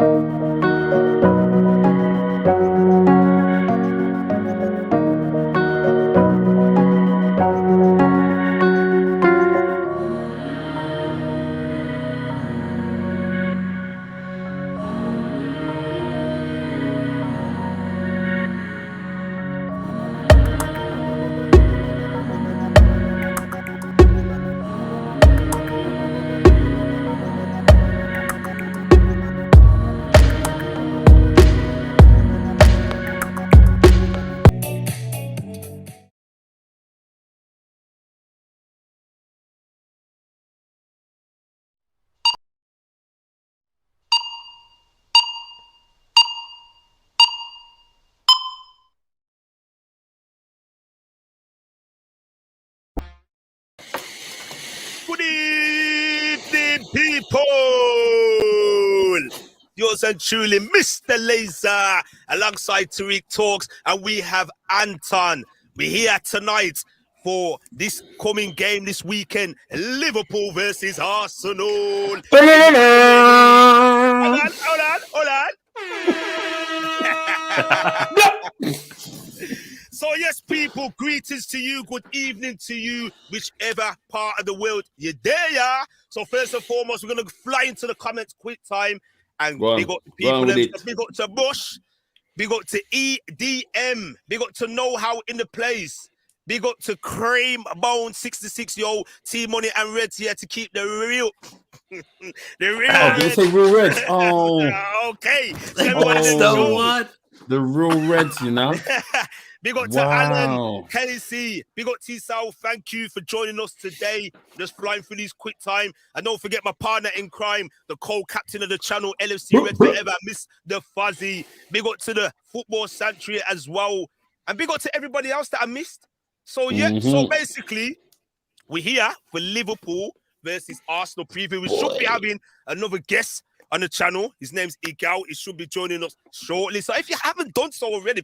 Good evening, people. Yours and truly, Mr. Laser, alongside Tereak Talks, and we have Anton. We're here tonight for this coming game this weekend, Liverpool versus Arsenal. Hold on. So yes, people, greetings to you, good evening to you, whichever part of the world you're there, yeah? So first and foremost, we're going to fly into the comments quick time and big up the people, big up to Bush, big up to EDM, big up to Know How in the place, big up to Cream Bone 66, yo, T-Money and Reds here to keep the real... the real Reds. Did you say real Reds? Oh. Okay. The real Reds, you know? Big up to Alan, Kelsey, big up to yourself. Thank you for joining us today. Just flying through these quick time. And don't forget my partner in crime, the co-captain of the channel, LFC Red Forever, Mr. Fuzzy. Big up to the Football Sanctuary as well. And big up to everybody else that I missed. So, yeah, so basically, we're here for Liverpool versus Arsenal preview. We should be having another guest on the channel. His name's Igal. He should be joining us shortly. So if you haven't done so already,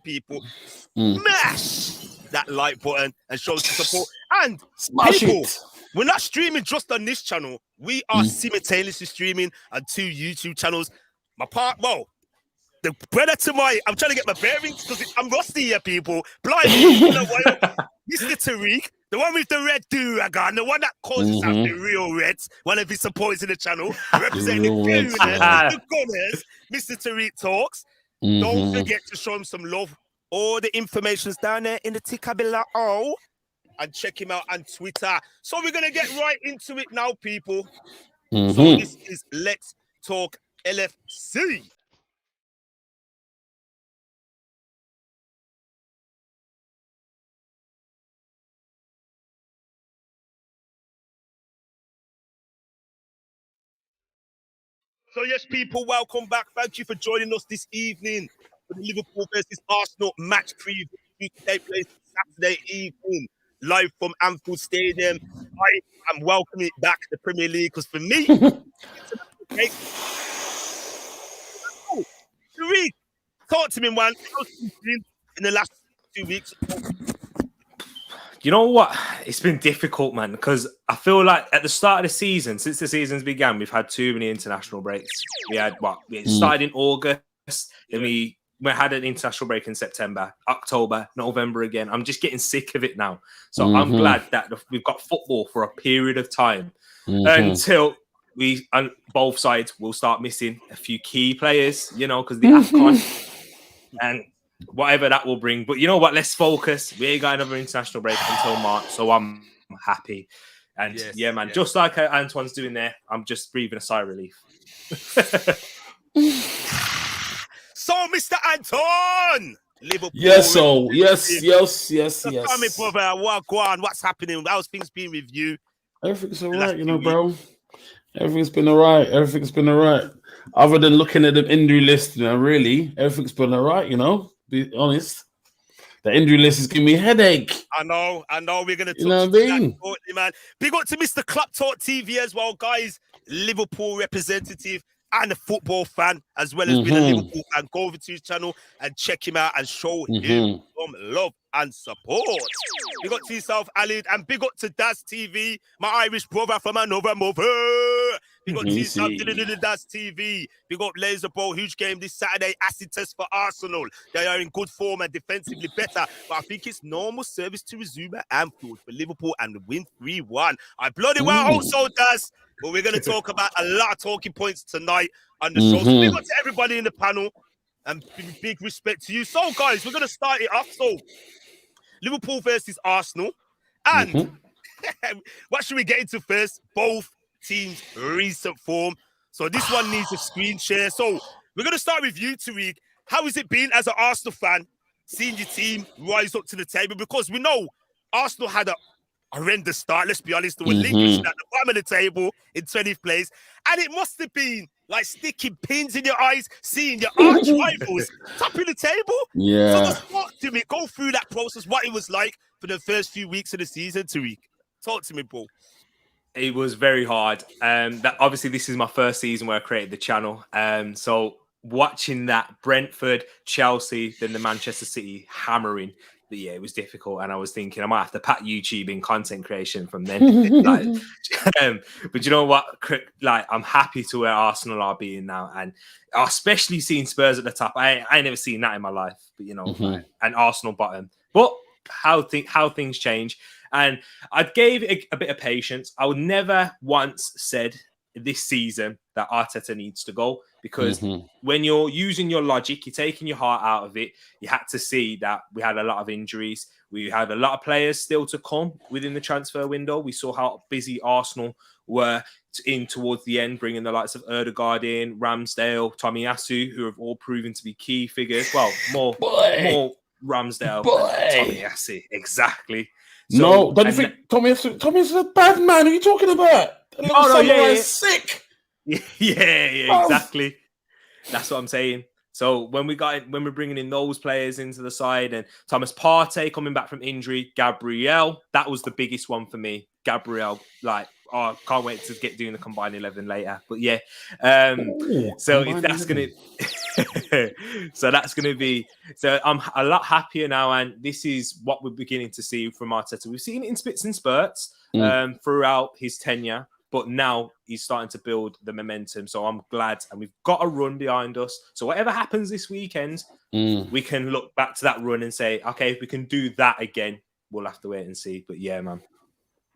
smash that like button and show some support. And people, we're not streaming just on this channel. We are simultaneously streaming on 2 YouTube channels. The brother to my, I'm trying to get my bearings because I'm rusty here, people. Blimey, Mr. Tereak, the one with the red do-rag, the one that causes out the real Reds, one of his supporters in the channel, representing the Gooners, the Gunners, Mr. Tereak Talks. Don't forget to show him some love. All the information's down there in the ticker below. And check him out on Twitter. So we're going to get right into it now, people. So this is Let's Talk LFC. So yes, people, welcome back. Thank you for joining us this evening for the Liverpool versus Arsenal match preview. It takes place Saturday evening, live from Anfield Stadium. I am welcoming it back to the Premier League because for me, Tereak, talk to me, man. In the last 2 weeks. You know what? It's been difficult, man, because I feel like at the start of the season, since the season's began, we've had too many international breaks. We had We started in August, then we had an international break in September, October, November again. I'm just getting sick of it now. So I'm glad that we've got football for a period of time until we, on both sides, will start missing a few key players, you know, because the AFCON and whatever that will bring. But you know what? Let's focus. We ain't got another international break until March, so I'm happy. And yeah, man, just like Antoine's doing there, I'm just breathing a sigh of relief. So, Mr. Anton, Liverpool. Yes. Tell me, brother, what's happening? How's things been with you? Everything's all right, you know, bro. Everything's been all right. Other than looking at the injury list, you know, really, everything's been all right, you know. Be honest, the injury list is giving me a headache. I know. We're gonna talk about that shortly, man. Big up to Mr. Club Talk TV as well, guys. Liverpool representative and a football fan, as well as being a Liverpool fan. Go over to his channel and check him out and show him some love and support. Big up to yourself, Alid, and big up to Daz TV, my Irish brother from another mother. We got That's TV. We got Laser Bowl. Huge game this Saturday. Acid test for Arsenal. They are in good form and defensively better. But I think it's normal service to resume at Anfield for Liverpool and win 3-1. I bloody well also does. But we're going to talk about a lot of talking points tonight on the show. So we got to everybody in the panel. And big respect to you. So, guys, we're going to start it off. So, Liverpool versus Arsenal. And what should we get into first? Both teams' recent form. So, this one needs a screen share. So, we're going to start with you, Tereak. How has it been as an Arsenal fan, seeing your team rise up to the table? Because we know Arsenal had a horrendous start. Let's be honest. They were languishing at the bottom of the table in 20th place. And it must have been like sticking pins in your eyes, seeing your arch rivals topping the table. Yeah. So just talk to me. Go through that process, what it was like for the first few weeks of the season, Tereak. Talk to me, bro. It was very hard. Obviously, this is my first season where I created the channel. So watching that Brentford, Chelsea, then the Manchester City hammering, but yeah, it was difficult. And I was thinking I might have to pat YouTube in content creation from then. But you know what? Like, I'm happy to where Arsenal are being now. And especially seeing Spurs at the top. I ain't never seen that in my life. But, you know, and Arsenal bottom. But how things change. And I gave it a bit of patience. I would never once said this season that Arteta needs to go, because when you're using your logic, you're taking your heart out of it. You had to see that we had a lot of injuries. We had a lot of players still to come within the transfer window. We saw how busy Arsenal were in towards the end, bringing the likes of Ødegaard in, Ramsdale, Tomiyasu, who have all proven to be key figures. Well, more Ramsdale than Tomiyasu, exactly. So, no, don't you think Tomiyasu is a bad man? Who are you talking about? Sick. Yeah, exactly. That's what I'm saying. So when we're bringing in those players into the side, and Thomas Partey coming back from injury, Gabriel, that was the biggest one for me. Gabriel, like, I can't wait to get doing the combined 11 later. But yeah, so if that's gonna, so I'm a lot happier now, and this is what we're beginning to see from Arteta. We've seen it in spits and spurts throughout his tenure. But now he's starting to build the momentum. So I'm glad. And we've got a run behind us. So whatever happens this weekend, we can look back to that run and say, okay, if we can do that again, we'll have to wait and see. But yeah, man.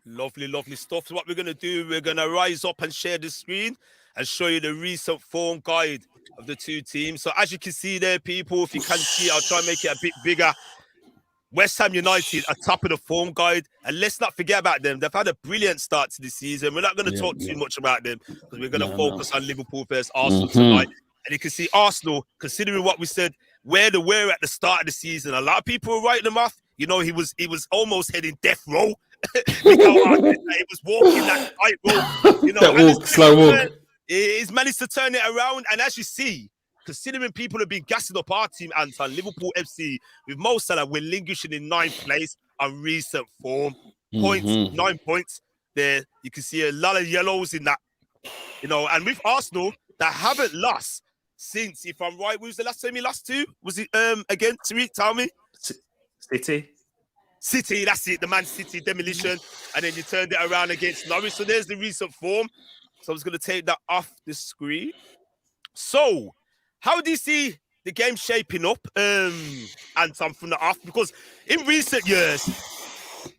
Lovely, lovely stuff. So what we're going to do, we're going to rise up and share the screen and show you the recent form guide of the two teams. So as you can see there, people, if you can see, I'll try and make it a bit bigger. West Ham United are top of the form guide, and let's not forget about them. They've had a brilliant start to the season. We're not going to talk too much about them because we're going to focus on Liverpool versus Arsenal tonight. And you can see Arsenal, considering what we said, where they were at the start of the season. A lot of people were writing them off. You know, he was almost heading death row. He was walking that tightrope. You know, that slow walk. He's managed to turn it around, and as you see, considering people have been gassing up our team, Anton, Liverpool FC, with Mo Salah, we're languishing in 9th place on recent form. 9 points there. You can see a lot of yellows in that. You know, and with Arsenal, that haven't lost since, if I'm right, was the last time he lost to? Was it, again, Tereak, tell me? City, that's it, the Man City demolition. And then you turned it around against Norwich. So there's the recent form. So I was going to take that off the screen. So, how do you see the game shaping up, Anton, from the off? Because in recent years,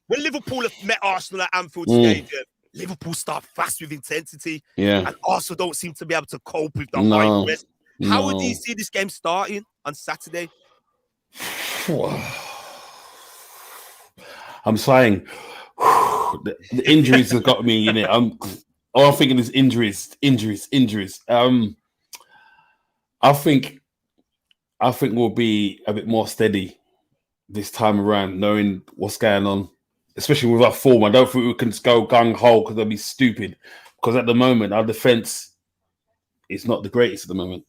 when Liverpool have met Arsenal at Anfield Stadium, Liverpool start fast with intensity, and Arsenal don't seem to be able to cope with the high press. How would you see this game starting on Saturday? I'm saying the injuries have got me in it. I'm thinking is injuries. I think we'll be a bit more steady this time around, knowing what's going on, especially with our form. I don't think we can just go gung-ho because that'd be stupid. Because at the moment, our defense is not the greatest at the moment.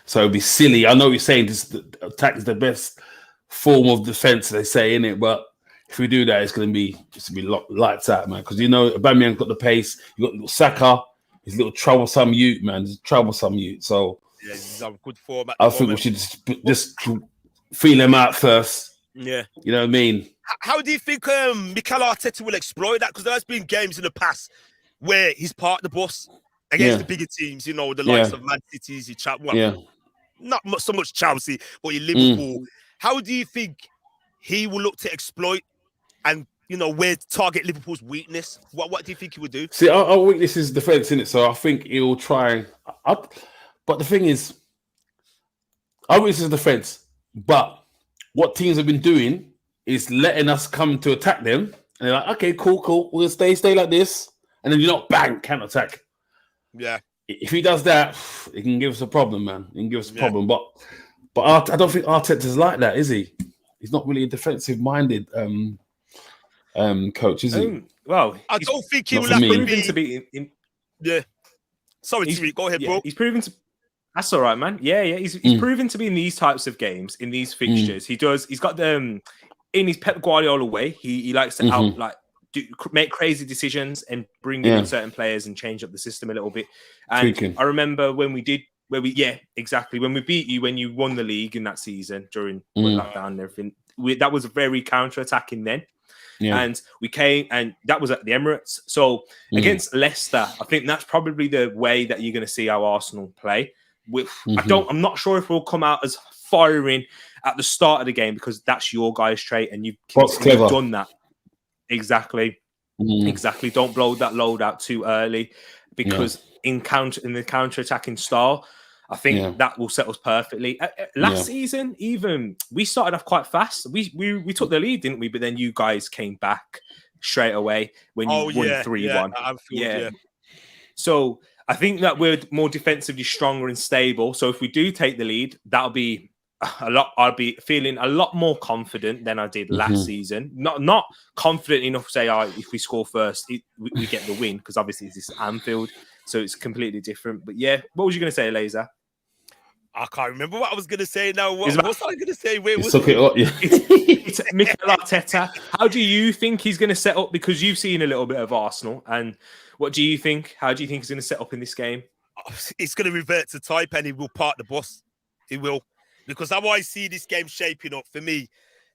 So it'd be silly. I know you're saying this attack is the best form of defense, they say, innit? But if we do that, it's going to be lights out, man. Because, you know, Aubameyang's got the pace. You got little Saka. He's a little troublesome youth, man. He's a troublesome youth. So yeah, he's on good form. I think we should just feel him out first. Yeah. You know what I mean? How do you think Mikel Arteta will exploit that? Because there's been games in the past where he's parked the bus against the bigger teams, the likes of Man City's, not so much Chelsea, but your Liverpool. How do you think he will look to exploit and, where to target Liverpool's weakness? What do you think he would do? See, our weakness is defense, isn't it? So I think he'll try. But the thing is, our weakness is defense. But what teams have been doing is letting us come to attack them. And they're like, okay, cool. We'll stay like this. And then bang, counter attack. Yeah. If he does that, it can give us a problem, man. It can give us a problem. But I don't think Arteta's like that, is he? He's not really a defensive-minded coach, is he? Well, I don't think he will have proven to be. Yeah. Sorry, Tereak, go ahead, bro. He's proven to. That's all right, man. Yeah. He's proven to be in these types of games, in these fixtures. He's got them in his Pep Guardiola way. He likes to make crazy decisions and bring in certain players and change up the system a little bit. And I remember when we beat you when you won the league in that season during lockdown and everything. That was very counter-attacking then. Yeah. And we came, and that was at the Emirates. So against Leicester, I think that's probably the way that you're going to see our Arsenal play. I'm not sure if we'll come out as firing at the start of the game because that's your guys' trait, and you've done that. Exactly. Exactly. Don't blow that load out too early because in the counter-attacking style, I think that will set us perfectly. Last season, even we started off quite fast. We took the lead, didn't we? But then you guys came back straight away when you won 3-1. Yeah. So I think that we're more defensively stronger and stable. So if we do take the lead, that'll be a lot. I'll be feeling a lot more confident than I did last season. Not confident enough to say, if we score first, we get the win, because obviously it's Anfield, so it's completely different. But yeah, what was you going to say, Laser? I can't remember what I was going to say now. What was I going to say? Where was it? It's Mikel Arteta. How do you think he's going to set up? Because you've seen a little bit of Arsenal, and what do you think? How do you think he's going to set up in this game? It's going to revert to type, and he will park the bus. He will. Because how I see this game shaping up, for me,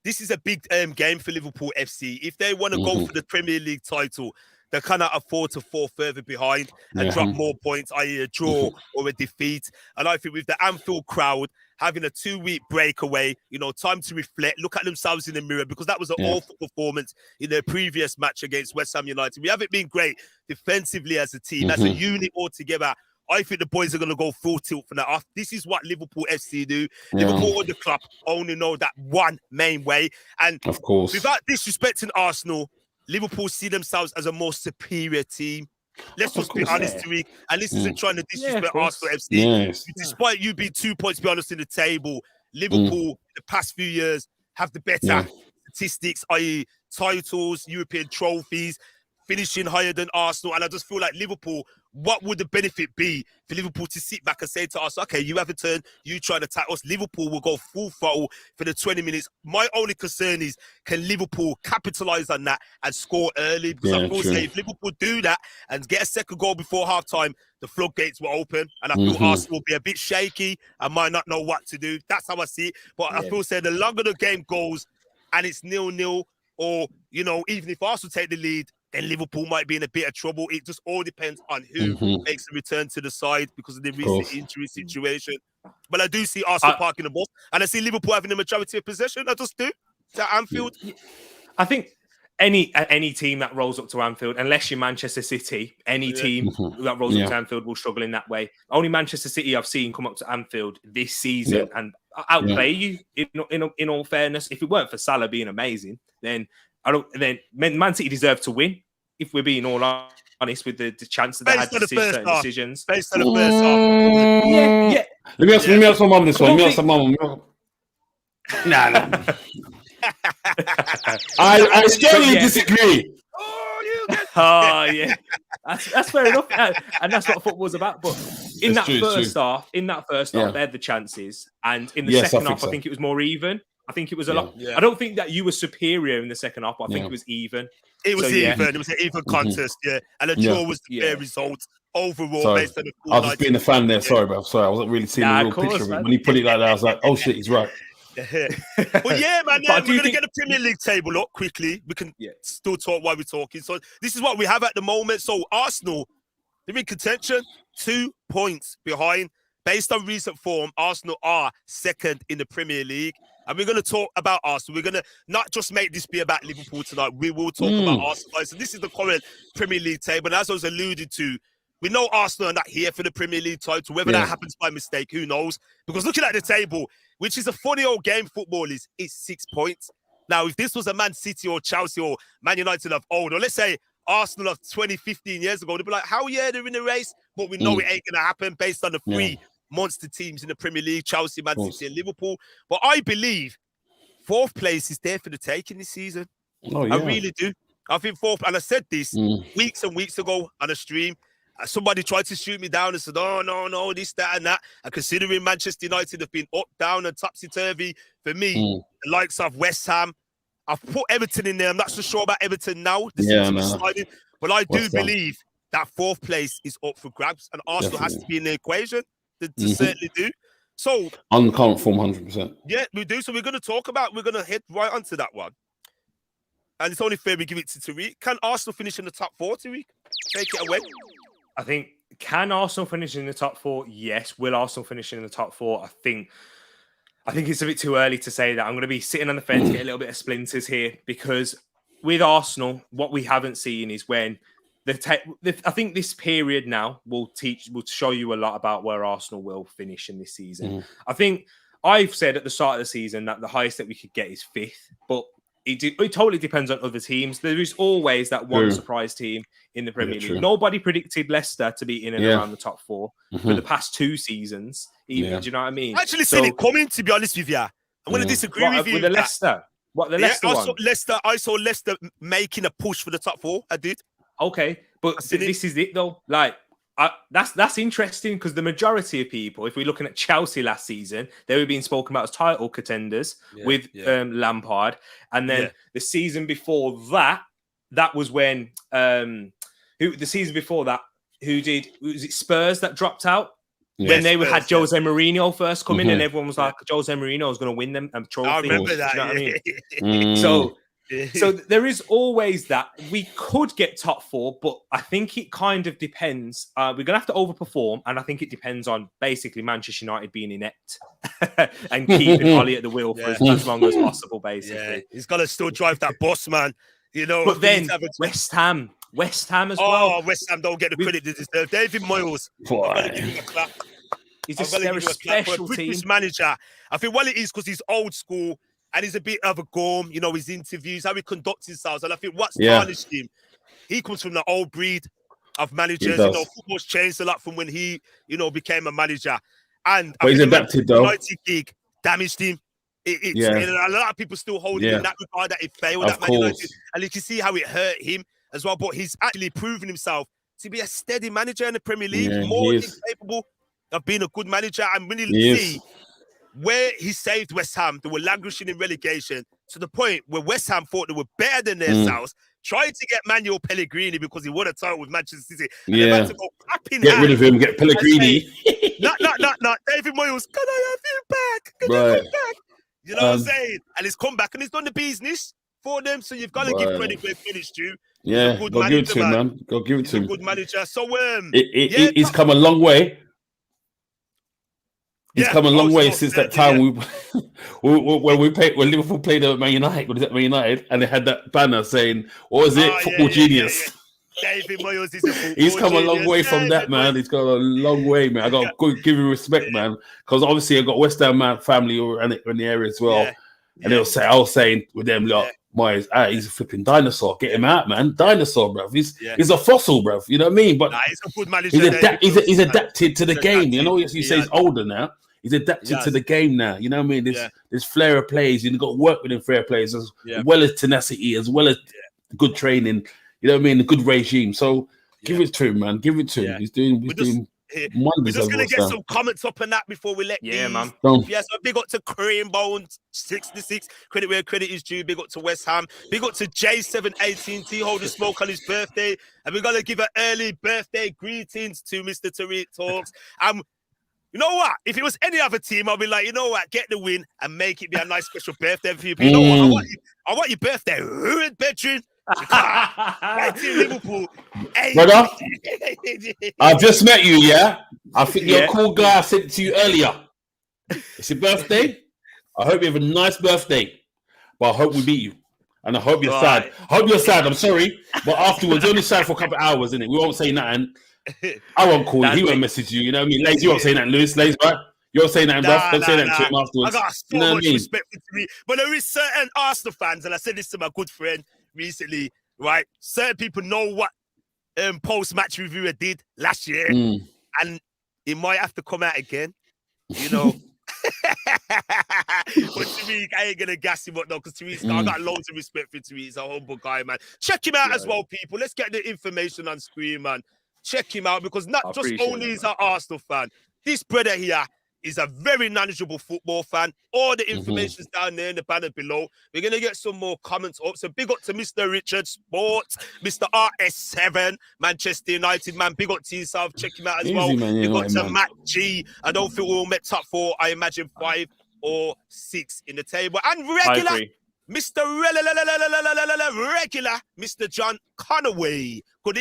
this is a big game for Liverpool FC. If they want to go for the Premier League title, they cannot afford to fall further behind and drop more points, i.e. a draw or a defeat. And I think with the Anfield crowd having a 2-week breakaway, time to reflect, look at themselves in the mirror, because that was an awful performance in their previous match against West Ham United. We haven't been great defensively as a team, as a unit altogether. I think the boys are going to go full tilt from that off. This is what Liverpool FC do. Liverpool or the club only know that one main way. And of course, without disrespecting Arsenal, Liverpool see themselves as a more superior team. Let's just be honest, Tereak. And this isn't trying to disrespect Arsenal FC. Yes. Despite you being 2 points behind us in the table, Liverpool, the past few years, have the better statistics, i.e. titles, European trophies, finishing higher than Arsenal. And I just feel like Liverpool, what would the benefit be for Liverpool to sit back and say to us, okay, you have a turn, you try to attack us. Liverpool will go full throttle for the 20 minutes. My only concern is, can Liverpool capitalize on that and score early? Because I will say, if Liverpool do that and get a second goal before halftime, the floodgates will open. And I feel Arsenal will be a bit shaky and might not know what to do. That's how I see it. But I feel the longer the game goes and it's 0-0, or, even if Arsenal take the lead, then Liverpool might be in a bit of trouble. It just all depends on who makes the return to the side because of the recent injury situation. But I do see Arsenal parking the bus, and I see Liverpool having the majority of possession. I just do. To Anfield. I think any team that rolls up to Anfield, unless you're Manchester City, any team that rolls up to Anfield will struggle in that way. Only Manchester City I've seen come up to Anfield this season and outplay you. In all fairness, if it weren't for Salah being amazing, then Man City deserve to win. If we're being all honest with the chance that they had to see certain decisions. Based on the first half. Let me ask my mum this one. Nah. I strongly disagree. That's fair enough, and that's what football's about. But in that first half, they had the chances, and in the second half, I think it was more even. I think it was a lot. I don't think that you were superior in the second half, but I think it was even. It was even. It was an even contest, and a draw was the fair result overall. Sorry. Based on the I was just being a fan there. Sorry, bro. Sorry, I wasn't really seeing the real picture of it. When he put it like that, I was like, oh shit, he's right. Well, man, we're going to get the Premier League table up quickly. We can still talk while we're talking. So this is what we have at the moment. So Arsenal, They're in contention, 2 points behind. Based on recent form, Arsenal are second in the Premier League. And we're going to talk about Arsenal. We're going to not just make this be about Liverpool tonight. We will talk about Arsenal. So this is the current Premier League table. And as I was alluded to, we know Arsenal are not here for the Premier League title. Whether that happens by mistake, who knows? Because looking at the table, which is a funny old game, football is 6 points. Now, if this was a Man City or Chelsea or Man United of old, or let's say Arsenal of 20, 15 years ago, they'd be like, how they're in the race? But we know it ain't going to happen based on the three monster teams in the Premier League, Chelsea, Man City, and Liverpool. But I believe fourth place is there for the taking this season. Oh, yeah. I really do. I think fourth, and I said this weeks and weeks ago on a stream. Somebody tried to shoot me down and said, oh, no, this, that, and that. And considering Manchester United have been up, down, and topsy-turvy, for me, the likes of West Ham, I've put Everton in there. I'm not so sure about Everton now. Sliding, but I do believe that fourth place is up for grabs, and Arsenal has to be in the equation to certainly do. So, on current form, 100%. Yeah, we do. So we're going to head right onto that one. And it's only fair we give it to Tereak. Can Arsenal finish in the top 4, Tereak? Take it away. I think, can Arsenal finish in the top 4? Yes. Will Arsenal finish in the top 4? I think it's a bit too early to say that. I'm going to be sitting on the fence, get a little bit of splinters here, because with Arsenal, what we haven't seen is when I think this period now will show you a lot about where Arsenal will finish in this season. I think I've said at the start of the season that the highest that we could get is 5th, but it totally depends on other teams. There is always that one surprise team in the Premier League. Nobody predicted Leicester to be in and around the top 4 for the past 2 seasons. Even, do you know what I mean? I actually seen it coming, to be honest with you. I'm going to disagree with you. With the Leicester? What, the Leicester one? I saw Leicester making a push for the top 4. I did. Okay, but this is it though. Like, that's interesting, because the majority of people, if we're looking at Chelsea last season, they were being spoken about as title contenders with Lampard, and then the season before that was when was it Spurs that dropped out when they had Jose Mourinho first come in, and everyone was like, Jose Mourinho was going to win them a trophy. I remember that. You know what I mean? So there is always that. We could get top 4, but I think it kind of depends. We're going to have to overperform, and I think it depends on basically Manchester United being inept and keeping Ollie at the wheel for as long as possible, basically. Yeah, he's got to still drive that bus, man. You know. But then West Ham as well. Oh, West Ham don't get the credit they deserve. David Moyes. He's they're a special team. Manager. I think it is because he's old school. And he's a bit of a gorm, you know, his interviews, how he conducts himself. And I think what's tarnished him, he comes from the old breed of managers. You know, football's changed a lot from when he, you know, became a manager. And but he's adapted, though. United gig damaged him. And a lot of people still hold him in that regard, that it failed at Man United. And you can see how it hurt him as well. But he's actually proven himself to be a steady manager in the Premier League, more than capable of being a good manager. And when you see where he saved West Ham, they were languishing in relegation to the point where West Ham thought they were better than themselves, trying to get Manuel Pellegrini because he won a title with Manchester City. And they had to go get rid of him, get Pellegrini. Not. David Moyes, can I have you back? Can I come back? You know what I'm saying? And he's come back and he's done the business for them. So you've got to give credit where credit's due. Yeah, go give it to him, man. Go give it to him. Good manager. So he's come a long way. He's come a long way since that time when Liverpool played at Man United, and they had that banner saying, "What was it? Football genius." David Moyes is a football He's come a long way from that, man. He's got a long way, man. I got to give him respect, man, because obviously I got West Ham family in the area as well, and I was saying with them, look, Moyes, he's a flipping dinosaur. Get him out, man. Dinosaur, bruv. He's a fossil, bruv. You know what I mean? But he's a good manager. He's adapted to the game. You know, you say he's older now. He's adapted to the game now. You know what I mean? There's flair of plays. You've got to work within flair plays as well as tenacity, as well as good training. You know what I mean? A good regime. So give it to him, man. Give it to him. He's doing wonders. We're just going to get some comments up on that before we let man. Yes, so big up to Cream Bones 66. Credit where credit is due. Big up to West Ham. Big up to J718 T holding smoke on his birthday. And we're going to give an early birthday greetings to Mr. Tereak Talks. You know what? If it was any other team, I'll be like, you know what? Get the win and make it be a nice special birthday for you. But you know what? I want your birthday ruined, bedroom. Right to Liverpool. Hey. Brother, I've just met you, yeah? I think you're a cool guy. I said it to you earlier. It's your birthday. I hope you have a nice birthday. But I hope we beat you. And I hope you're sad. I hope you're sad. I'm sorry. But afterwards, you're only sad for a couple of hours, innit? We won't say nothing. I won't call you. He won't message you. You know what I mean? Laze, you won't say nothing, Lewis. Laze, right? You won't say nothing, bruv. Don't say that to him afterwards. I got so much respect for me. But there is certain Arsenal fans, and I said this to my good friend recently, right? Certain people know what post-match reviewer did last year. And it might have to come out again, you know. But Tereak, I ain't gonna gas him up though, because Tereak, I got loads of respect for Tereak. He's a humble guy, man. Check him out as well, people. Let's get the information on screen, man. Check him out, because not just only is an Arsenal fan. This brother here is a very knowledgeable football fan. All the information's down there in the banner below. We're going to get some more comments up. So big up to Mr. Richard Sports, Mr. RS7, Manchester United, man. Big up to yourself. Check him out as well. Man, big up to Matt G. I don't think we'll met top 4. I imagine 5 or 6 in the table. And regular, Mr. Regular, Mr. John Conaway. Good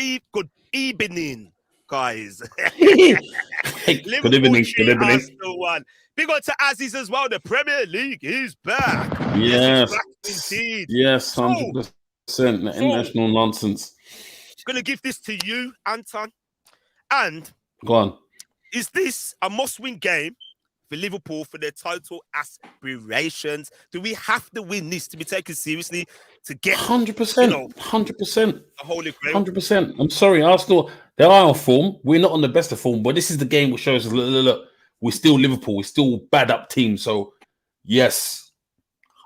evening, guys. Good evening. One. Big up to Aziz as well. The Premier League is back. Yes. Back indeed. Yes, 100%. International nonsense. Gonna give this to you, Anton. And go on. Is this a must-win game for Liverpool for their title aspirations? Do we have to win this to be taken seriously to get 100%? You know, 100%. The holy grail? 100%. I'm sorry, Arsenal. They are on form. We're not on the best of form, but this is the game which shows us. Look, we're still Liverpool. We're still bad up team. So yes,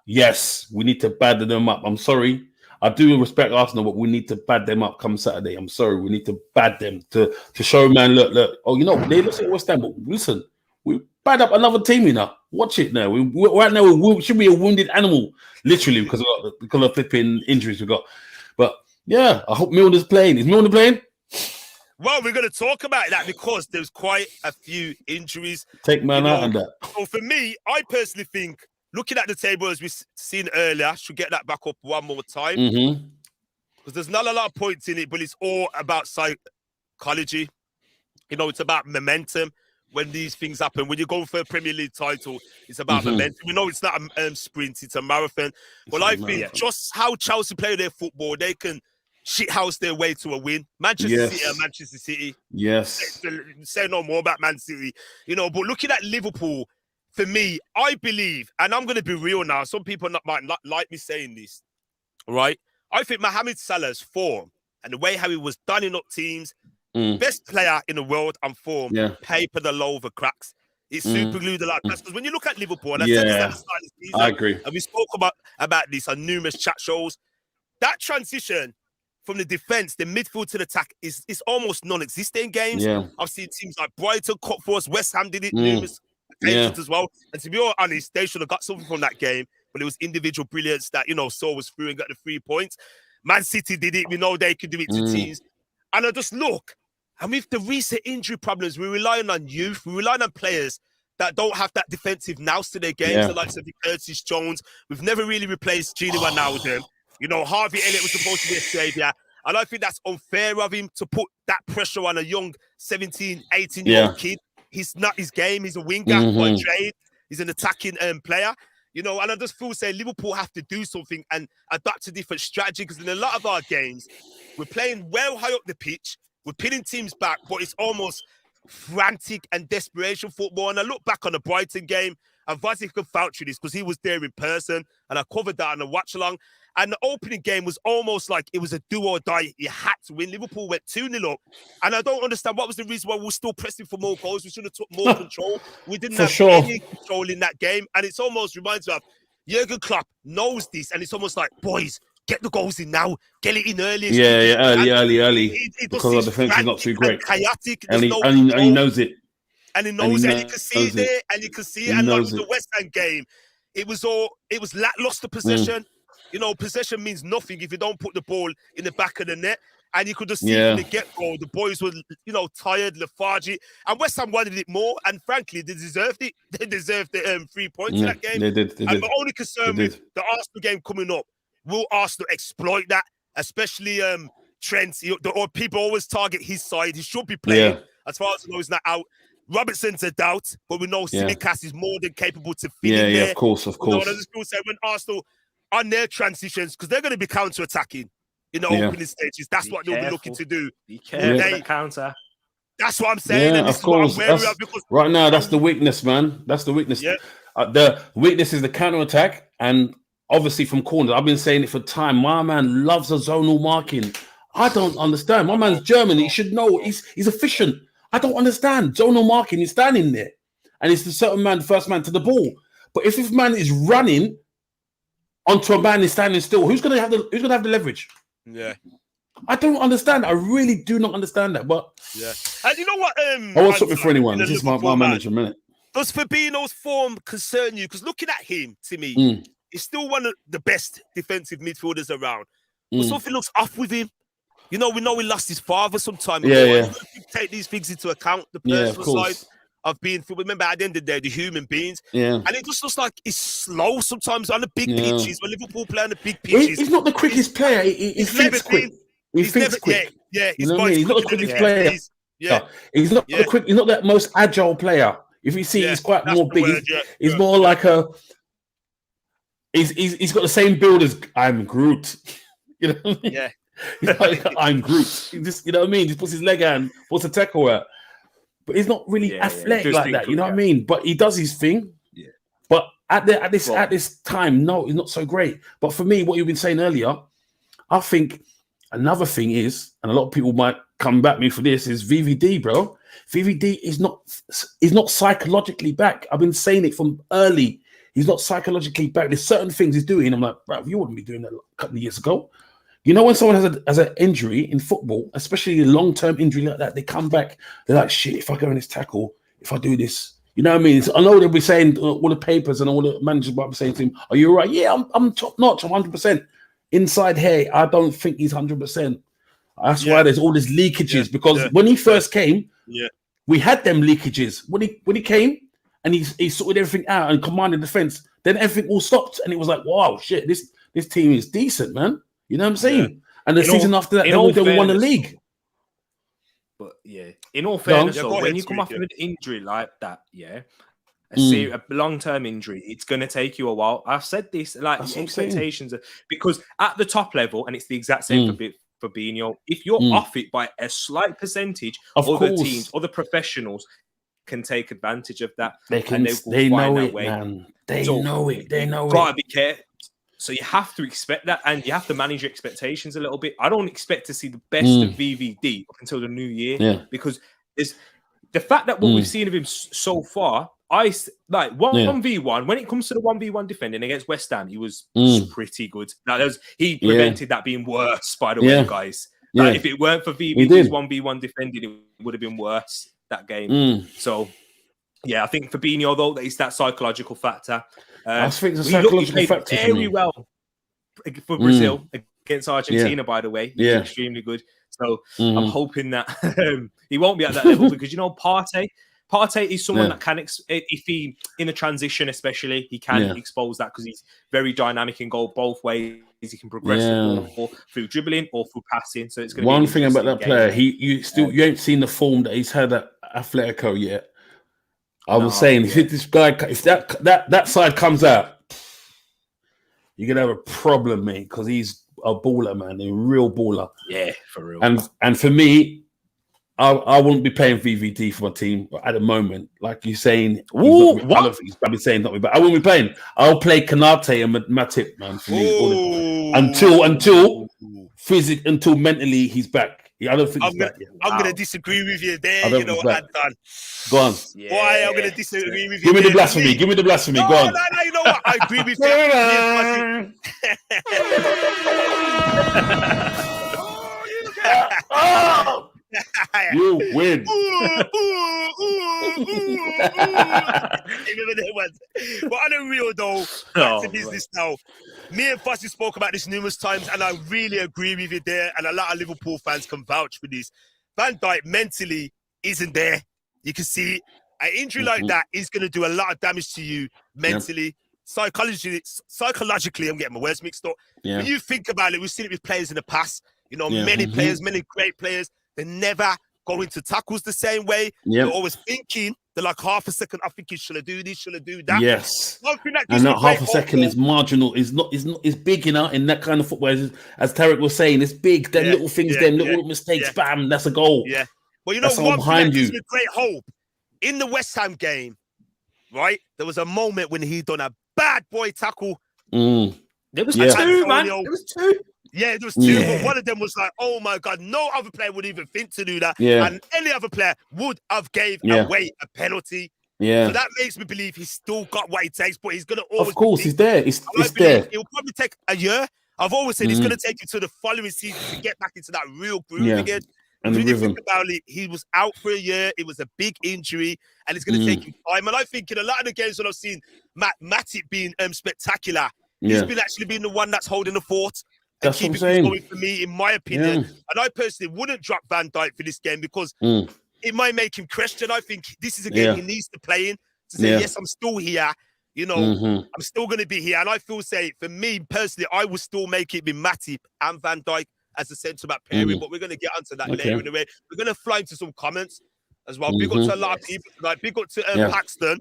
we need to bad them up. I'm sorry. I do respect Arsenal, but we need to bad them up come Saturday. I'm sorry. We need to bad them to show, man, look. Oh, you know, they look at West Ham, but listen, we bad up another team, you know. Watch it now. Right now, we should be a wounded animal, literally, because of flipping injuries we got. But yeah, I hope Milner's playing. Is Milner playing? Well, we're going to talk about that because there's quite a few injuries. Take man out on that. So for me, I personally think, looking at the table as we've seen earlier, should get that back up one more time. Because there's not a lot of points in it, but it's all about psychology. You know, it's about momentum. When these things happen, when you're going for a Premier League title, it's about momentum. We know it's not a sprint, it's a marathon. But I think just how Chelsea play their football, they can shithouse their way to a win. Manchester City and Manchester City. Yes. Say no more about Man City. You know, but looking at Liverpool, for me, I believe, and I'm going to be real now, some people might not like me saying this, right? I think Mohamed Salah's form and the way how he was dunning up teams, best player in the world and form, paper the low over cracks. It's super glued a lot. Because when you look at Liverpool, and I said this at the start of the season, I agree. And we spoke about this on numerous chat shows, that transition from the defense, the midfield to the attack is almost non-existent in games. I've seen teams like Brighton cut for us, West Ham did it numerous occasions as well. And to be honest, they should have got something from that game, but it was individual brilliance that, you know, Saul was through and got the 3 points. Man City did it. We know they could do it to teams. And I just look, and with the recent injury problems, we're relying on youth. We're relying on players that don't have that defensive nous to their games, the likes of Curtis Jones. We've never really replaced Gini Wijnaldum. You know, Harvey Elliott was supposed to be a saviour. And I think that's unfair of him to put that pressure on a young 17, 18-year-old kid. He's not his game. He's a winger by trade. He's an attacking player. You know, and I just feel saying Liverpool have to do something and adapt a different strategy, because in a lot of our games, we're playing well high up the pitch. We're pinning teams back, but it's almost frantic and desperation football. And I look back on the Brighton game, and Vazic can vouch for this because he was there in person, and I covered that on a watch-along. And the opening game was almost like it was a do or die. You had to win. Liverpool went 2-0 up. And I don't understand what was the reason why we were still pressing for more goals. We should have took more control. We didn't have any control in that game. And it's almost reminds me of Jurgen Klopp knows this. And it's almost like, boys, get the goals in now. Get it in early. Early. Because our defense is not too great. Chaotic. And he knows it. And he knows it. And you can see it there. And you can see it. And like the West Ham game, it was lackluster possession. You know, possession means nothing if you don't put the ball in the back of the net. And you could just see from the get-go, the boys were, you know, tired, lethargic. And West Ham wanted it more. And frankly, they deserved it. They deserved the 3 points in that game. They did. My only concern with the Arsenal game coming up, will Arsenal exploit that? especially Trent. Or people always target his side. He should be playing. As far as I know, he's not out. Robertson's a doubt, but we know Tsimikas is more than capable to fill in there. Yeah, of course. You know, as people say, when Arsenal on their transitions, because they're going to be counter-attacking in the opening stages. That's what they'll be looking to do. Be careful the counter. That's what I'm saying. And this of is what course. I'm wary of because right now, that's the weakness, man. That's the weakness. Yeah. The weakness is the counter-attack, and obviously from corners. I've been saying it for time. My man loves a zonal marking. I don't understand. My man's German. He should know. He's efficient. I don't understand. Zonal marking, he's standing there. And it's the certain man, the first man to the ball. But if this man is running onto a man who's standing still, who's gonna have the leverage? Yeah. I don't understand. I really do not understand that. But and you know what? I won't stop it for anyone. This is my manager, minute. Does Fabinho's form concern you? Because looking at him, to me, he's still one of the best defensive midfielders around. But something looks off with him. You know, we know he lost his father some time ago. Yeah. Take these things into account, the personal side of being. Remember, at the end of the day, the human beings. Yeah. And it just looks like he's slow sometimes on the big pitches. When Liverpool play on the big pitches, he's not the quickest player. He thinks quick. He thinks quick. Yeah, you know what I mean? He's not the quickest player. He's not the quick. He's not that most agile player. If you see, he's quite more big. He's more like a. He's got the same build as I'm Groot. You know what I mean? Yeah. He's like, I'm Groot. He just, you know what I mean? Just puts his leg out and puts a tackle out. But he's not really athletic like that. You know what I mean? But he does his thing. Yeah. But at this time, no, he's not so great. But for me, what you've been saying earlier, I think another thing is, and a lot of people might come back me for this, is VVD, bro. VVD is not psychologically back. I've been saying it from early. He's not psychologically back. There's certain things he's doing. I'm like, bro, you wouldn't be doing that a couple of years ago. You know, when someone has an injury in football, especially a long-term injury like that, they come back, they're like, shit, if I go in this tackle, if I do this, you know what I mean? I know they'll be saying, all the papers and all the managers might be saying to him, are you all right? Yeah, I'm top-notch, I'm 100%. Inside here, I don't think he's 100%. That's why there's all these leakages, because when he first came, we had them leakages. When he came and he sorted everything out and commanded defense, then everything all stopped. And it was like, wow, shit, this team is decent, man. You know what I'm saying? Yeah. And the season after that, they won the league. But in all fairness, when you come off of an injury like that, a long-term injury, it's going to take you a while. I've said this, like expectations, because at the top level, and it's the exact same for Fabinho, if you're off it by a slight percentage, other teams, other professionals can take advantage of that. They know it, man. They know it. Gotta be careful. So you have to expect that, and you have to manage your expectations a little bit. I don't expect to see the best of VVD up until the new year, because it's the fact that what we've seen of him so far. I like 1v1 when it comes to the 1v1 defending against West Ham, he was pretty good. Now he prevented that being worse, by the way, guys. Like, if it weren't for VVD's 1v1 defending, it would have been worse that game. So I think Fabinho, though, that is that psychological factor. I think it's a psychological factor very well for Brazil against Argentina, by the way. He's extremely good. So I'm hoping that he won't be at that level, because, you know, Partey is someone that can, if he, in a transition especially, he can expose that, because he's very dynamic and go both ways. He can progress through dribbling or through passing. So it's going to be one thing about that player. You ain't seen the form that he's had at Atletico yet. I was saying, if this guy, if that side comes out, you're gonna have a problem, mate, because he's a baller, man, a real baller. Yeah, for real. And for me, I wouldn't be playing VVD for my team at the moment. Like you're saying, I've been saying not me, but I won't be playing. I'll play Kanate and Matip, man, for me. Until mentally he's back. I don't think he's back yet. I'm going to disagree with you there. You know what I've done. Go on. Why I'm going to disagree with you? Give me the blasphemy. Give me the blasphemy. Go on. No, you know what? I agree with you. You win. But on a real though, back to business now. Me and Fussy spoke about this numerous times, and I really agree with you there. And a lot of Liverpool fans can vouch for this. Van Dijk mentally isn't there. You can see an injury like that is going to do a lot of damage to you mentally. psychologically, I'm getting my words mixed up. Yeah. When you think about it, we've seen it with players in the past. You know, Yeah. many players, many great players, they never go into tackles the same way. Yep. They're always thinking, they're like half a second, I think, should I do this, should I do that? Yes. One thing that And gives that me half a great second hope is marginal. Is big enough in that kind of football. As Tereak was saying, it's big. Them little things, them little mistakes, bam, that's a goal. Yeah. Well, you know, that's all one thing behind that gives you. me great hope, in the West Ham game, right, there was a moment when he done a bad boy tackle. There was two, man. There was two. Yeah, there was two, but one of them was like, oh my God, no other player would even think to do that. Yeah. And any other player would have gave away a penalty. Yeah. So that makes me believe he's still got what it takes, but he's going to always... Of course, he's there. It's there. It'll probably take a year. I've always said it's going to take you to the following season to get back into that real groove again. And when the you rhythm. think about it, he was out for a year. It was a big injury, and it's going to take him time. And I think in a lot of the games that I've seen Matip being spectacular, he's been actually being the one that's holding the fort. That's what I'm saying. Going for me, in my opinion. And I personally wouldn't drop Van Dijk for this game because it might make him question. I think this is a game he needs to play in to say, yes, I'm still here. You know, I'm still going to be here. And I feel, for me personally, I would still make it be Matip and Van Dijk as a centre-back pairing, but we're going to get onto that later in the way. We're going to fly into some comments as well. Big up to a lot of people tonight. Big up to Paxton.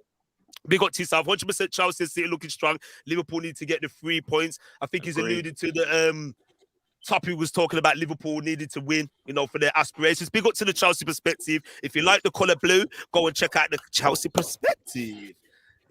Big up to yourself. 100% Chelsea City looking strong. Liverpool need to get the 3 points. I think he's alluded to the topic was talking about Liverpool needed to win, you know, for their aspirations. Big up to the Chelsea perspective. If you like the colour blue, go and check out the Chelsea perspective.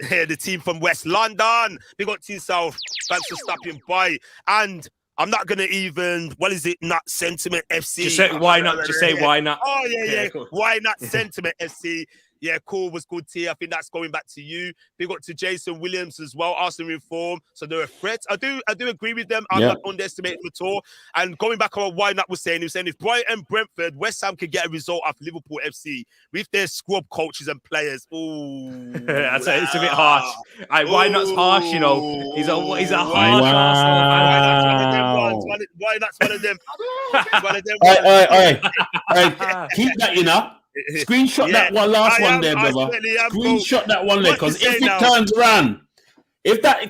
The team from West London. Big up to yourself. Thanks for stopping by. And I'm not going to even, what is it, not Sentiment FC. Just say, why not? Just say, why not? Oh, yeah. Cool. Why not Sentiment FC? Yeah, cool, was good to you. I think that's going back to you. Big up to Jason Williams as well, Arsenal reform. So they're a threat. I do agree with them. I'm not underestimating at all. And going back on what Why Not was saying, he was saying if Brighton, Brentford, West Ham could get a result off Liverpool FC with their scrub coaches and players. Ooh. It's a bit harsh. Why Not's harsh, you know. He's a harsh Arsenal fan. Why Not's one of them? All right. Keep that, you know. Screenshot that one last one there, brother. Screenshot that one there, because if it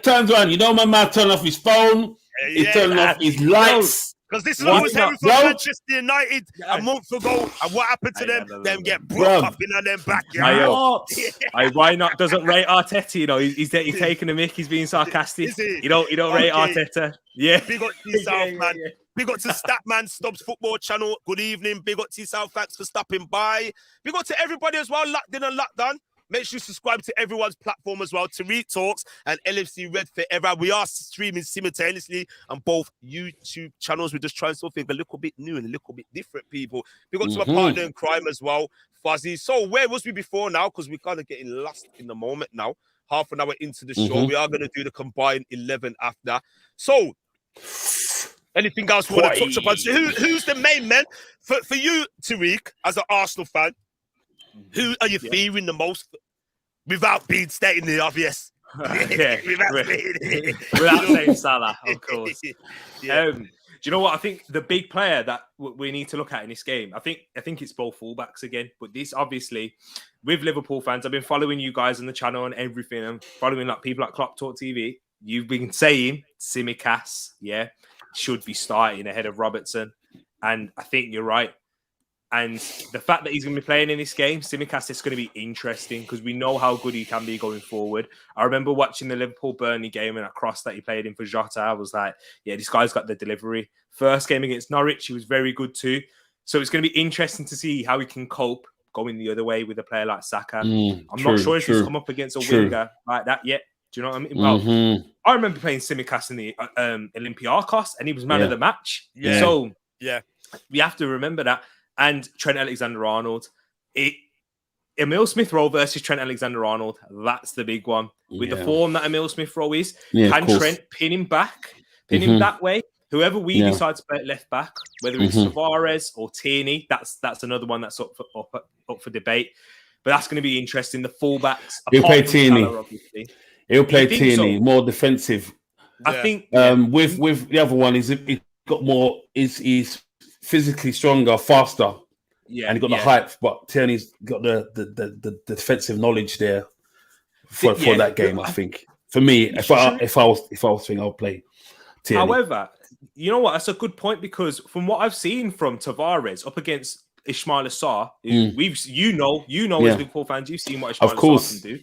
turns around, you know, my man turned off his phone, he turned off his lights. Because this is what was happening for Manchester United a month ago, and what happened to them? Them get broke up in their backyard. Why Not doesn't rate Arteta? You know, he's taking a mick. He's being sarcastic. You don't rate Arteta. Yeah. Big up to yourself, man. Big up to Statman Stubbs Football Channel. Good evening. Big up to yourself. Thanks for stopping by. Big up to everybody as well. Locked in and locked on. Make sure you subscribe to everyone's platform as well. Tereak Talks and LFC Red Forever. We are streaming simultaneously on both YouTube channels. We're just trying something a little bit new and a little bit different, people. Big up to my partner in crime as well, Fuzzy. So where was we before now? Because we're kind of getting lost in the moment now. Half an hour into the show. We are going to do the combined 11 after. So... anything else you want to touch upon? So who's the main man for you, Tereak, as an Arsenal fan? Who are you fearing the most, without stating the obvious? Without saying Salah, of course. Do you know what? I think the big player that we need to look at in this game, I think it's both fullbacks again. But this, obviously, with Liverpool fans, I've been following you guys on the channel and everything, and following like people like Clock Talk TV. You've been saying Tsimikas, should be starting ahead of Robertson. And I think you're right. And the fact that he's going to be playing in this game, Tsimikas, is going to be interesting because we know how good he can be going forward. I remember watching the Liverpool-Burnley game and a cross that he played in for Jota. I was like, yeah, this guy's got the delivery. First game against Norwich, he was very good too. So it's going to be interesting to see how he can cope going the other way with a player like Saka. I'm not sure if he's come up against a winger like that yet. Do you know what I mean? Well, I remember playing Tsimikas in the Olympiacos, and he was man of the match. So we have to remember that. And Trent Alexander-Arnold. Emile Smith-Rowe versus Trent Alexander-Arnold. That's the big one. With the form that Emile Smith-Rowe is, can Trent pin him back, pin him that way? Whoever we decide to play at left back, whether it's Tavares or Tierney, that's another one that's up for debate. But that's going to be interesting. The fullbacks. He'll play Tierney. He'll play Tierney, so? More defensive. I think with the other one, he's got more. He's physically stronger, faster, and he got the height. But Tierney's got the defensive knowledge there for that game. I think For me, if I was thinking, I'll play Tierney. However, you know what? That's a good point because from what I've seen from Tavares up against Ismail Assar, as Liverpool fans, you've seen what Ismail Assar can do.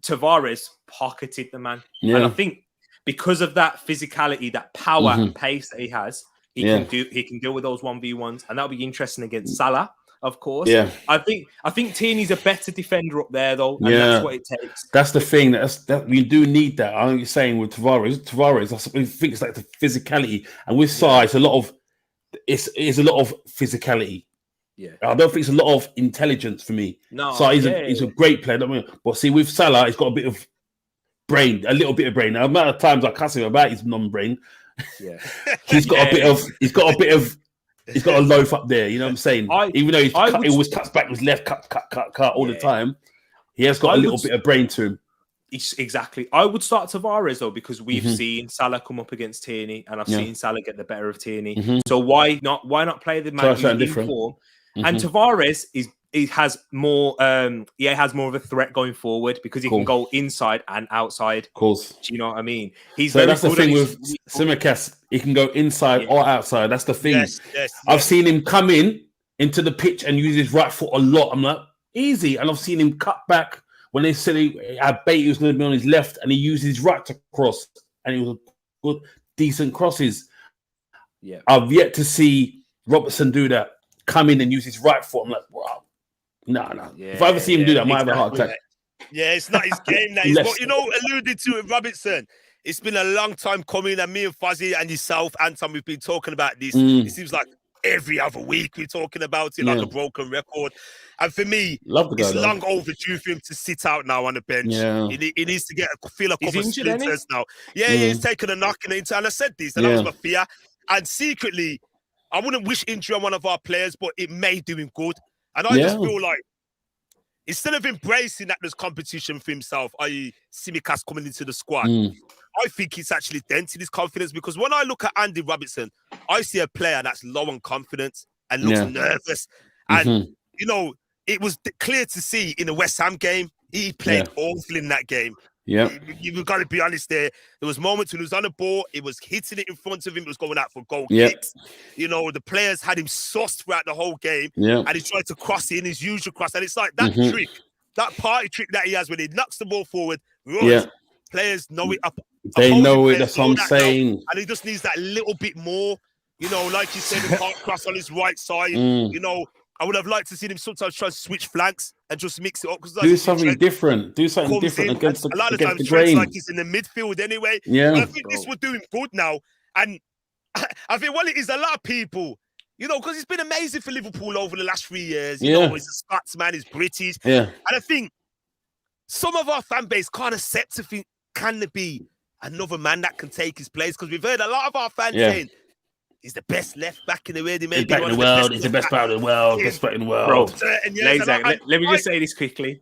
Tavares pocketed the man, and I think because of that physicality, that power and pace that he has, he can deal with those 1v1s, and that'll be interesting against Salah. Of course, I think Tierney's a better defender up there, though, and that's what it takes. That's the thing. That we do need that. I know you're saying with Tavares. I think it's like the physicality, and with Sarr, it's a lot of physicality. Yeah, I don't think it's a lot of intelligence for me. No, Sarr he's a great player. But see, with Salah, he's got a little bit of brain. Now, the amount of times I cuss him about his non-brain, he's got a loaf up there, you know what I'm saying? Even though he always cuts back with left, cut all the time, he has got a little bit of brain to him. Exactly. I would start Tavares, though, because we've seen Salah come up against Tierney, and I've seen Salah get the better of Tierney. So why not play the man in form? And Tavares has more of a threat going forward because he can go inside and outside. Of course. Do you know what I mean? That's the thing with Tsimikas. He can go inside or outside. That's the thing. Yes, I've seen him come into the pitch and use his right foot a lot. I'm like, easy. And I've seen him cut back when they said I bet he was going to be on his left, and he used his right to cross, and it was good, decent crosses. Yeah, I've yet to see Robertson do that. Come in and use his right foot. I'm like, wow. No. Yeah, if I ever see him do that, I might have a heart attack. Yeah, it's not his game now. But, alluded to it, Robertson. It's been a long time coming, and me and Fuzzy and yourself, Anton, we've been talking about this. It seems like every other week we're talking about it like a broken record. And for me, it's long overdue for him to sit out now on the bench. Yeah. He needs to feel a couple of splinters now. Yeah, he's taken a knock in it. And I said this, and that was my fear. And secretly, I wouldn't wish injury on one of our players, but it may do him good. And I just feel like instead of embracing that there's competition for himself, i.e. Tsimikas coming into the squad, I think it's actually dented his confidence, because when I look at Andy Robertson, I see a player that's low on confidence and looks nervous. And, it was clear to see in the West Ham game, he played awful in that game. Yeah, you've got to be honest there. There was moments when he was on the ball, it was hitting it in front of him, it was going out for goal kicks. The players had him sussed throughout the whole game, and he tried to cross in his usual cross. And it's like that trick, that party trick that he has when he knocks the ball forward, players know it up. They know it, that's what I'm saying. And he just needs that little bit more, like you said, he can't cross on his right side, I would have liked to see him sometimes try to switch flanks and just mix it up. Do something different. Do something different against the grain. A lot of times, Trent's like he's in the midfield anyway. Yeah. But I think this would do him good now. And I think, it is a lot of people, because it's been amazing for Liverpool over the last 3 years. He's a Scotsman, he's British. Yeah. And I think some of our fan base can't accept to think, can there be another man that can take his place? Because we've heard a lot of our fans saying, he's the best left back in the world. He's the best player in the world. Best player in the world. Let me just say this quickly.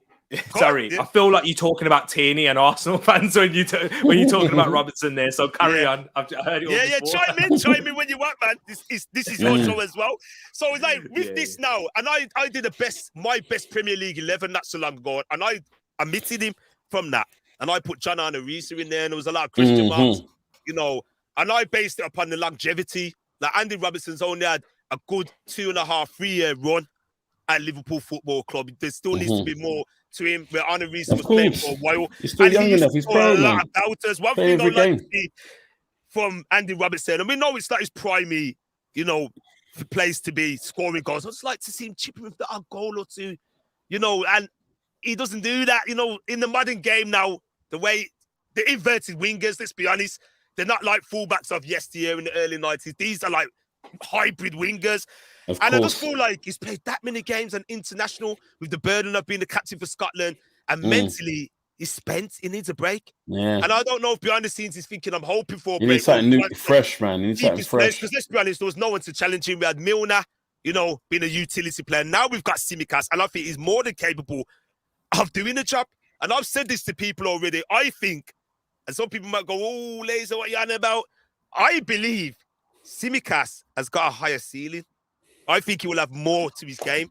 Sorry, I feel like you're talking about Tierney and Arsenal fans when you're talking about Robertson there. So carry on. I heard it all before. Chime in when you want, man. This is your show as well. So it's like with this now, and I did my best Premier League 11 not so long ago, and I omitted him from that, and I put John Arisa in there, and there was a lot of Christian marks, and I based it upon the longevity. Like Andy Robertson's only had a good 2.5, 3 year run at Liverpool Football Club. There still needs to be more to him. Where Andy Robertson was playing for a while. He's still young enough. He's pro, man. One thing I like to see from Andy Robertson, and we know it's not his primary, place to be scoring goals. I just like to see him chipping with a goal or two, and he doesn't do that. In the modern game now, the way the inverted wingers, let's be honest, they're not like fullbacks of yesteryear in the early 90s. These are like hybrid wingers. And I just feel like he's played that many games on international with the burden of being the captain for Scotland. And mentally, he's spent. He needs a break. Yeah. And I don't know if behind the scenes he's thinking, I'm hoping for a break. You need something new, fresh, man. You need something fresh. Because let's be honest, there was no one to challenge him. We had Milner, being a utility player. Now we've got Tsimikas. And I think he's more than capable of doing the job. And I've said this to people already. I think, and some people might go, oh, Laser, what are you on about? I believe Tsimikas has got a higher ceiling. I think he will have more to his game.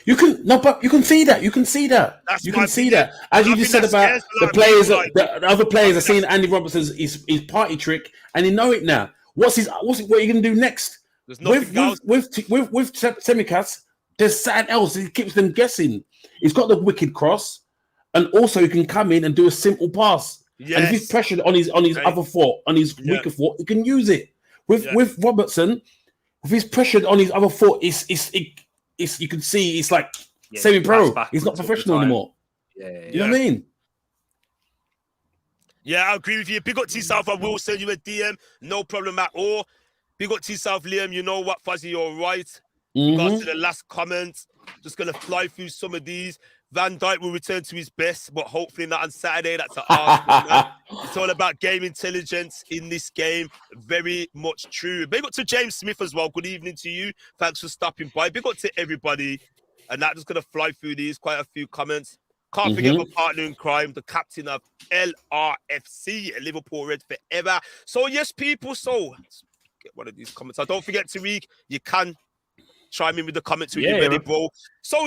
But you can see that. You can see that. You can see that. As you just said about the players, the other players are seeing Andy Robertson's his party trick, and they know it now. What are you going to do next? With Tsimikas, there's something else. He keeps them guessing. He's got the wicked cross, and also he can come in and do a simple pass. Yes. And if he's pressured on his other foot, on his weaker foot, he can use it. With Robertson, if he's pressured on his other foot, it's you can see it's like semi-pro. He's not professional anymore. You know what I mean? Yeah, I agree with you. Big up to yourself. I will send you a DM. No problem at all. Big up to yourself, Liam. You know what, Fuzzy, you're right. Regards to the last comments, just going to fly through some of these. Van Dijk will return to his best, but hopefully not on Saturday. That's an Arsenal. It's all about game intelligence in this game. Very much true. Big up to James Smith as well. Good evening to you. Thanks for stopping by. Big up to everybody. And I'm just going to fly through these. Quite a few comments. Can't forget my partner in crime, the captain of LRFC, Liverpool Red Forever. So, yes, people. So, let's get one of these comments. Don't forget, Tereak, you can chime in with the comments when you're ready, bro. So,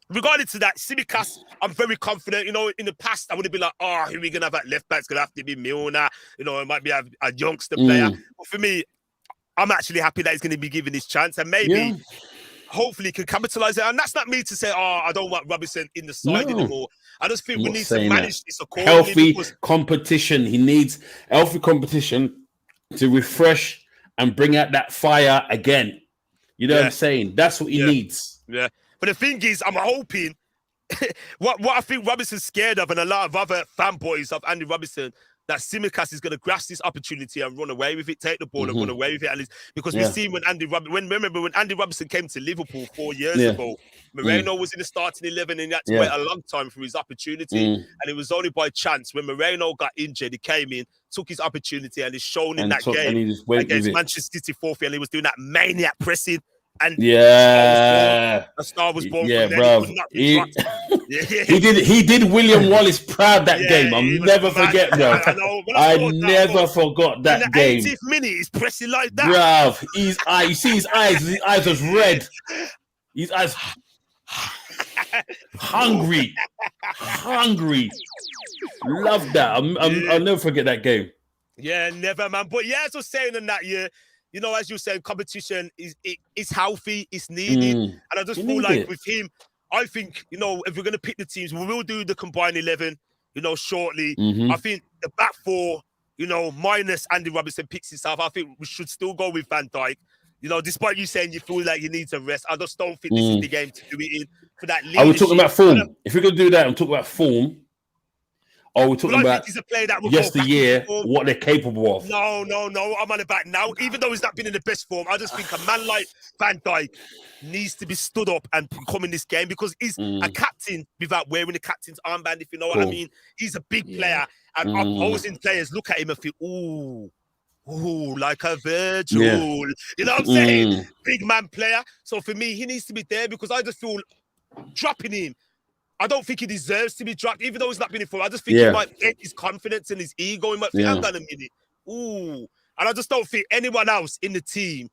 regarding to that, Tsimikas, I'm very confident. You know, in the past, I would have been like, oh, who are we going to have at left back? It's going to have to be Milner. You know, it might be a youngster player. But for me, I'm actually happy that he's going to be given his chance. And maybe, hopefully, he can capitalise it. And that's not me to say, I don't want Robinson in the side anymore. I just think we need to manage this accordingly. Healthy competition. He needs healthy competition to refresh and bring out that fire again. You know what I'm saying? That's what he needs. Yeah. But the thing is, I'm hoping what I think Robinson's scared of, and a lot of other fanboys of Andy Robinson, that Tsimikas is going to grasp this opportunity and run away with it, take the ball and run away with it. At least because we've seen when Andy Robinson came to Liverpool 4 years ago, Moreno was in the starting 11 and he had to wait a long time for his opportunity. And it was only by chance when Moreno got injured, he came in, took his opportunity, and he's shown in that game against Manchester City 4-3, and he was doing that maniac pressing. And a star was born. Yeah, bro. He did William Wallace proud that game. I'll never forget, bro. I never forgot that game. In the 80th minute, he's pressing like that. Bro, you see his eyes. His eyes was red. His eyes hungry. Love that. I'll never forget that game. Yeah, never, man. But yeah, as I was saying in that year, you know, as you said, competition is healthy, it's needed. And I just feel like with him, I think, you know, if we're going to pick the teams, we will do the combined 11, you know, shortly. I think the back four, you know, minus Andy Robinson picks himself, I think we should still go with Van Dijk. You know, despite you saying you feel like you need to rest, I just don't think this is the game to do it in for that leadership. Are we talking about form? If we're going to do that, I'm talking about form. Or we're talking about yesteryear, what they're capable of. No. I'm on the back now. Even though he's not been in the best form, I just think a man like Van Dijk needs to be stood up and come in this game because he's a captain without wearing the captain's armband, if you know what I mean. He's a big player. And opposing players look at him and feel, ooh, like a Virgil. You know what I'm saying? Big man player. So for me, he needs to be there because I just feel dropping him, I don't think he deserves to be dropped, even though he's not been in form. I just think he might get his confidence and his ego. He might think, hang on a minute. Ooh. And I just don't think anyone else in the team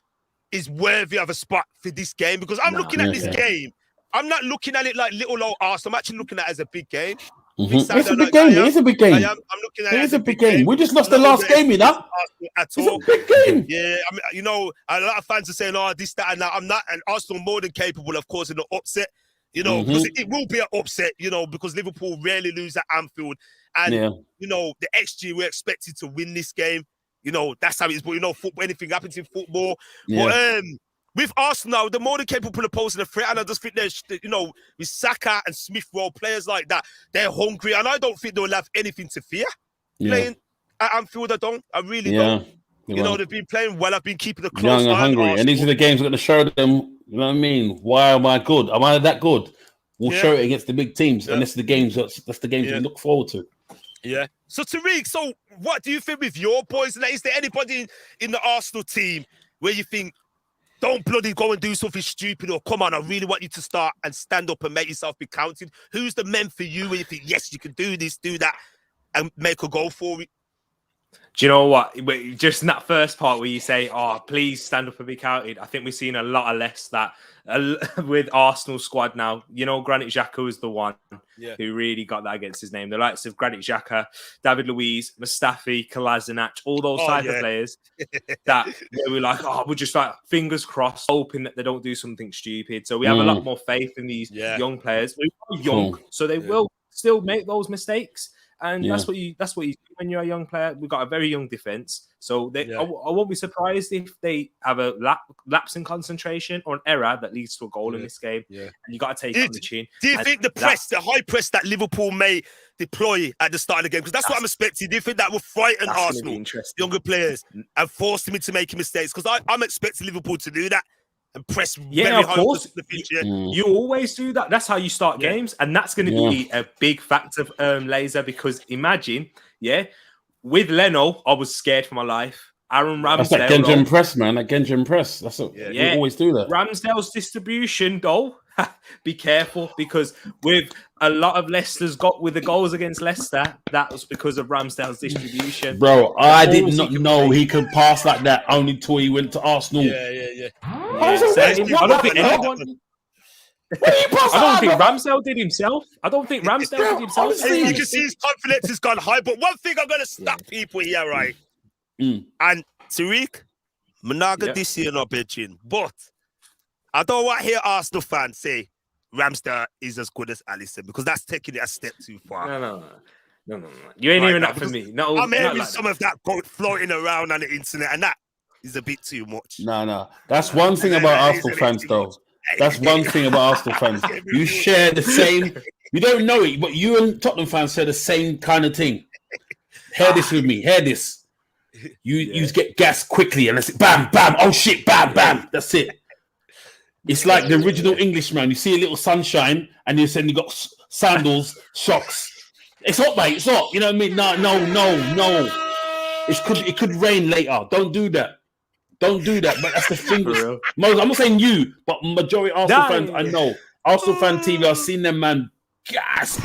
is worthy of a spot for this game because I'm looking at this game. I'm not looking at it like little old Arsenal. I'm actually looking at it as a big game. It's a big game. It is a big game. I'm looking at it as a big game. We just lost the last game, you know? It's a big game. Yeah, I mean, you know, a lot of fans are saying, this, that, and that. I'm not. And Arsenal more than capable of causing an upset. You know, because it will be an upset, you know, because Liverpool rarely lose at Anfield. And, you know, the XG, we're expected to win this game. You know, that's how it is. But, you know, football, anything happens in football. But with Arsenal, they're more than capable of posing a threat. And I just think there's, you know, with Saka and Smith Rowe, players like that, they're hungry. And I don't think they'll have anything to fear playing at Anfield. I really don't. You know, they've been playing well. I've been keeping a close eye on hungry. And these are the games we're going to show them. You know what I mean? Why am I good? Am I that good? We'll show it against the big teams, and that's the games. That's the games we look forward to. Yeah. So Tereak, so what do you think with your boys? Is there anybody in the Arsenal team where you think, don't bloody go and do something stupid, or come on, I really want you to start and stand up and make yourself be counted? Who's the men for you where you think, yes, you can do this, do that, and make a goal for it? Do you know what? Just in that first part where you say, "Oh, please stand up and be counted," I think we've seen a lot of less that with Arsenal squad now. You know, Granit Xhaka was the one who really got that against his name. The likes of Granit Xhaka, David Luiz, Mustafi, Kolasinac, all those type of players that they were like, "Oh, we're just like fingers crossed, hoping that they don't do something stupid." So we have a lot more faith in these young players. They're young, so they will still make those mistakes. And that's what you do when you're a young player. We've got a very young defense, so I won't be surprised if they have a lapse in concentration or an error that leads to a goal in this game. And you got to take it on the chin. Do you think the high press that Liverpool may deploy at the start of the game, because that's what I'm expecting? Do you think that will frighten Arsenal, younger players, and force them into making mistakes? Because I'm expecting Liverpool to do that. And press very hard to the future. You always do that. That's how you start games, and that's going to be a big factor, Laser. Because imagine, with Leno, I was scared for my life. Aaron Ramsdale. That's that Gengen press, man. That Gengen press. That's what we always do that. Ramsdale's distribution, though. Be careful, because with a lot of Leicester's got with the goals against Leicester, that was because of Ramsdale's distribution. Bro, I did not know he could pass like that only till he went to Arsenal. I don't think anyone. I don't think Ramsdale did himself. Honestly, you can see his confidence has gone high. But one thing I'm going to stop people here, right? And Tereak, Managa this year not bitching, but I don't want to hear Arsenal fans say Ramsdale is as good as Alisson, because that's taking it a step too far. No. You ain't hearing that from me. No, I'm hearing some of that floating around on the internet, and that is a bit too much. No. That's one thing about Arsenal fans, though. That's one thing about Arsenal fans. You share the same. You don't know it, but you and Tottenham fans share the same kind of thing. Hear this with me. Hear this. You get gas quickly, and it's bam, bam. Oh shit, bam, bam. That's it. It's like the original Englishman. You see a little sunshine, and you're saying you got sandals, shocks. It's hot, mate. It's hot. You know what I mean? No. It could rain later. Don't do that. But that's the thing. I'm not saying you, but majority Arsenal fans I know. Arsenal fan TV, I've seen them, man. Gas.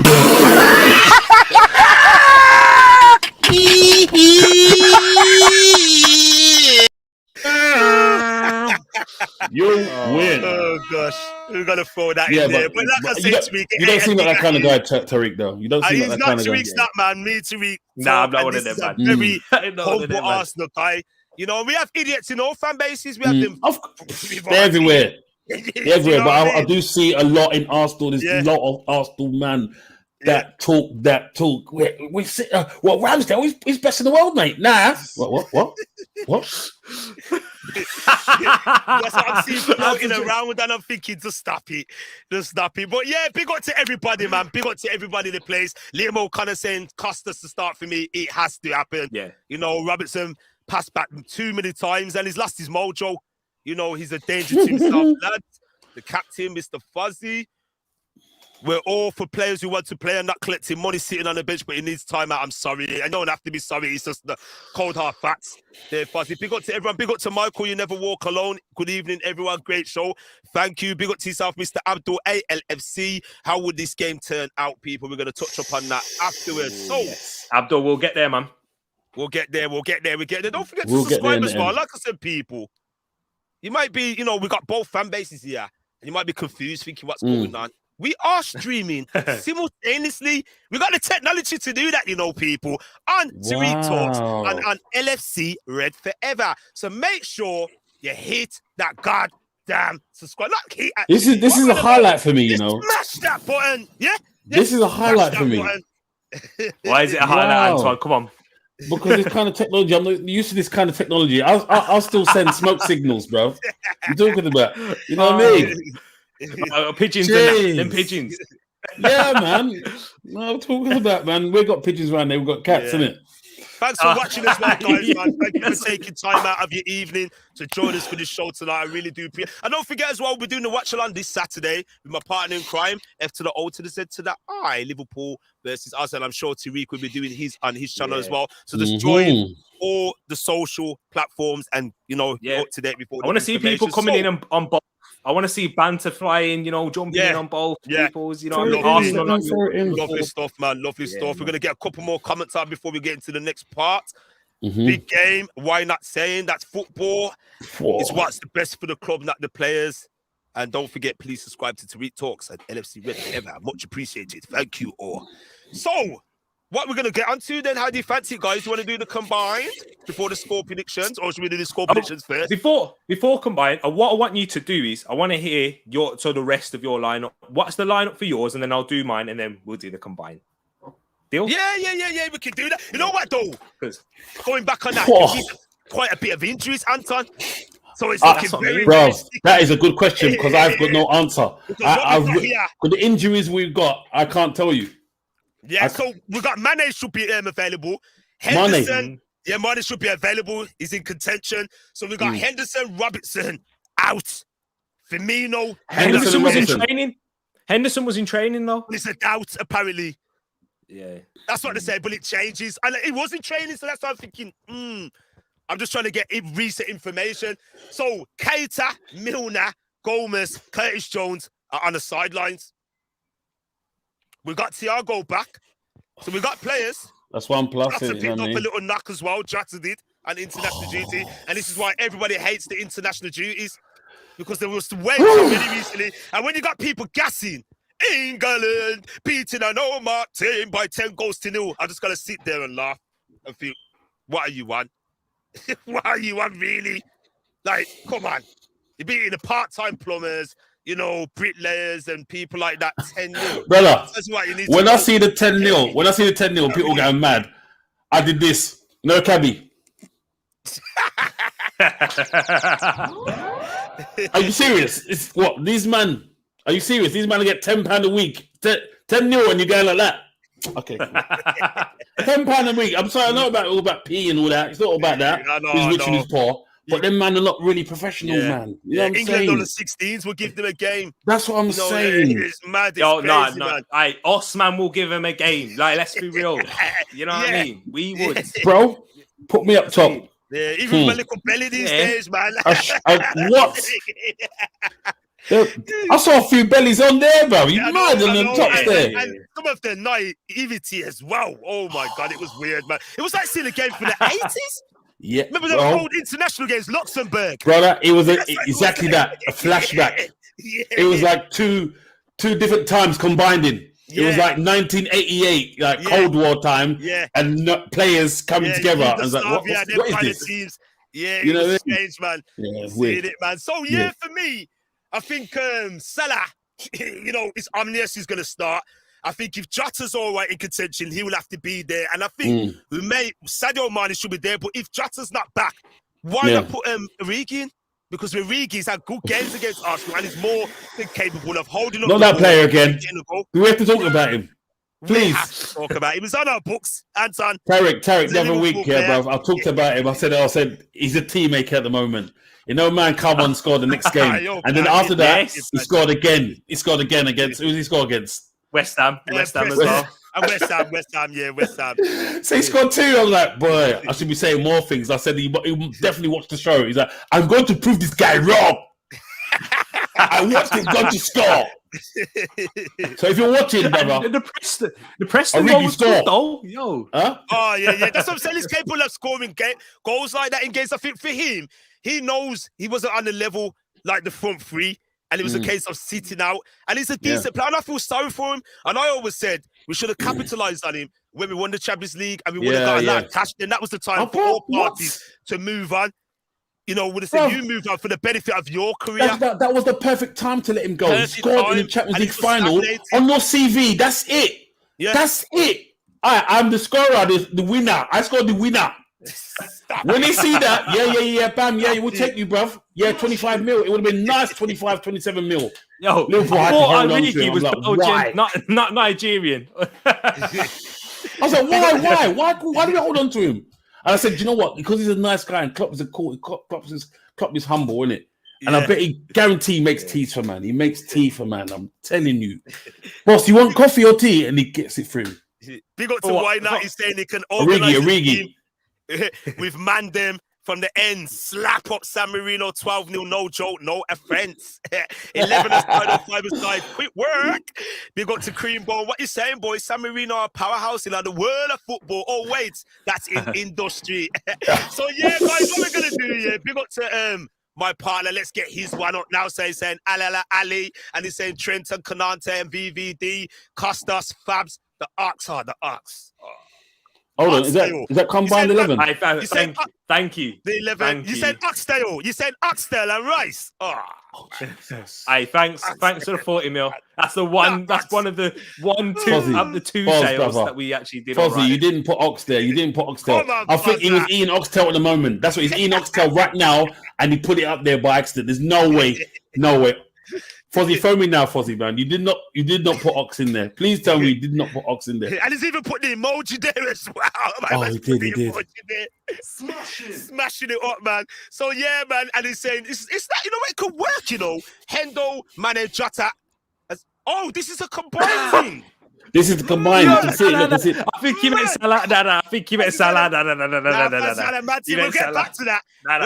You win. Oh gosh, we're gonna throw that in there. But like I said to me, you don't seem like that kind of guy, Tariq. Though you don't seem like that kind of guy. He's not Tariq's that man. Me, Tariq. Nah, I'm not one of them, man. Very humble Arsenal guy. You know, we have idiots in all fan bases. We have them. They're everywhere. Everywhere, but I do see a lot in Arsenal. There's a lot of Arsenal man that talk. We sit. Ramsdale, he's best in the world, mate. Nah. What? That's what I'm seeing floating around, and I'm thinking, just stop it. But yeah, big up to everybody, man. Big up to everybody in the place. Liam O'Connor saying Costas to start for me. It has to happen. Yeah. You know, Robertson passed back too many times, and he's lost his mojo. You know, he's a danger to himself, lads. The captain, Mr. Fuzzy. We're all for players who want to play and not collecting money sitting on the bench, but he needs time out. I'm sorry. I don't have to be sorry. It's just the cold hard facts. There, Fuzzy. Big up to everyone. Big up to Michael. You never walk alone. Good evening, everyone. Great show. Thank you. Big up to yourself, Mr. Abdul LFC. How would this game turn out, people? We're going to touch upon that afterwards. So, Abdul, we'll get there, man. We'll get there. Don't forget to subscribe as well. Like I said, people, you might be, you know, we got both fan bases here, and you might be confused thinking what's going on. We are streaming simultaneously. We got the technology to do that, you know, people, on Tereak Talks and on LFC Red Forever. So make sure you hit that goddamn subscribe. This is a highlight for me, you know. Smash that button, yeah. This is a highlight for me. Why is it a highlight, Antoine? Come on. Because this kind of technology, I'm not used to this kind of technology. I'll still send smoke signals, bro. You're talking about, you know what I mean? Pigeons and them pigeons. Yeah, man. No, I'm talking about, man. We've got pigeons around there. We've got cats in it. Thanks for watching as well, guys, man. Thank you for taking time out of your evening to join us for this show tonight. I really do appreciate it. And don't forget as well, we're doing the watch-along this Saturday with my partner in crime, F to the O to the Z to the I, Liverpool versus us. And I'm sure Tereak will be doing his on his channel as well. So just join all the social platforms and, you know, up to date before. I want to see people coming in on both. I want to see banter flying, you know, jumping in on both people's, you know. Lovely stuff, man. Lovely stuff. We're going to get a couple more comments out before we get into the next part. Big game. Why not saying that's football? It's what's the best for the club, not the players. And don't forget, please subscribe to Tereak Talks and LFC Red Forever. Much appreciated. Thank you all. So, what we're going to get onto then, how do you fancy it, guys? Do you want to do the combined before the score predictions, or should we do the score predictions first? Before combined, what I want you to do is, I want to hear the rest of your lineup. What's the lineup for yours? And then I'll do mine, and then we'll do the combined. Deal? Yeah, we can do that. You know what, though? Going back on that, quite a bit of injuries, Anton. So it's looking very bro, that is a good question because I've got no answer. With the injuries we've got, I can't tell you. Yeah, so we got Mane should be available. Henderson, Mane should be available. He's in contention. So we got Henderson, Robertson out. Firmino. Henderson was in training. Henderson was in training though. It's a doubt apparently. Yeah, that's what they say, but it changes. And it was in training, so that's why I'm thinking. I'm just trying to get recent information. So Keita, Milner, Gomez, Curtis Jones are on the sidelines. We got Thiago back. So we got players. That's one plus. Jota picked up a little knock as well. Jota did an international duty. And this is why everybody hates the international duties. Because there was way too many recently. And when you got people gassing, England beating an Omar team by 10 goals to 0, I'm just going to sit there and laugh and feel, what are you on? What are you on, really? Like, come on. You're beating the part-time plumbers, bricklayers and people like that 10-0. Brother, that's what you need when I see the 10-0, people going mad. I did this. No cabbie. Are you serious? It's what? These man, are you serious? These men get £10 a week. 10-0 and you're going like that. Okay. £10 a week. I'm sorry, I know all about P and all that. It's not all about that. Who's rich and who's poor. But them man are not really professional, man. You know what I'm England saying? on the 16s will give them a game. That's what I'm saying. It's mad. It's crazy, no. Man. Osman will give them a game. Like, let's be real. You know what I mean? We would. Bro, put me up top. Yeah, even my little belly these days, man. What? I saw a few bellies on there, bro. You mad on the tops there. And some of the naivety as well. Oh, my God. It was weird, man. It was like seeing a game from the 80s. Yeah, remember those old international games, Luxembourg, brother. It was exactly that, a flashback. It was like two different times combining. It was like 1988, like Cold War time, and players coming together. And I was like, what is this? Teams. Yeah, it was strange, man. Yeah, weird. It, man. So for me, I think Salah, it's omnious is going to start. I think if Jota's all right in contention, he will have to be there. And I think Sadio Mane should be there. But if Jota's not back, why not put Origi in? Because Origi's had good games against Arsenal and is more than capable of holding up. Not that player again. Do we have to talk about him? Please. We have to talk about him. He's on our books, Anton. Tereak, the other week, bro. I talked about him. I said he's a team maker at the moment. Man, come on, scored the next game. And then after that, he scored again. He scored again against, who did he score against? West Ham as well. And West Ham. West Ham. So he scored 2. I was like, boy, I should be saying more things. I said he definitely watched the show. He's like, I'm going to prove this guy wrong. I watched him going to score. So if you're watching, brother, the Preston goal was good, though. Yo. Huh? Oh, yeah. That's what I'm saying. He's capable of scoring goals like that in games. I think for him, he knows he wasn't on the level like the front three. And it was a case of sitting out. And he's a decent player. And I feel sorry for him. And I always said we should have capitalized on him when we won the Champions League and we would have got a lot of cash. Then that was the time for all parties to move on. Would have said you moved on for the benefit of your career. That was the perfect time to let him go. He scored in the Champions League final on your CV. That's it. Yeah. That's it. I'm the scorer, the winner. I scored the winner. When they see that, bam, we'll take you, bruv. 25 mil. It would have been nice, 25, 27 mil. Yo, Liverpool had to hold on to him. Was like, why? Not Nigerian. I was like, why do you hold on to him? And I said, you know what? Because he's a nice guy and Klopp is Klopp is humble, isn't it? And I bet he guarantee makes tea for man. He makes tea for man. I'm telling you. Boss, you want coffee or tea? And he gets it through. Big up to why not? He's saying he can organize Origi. We've manned them from the end, slap up San Marino 12-0, no joke, no offense. 11 aside on 5 aside, quick work. Big up to Cream Bone. What you saying, boys? San Marino are a powerhouse in the world of football. Oh, wait, that's in industry. So, yeah, guys, what we're going to do here, big up to my partner. Let's get his one up now. So he's saying Alala Ali, and he's saying Trenton, Canante, and VVD, Costas, Fabs, the Ox are the Ox. Hold on, is that combined 11? Thank you. The 11. You said Oxtail. You said Oxtail and Rice. Oh, Jesus. Hey, thanks for the 40 mil. That's the one. That's one of the two sales that we actually did. Fozzie, right. you didn't put Oxtail. On, I think he was eating Oxtail at the moment. That's what he's eating Oxtail right now, and he put it up there by accident. There's no way. Fozzie, phone me now, Fozzie, man. You did not put Ox in there. Please tell me you did not put Ox in there. And he's even put the emoji there as well. Oh, he did. Smashing it up, man. So, yeah, man. And he's saying, it's that, you know what, it could work, you know. Hendo, Mane, Jota. Oh, this is a combined thing. This is the combined. I think he meant Salah. I think he meant Salah. We'll get back to that.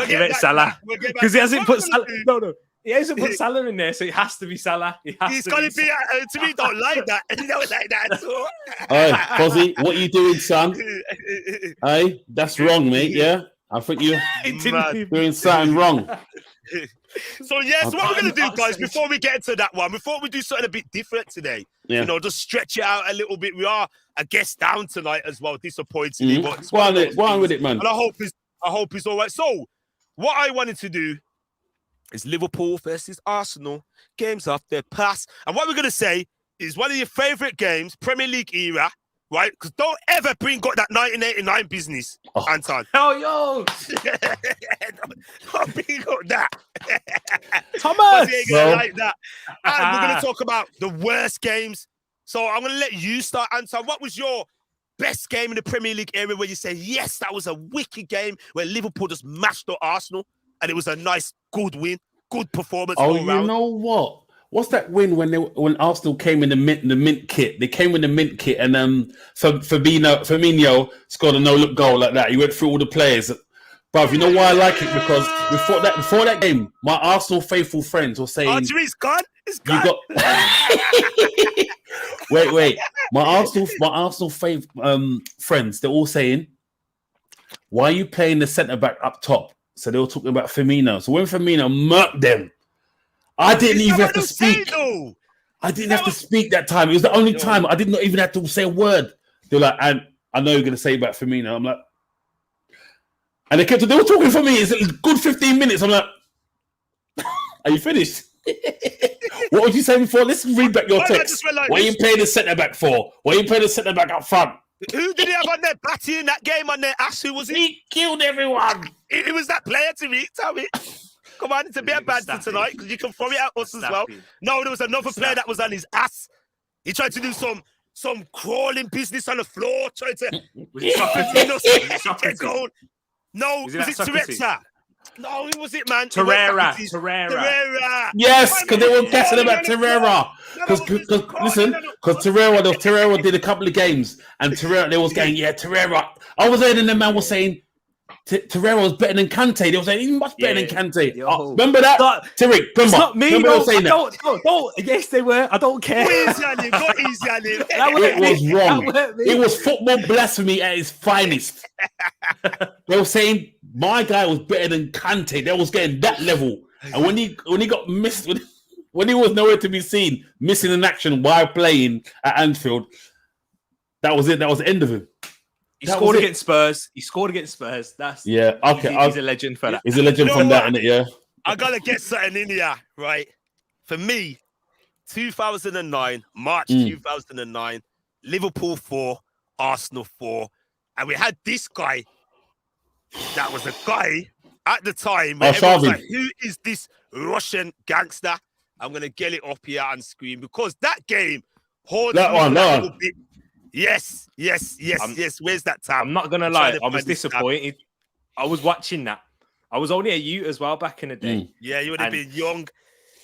He meant Salah. Because he hasn't put Salah. No. He hasn't put Salah in there, so it has to be Salah. He's got to be. To me, don't like that. Don't like that at all. Hey, Fozzie, what are you doing, son? Hey, that's wrong, mate. Yeah, I think you're doing something wrong. So, yes, what we're going to do, guys, before we get into that one, before we do something a bit different today, you know, just stretch it out a little bit. We are a guest down tonight as well, disappointingly. But go on with it, man. And I hope it's all right. So, what I wanted to do is Liverpool versus Arsenal, games after pass. And what we're going to say is one of your favourite games, Premier League era, right? Because don't ever bring up that 1989 business, Anton. Hell, yo! Don't bring up that. Thomas! Ain't gonna like that. And we're going to talk about the worst games. So I'm going to let you start, Anton. What was your best game in the Premier League era where you say, yes, that was a wicked game where Liverpool just mashed up Arsenal and it was a nice, good win, good performance all round? You know what? What's that win when Arsenal came in the mint kit? They came in the mint kit, and Firmino scored a no-look goal like that. He went through all the players. But you know why I like it? Because before that game, my Arsenal faithful friends were saying, "It's gone. It's gone." Wait. My Arsenal friends, they're all saying, "Why are you playing the centre back up top?" So they were talking about Firmino. So when Firmino murked them, I didn't even have to speak. I didn't have to speak that time. It was the only time I did not even have to say a word. They're like, and I know you're going to say about Firmino. I'm like, and they were talking for me. It's a good 15 minutes. I'm like, are you finished? What would you say before? Let's read back your text. What are you playing the centre back for? What are you playing the centre back up front? Who did he have on their batty in that game on their ass? Who was it? He killed everyone. It was that player to me. Tell me. Come on, it's a bit bad for tonight because you can throw it at us as well. No, there was another player that was on his ass. He tried to do some crawling business on the floor. Tried to. Was it Socrates? No, was it Tereak? No, who was it, man? Tereak. Yes, because they were guessing about Tereak. Because Tereak did a couple of games, and Tereak, they was going, Tereak. I was there, and the man was saying, Tereak was better than Kante. They were saying, he's much better than Kante. Remember that? Tereak, remember? It's not me. Remember saying that? Don't. Yes, they were. I don't care. Go easy on him. It was wrong. It was football blasphemy at its finest. They were saying, my guy was better than Kante. They was getting that level. And when he got missed, when he was nowhere to be seen, missing in action while playing at Anfield, that was it. That was the end of him. He scored against Spurs. That's okay. He's a legend for that. He's a legend from that, innit? Yeah. I gotta get something in here, right? For me, 2009, March 2009, Liverpool 4, Arsenal 4, and we had this guy. That was a guy at the time. Where everyone was like, who is this Russian gangster? I'm gonna get it up here on screen because that game. Yes. Where's that time? I'm not gonna lie, I was disappointed. I was watching that. I was only a youth as well back in the day. Yeah, you would have been young.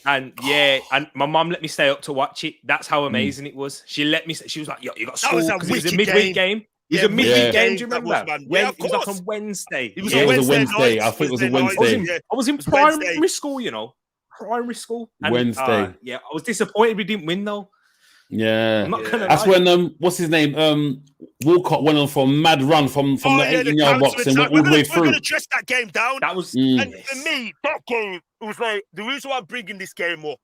And and my mum let me stay up to watch it. That's how amazing it was. She let me. She was like, "Yo, you got school." That was a midweek game. It was a midweek game. Do you that remember? was, man. When, Yeah, of it was like course. on Wednesday. It was Yeah, on it was a Wednesday Wednesday. night. I think it was a Wednesday night. Wednesday. I was in It was Wednesday. primary school, you know. Primary school. And, Wednesday. yeah, I was disappointed we didn't win though. Yeah, I'm not gonna that's lie. when what's his name? Walcott went on for a mad run from the 18-yard box and went all the way through. We're gonna dress that game down. That was and for me, that game, it was like the reason why I'm bringing this game up,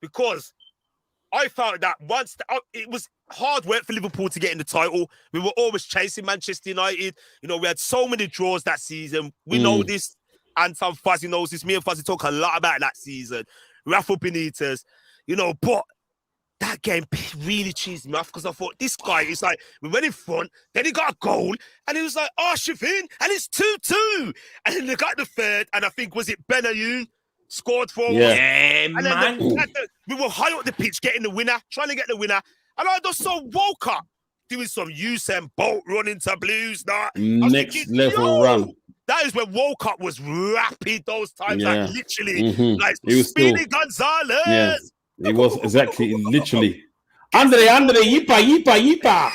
because I felt that once it was hard work for Liverpool to get in the title. We were always chasing Manchester United. You know, we had so many draws that season. We know this. Anton Fuzzy knows this. Me and Fuzzy talk a lot about that season. Rafa Benitez, you know, but that game really cheesed me off because I thought this guy is like, we went in front, then he got a goal, and he was like, Shivin, and it's 2-2. And then they got the third, and I think, was it Benayoun scored for us? Yeah, and man. Then we were high up the pitch, getting the winner, trying to get the winner. And I just saw Walker doing some Usain Bolt running to Blues. Next level run. That is when Walcott was rapid those times, like literally, like he was Speedy Gonzalez. Yeah, he was exactly, literally. Andre, yipa.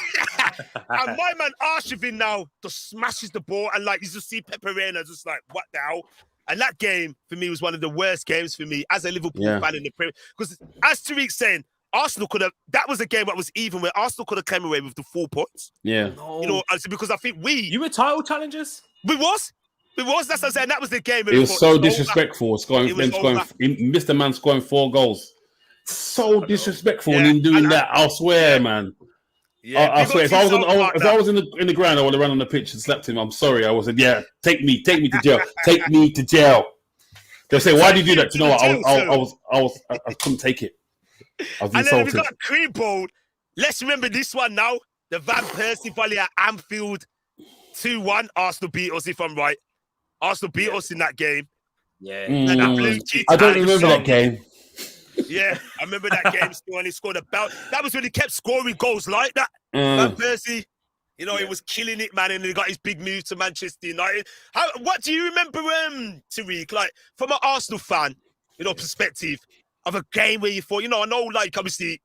And my man Arshavin now just smashes the ball, and like you just see Pepe Reina just like, what the hell? And that game for me was one of the worst games for me as a Liverpool fan in the Premier. Because as Tereak saying, Arsenal could have, that was a game that was even where Arsenal could have come away with the 4 points. Yeah. You know, because I think you were title challengers? We was. That's what I'm saying. That was the game. It was so disrespectful. Mr. Man scoring 4 goals. So disrespectful in doing that. I swear, man. Yeah, I swear. If I was in the ground, I would have run on the pitch and slapped him. I'm sorry. I was take me to jail. Take me to jail. They'll say, why did you do that? You know what? I couldn't take it. I was insulted. And then we got cream bowl. Let's remember this one now. The Van Persie volley at Anfield. 2-1. Arsenal beat us, if I'm right. Arsenal beat us in that game. Yeah. I don't remember that game. Yeah, I remember that game still, and he scored a belt. That was when he kept scoring goals like that. Van Persie, you know, he was killing it, man, and he got his big move to Manchester United. What do you remember, Tereak, like, from an Arsenal fan, you know, perspective of a game where you thought, you know, I know, like, obviously,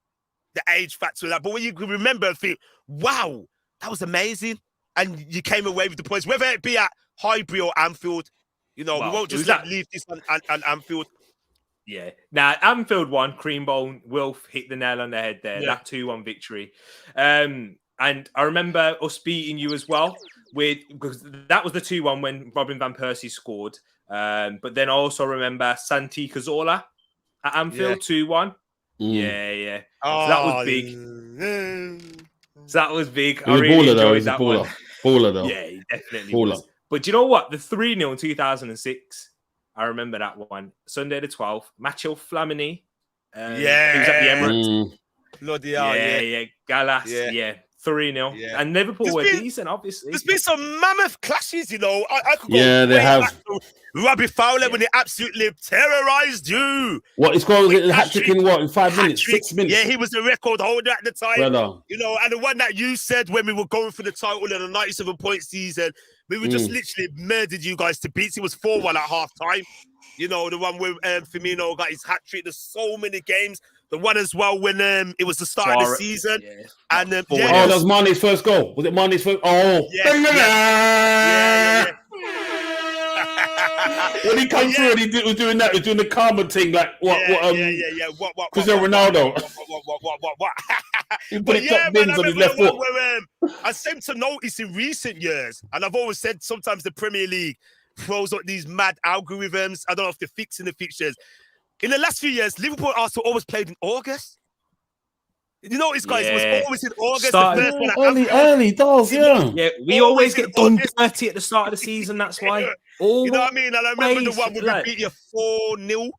the age factor of that, but when you can remember and think, wow, that was amazing, and you came away with the points, whether it be at Highbury or Anfield, you know, we won't just leave this on Anfield. Yeah. Now, Anfield won. Creambone, Wilf hit the nail on the head there. That 2-1 victory. And I remember us beating you as well, because that was the 2-1 when Robin Van Persie scored. But then I also remember Santi Cazorla at Anfield, 2-1. Yeah. So that was big. I really enjoyed that one. Baller, though. Yeah, he definitely was. But do you know what? The 3-0 in 2006, I remember that one. Sunday the 12th, Macho Flamini. He was at the Emirates. Bloody hell, yeah. Gallas, 3-0. Yeah. And Liverpool were decent, obviously. There's been some mammoth clashes, you know. I could go they have. Robbie Fowler when he absolutely terrorized you. What, he scored a hat-trick in 5 minutes, 6 minutes? Yeah, he was the record holder at the time. Brother. You know, and the one that you said when we were going for the title in a 97-point season, we were just literally murdered you guys to beats. It was 4-1 at half-time. You know, the one where Firmino got his hat-trick. There's so many games. The one as well when it was the start of the season. Yeah. And that was Mane's first goal. Was it Mane's first? Oh. Yeah. When he come through and he was doing that, he was doing the karma thing, like what? What? Cristiano Ronaldo. What? He put top bins on his left foot. I seem to notice in recent years, and I've always said sometimes the Premier League throws up these mad algorithms. I don't know if they're fixing the fixtures. In the last few years, Liverpool Arsenal always played in August. You notice, guys, it was always in August. The first one early does, Yeah, we always get done dirty at the start of the season. That's why. You know what I mean? And I remember the one where we beat you 4-0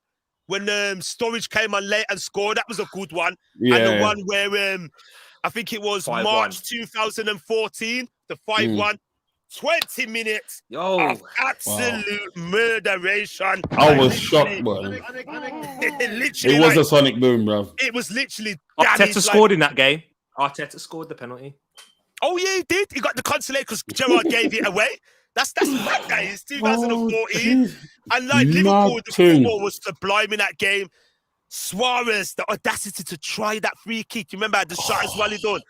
when Sturridge came on late and scored. That was a good one. Yeah. And the one where I think it was 5-1. March 2014, the 5-1. 20 minutes of absolute murderation. I was shocked, bro. It was a sonic boom, bro. It was literally Arteta scored in that game. Arteta scored the penalty. Oh, yeah, he did. He got the consolation because Gerrard gave it away. That's mad, guys. 2014. And like Liverpool, the football was sublime in that game. Suarez, the audacity to try that free kick. You remember the shot as well he done?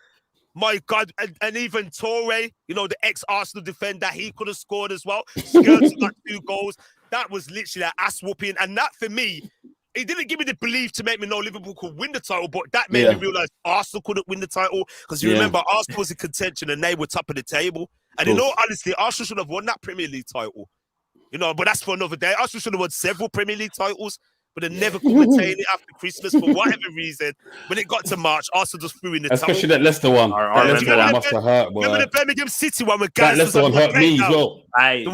My God, and even Torre, you know, the ex-Arsenal defender, he could have scored as well. Skirts got 2 goals. That was literally an ass whooping. And that, for me, it didn't give me the belief to make me know Liverpool could win the title, but that made me realise Arsenal couldn't win the title. Because you remember, Arsenal was in contention and they were top of the table. And, you know, honestly, Arsenal should have won that Premier League title. You know, but that's for another day. Arsenal should have won several Premier League titles, but they never could retain it after Christmas for whatever reason. When it got to March, Arsenal just threw in the towel. Especially that Leicester one. That Leicester one must have hurt. Remember the Birmingham City one with That Leicester one hurt me as well. Hey,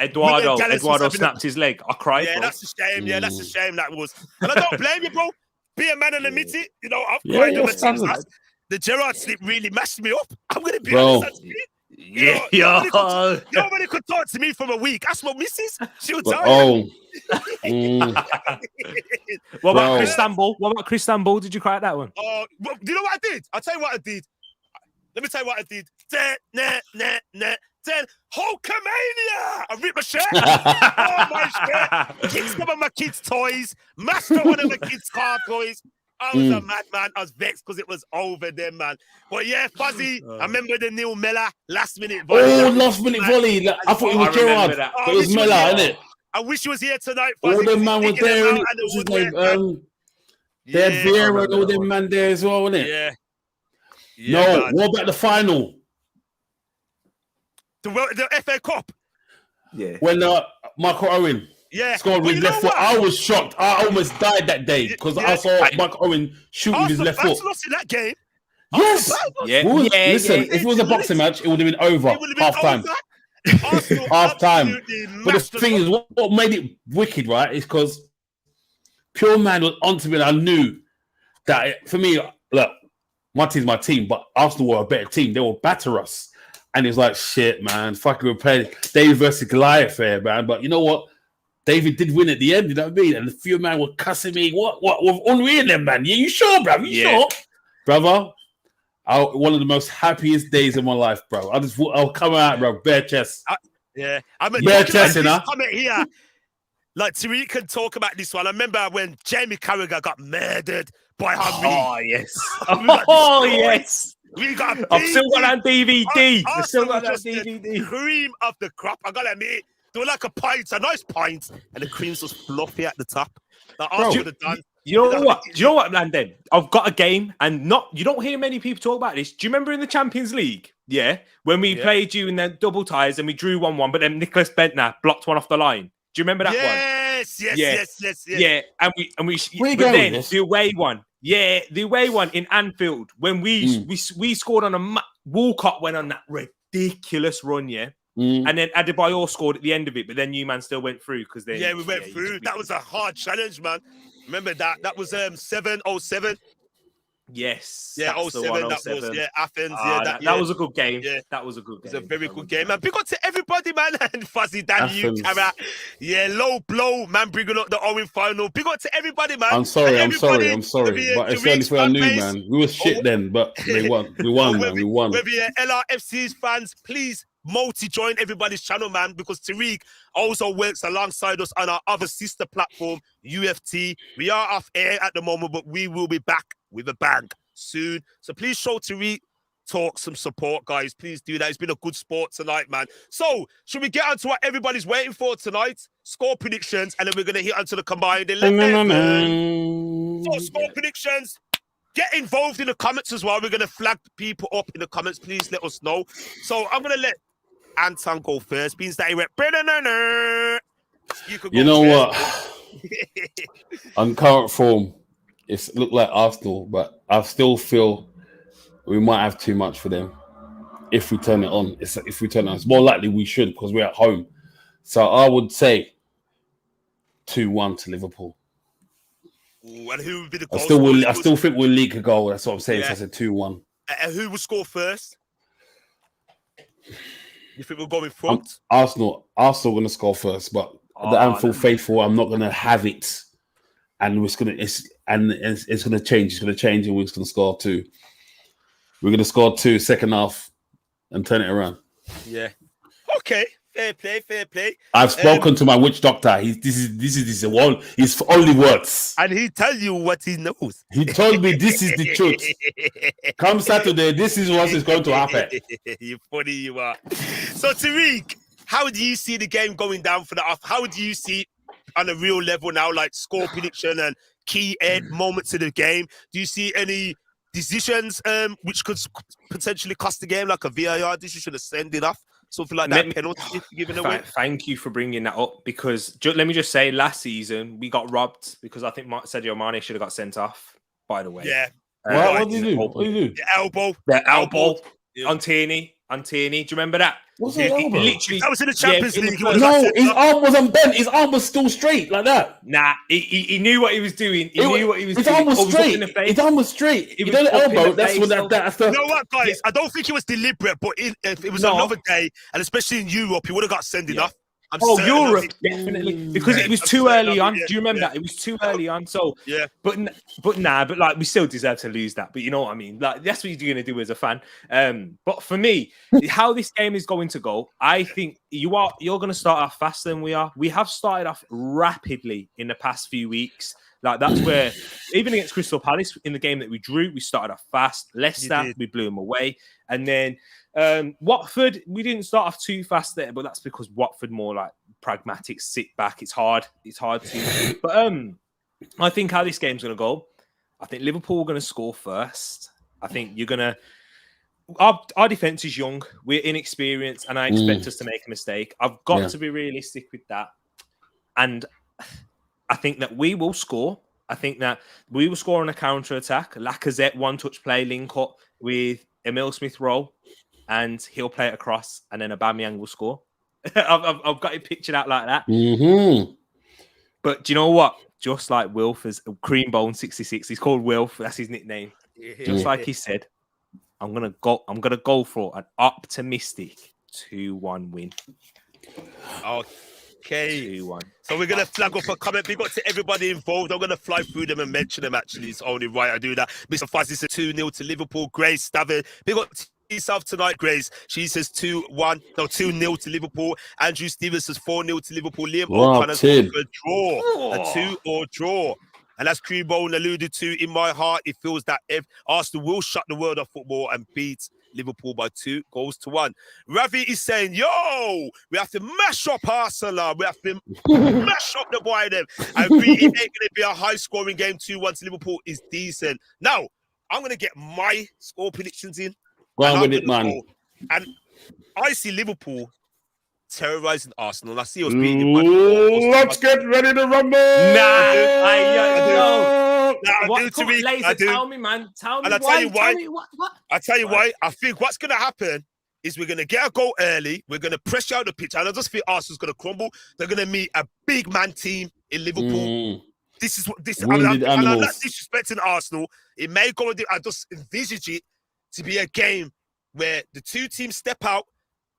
Eduardo snapped his leg. I cried. Yeah, that's a shame. Yeah, that's a shame that was. And I don't blame you, bro. Be a man and admit it. You know, I've cried on the the Gerrard slip really mashed me up. I'm going to be honest, that's me. Nobody could talk to me for a week. That's my missus. She would tell you. What about Chris Stamble? What about Chris Stamble? Did you cry at that one? Oh, do you know what I did? I'll tell you what I did. Let me tell you what I did. Hulkamania! I ripped my shirt. My shirt. Kicked some of my kids' toys. Mashed up one of my kids' car toys. I was a madman. I was vexed because it was over there, man. But yeah, Fuzzy, I remember the Neil Mellor last minute volley. Last minute volley. I thought it was Gerrard. It was Mellor, innit? I wish he was here tonight, Fuzzy. All them man were there. What's his name? They had Vieira and all them man there as well, innit? No, what about the final? The FA Cup. Yeah. When Michael Owen scored with his left foot. I was shocked. I almost died that day because I saw Michael Owen shoot with his left foot. Arsenal lost in that game. Yes. Listen, if it was a boxing match, it would have been over. Half time. Half time. But the thing is, what made it wicked, right, is because Pure Man was onto me and I knew that for me, look, my team's my team, but Arsenal were a better team. They will batter us. And it's like, shit, man. Fucking we're playing David versus Goliath here, man. But you know what? David did win at the end, you know what I mean? And the few man were cussing me. What? With Henry in them, man? Yeah, you sure, bro? You sure? Brother, one of the most happiest days of my life, bro. I'll come out, bro. Bare chest. I'm bare chest, you know? Comment here. Like, Tereak can talk about this one. I remember when Jamie Carragher got murdered by Henry. Oh, yes. We got I've still got that DVD. I've still got that DVD. The cream of the crop. I gotta admit, they were like a nice pint, and the cream's just fluffy at the top. Like, you know what, Landon? I've got a game, and you don't hear many people talk about this. Do you remember in the Champions League? Yeah, when we played you in the double ties and we drew 1-1, but then Nicholas Bentner blocked one off the line. Do you remember that one? Yes. Yeah, and we the away one. Yeah, the away one in Anfield when we scored on a Walcott went on that ridiculous run, and then Adebayor scored at the end of it, but then Newman still went through because we went through. That was a hard challenge, man. Remember that? That was 7-07. Yes. Yeah, 07. That was Athens. That was a good game. Yeah, that was a good game. It was a very good game, man. Big up to everybody, man. And Fuzzy, Dan, you, Cara. Yeah, low blow, man, bringing up the Owen final. Big up to everybody, man. I'm sorry. But it's only for our new, man. We were shit then, but they won. We won, man. We won. Whether you're LRFC's fans, please multi-join everybody's channel, man, because Tereak also works alongside us on our other sister platform, UFT. We are off air at the moment, but we will be back with a bang soon. So please show Tereak Talks some support, guys. Please do that. It's been a good sport tonight, man. So should we get on to what everybody's waiting for tonight? Score predictions, and then we're going to hit onto the combined 11. So score predictions. Get involved in the comments as well. We're going to flag people up in the comments. Please let us know. So I'm going to let Anton go first. Means that he went. You know what? On current form, it's looked like Arsenal, but I still feel we might have too much for them if we turn it on. It's more likely we should because we're at home. So I would say 2-1 to Liverpool. Ooh, and who would be the goal? I still think we'll leak a goal. That's what I'm saying. Yeah. So I said 2-1. And who will score first? You think we'll go in front? Arsenal going to score first, but the Anfield faithful, I'm not going to have it, and it's going to change. It's going to change, and we're just going to score 2. We're going to score 2 second half and turn it around. Yeah. Okay. Fair play. I've spoken to my witch doctor. This is one. His only words. And he tell you what he knows. He told me this is the truth. Come Saturday, this is what is going to happen. You funny you are. So Tereak, how do you see the game going down for the off? How do you see on a real level now, like score prediction and key moments of the game? Do you see any decisions which could potentially cost the game, like a VAR decision to send it off? Something like that, penalty given away. Thank you for bringing that up, because let me just say, last season we got robbed because I think Sadio Mane should have got sent off. By the way, yeah. What did you do? What did you do? The elbow on Tierney. Do you remember that? What's that elbow? Literally, that was in the Champions League. No, his arm wasn't bent. His arm was still straight like that. Nah, he knew what he was doing. He knew what he was doing. His arm was straight. His arm was straight. You know the elbow. That's when that's the. You know what, guys? I don't think it was deliberate, but if it was another day, and especially in Europe, he would have got sent off. Europe, definitely, because it was too early on. Do you remember that? It was too early on. So yeah, but like we still deserve to lose that. But you know what I mean? Like that's what you're gonna do as a fan. But for me, how this game is going to go, I think you're gonna start off faster than we are. We have started off rapidly in the past few weeks. Like that's where even against Crystal Palace in the game that we drew, we started off fast. Leicester, we blew them away, and then. Watford, we didn't start off too fast there, but that's because Watford more like pragmatic, sit back. It's hard to. But I think how this game's going to go, I think Liverpool are going to score first. I think you're going to. Our defense is young, we're inexperienced, and I expect us to make a mistake. I've got to be realistic with that, and I think that we will score. I think that we will score on a counter attack. Lacazette one-touch play link up with Emile Smith-Rowe. And he'll play it across, and then Aubameyang will score. I've got it pictured out like that. Mm-hmm. But do you know what? Just like Wilf, Creambone 66, he's called Wilf. That's his nickname. Just like he said, I'm gonna go for an optimistic 2-1 win. Okay. 2-1. So we're gonna flag up a comment. Big up to everybody involved. I'm gonna fly through them and mention them. Actually, it's only right I do that. Mr. Fuzzy said 2-0 to Liverpool. Grace David. Big up to yourself tonight, Grace. She says 2-0 to Liverpool. Andrew Stevens says 4-0 to Liverpool. Liam O'Connor says a draw, a 2-2 draw. And as Creambone alluded to, in my heart, it feels that if Arsenal will shut the world of football and beat Liverpool by 2-1. Ravi is saying, yo, we have to mash up Arsenal. We have to mash up the boy them. I agree, it ain't going to be a high-scoring game. 2-1 to Liverpool is decent. Now, I'm going to get my score predictions in. Go on with it, man. And I see Liverpool terrorizing Arsenal. I see us beating. Let's get ready to rumble. Tell me, man. Tell me and why. I tell you why. I think what's going to happen is we're going to get a goal early. We're going to pressure out the pitch. And I just think Arsenal's going to crumble. They're going to meet a big man team in Liverpool. This is what this. I'm not disrespecting Arsenal. It may go. I just envisage it to be a game where the two teams step out,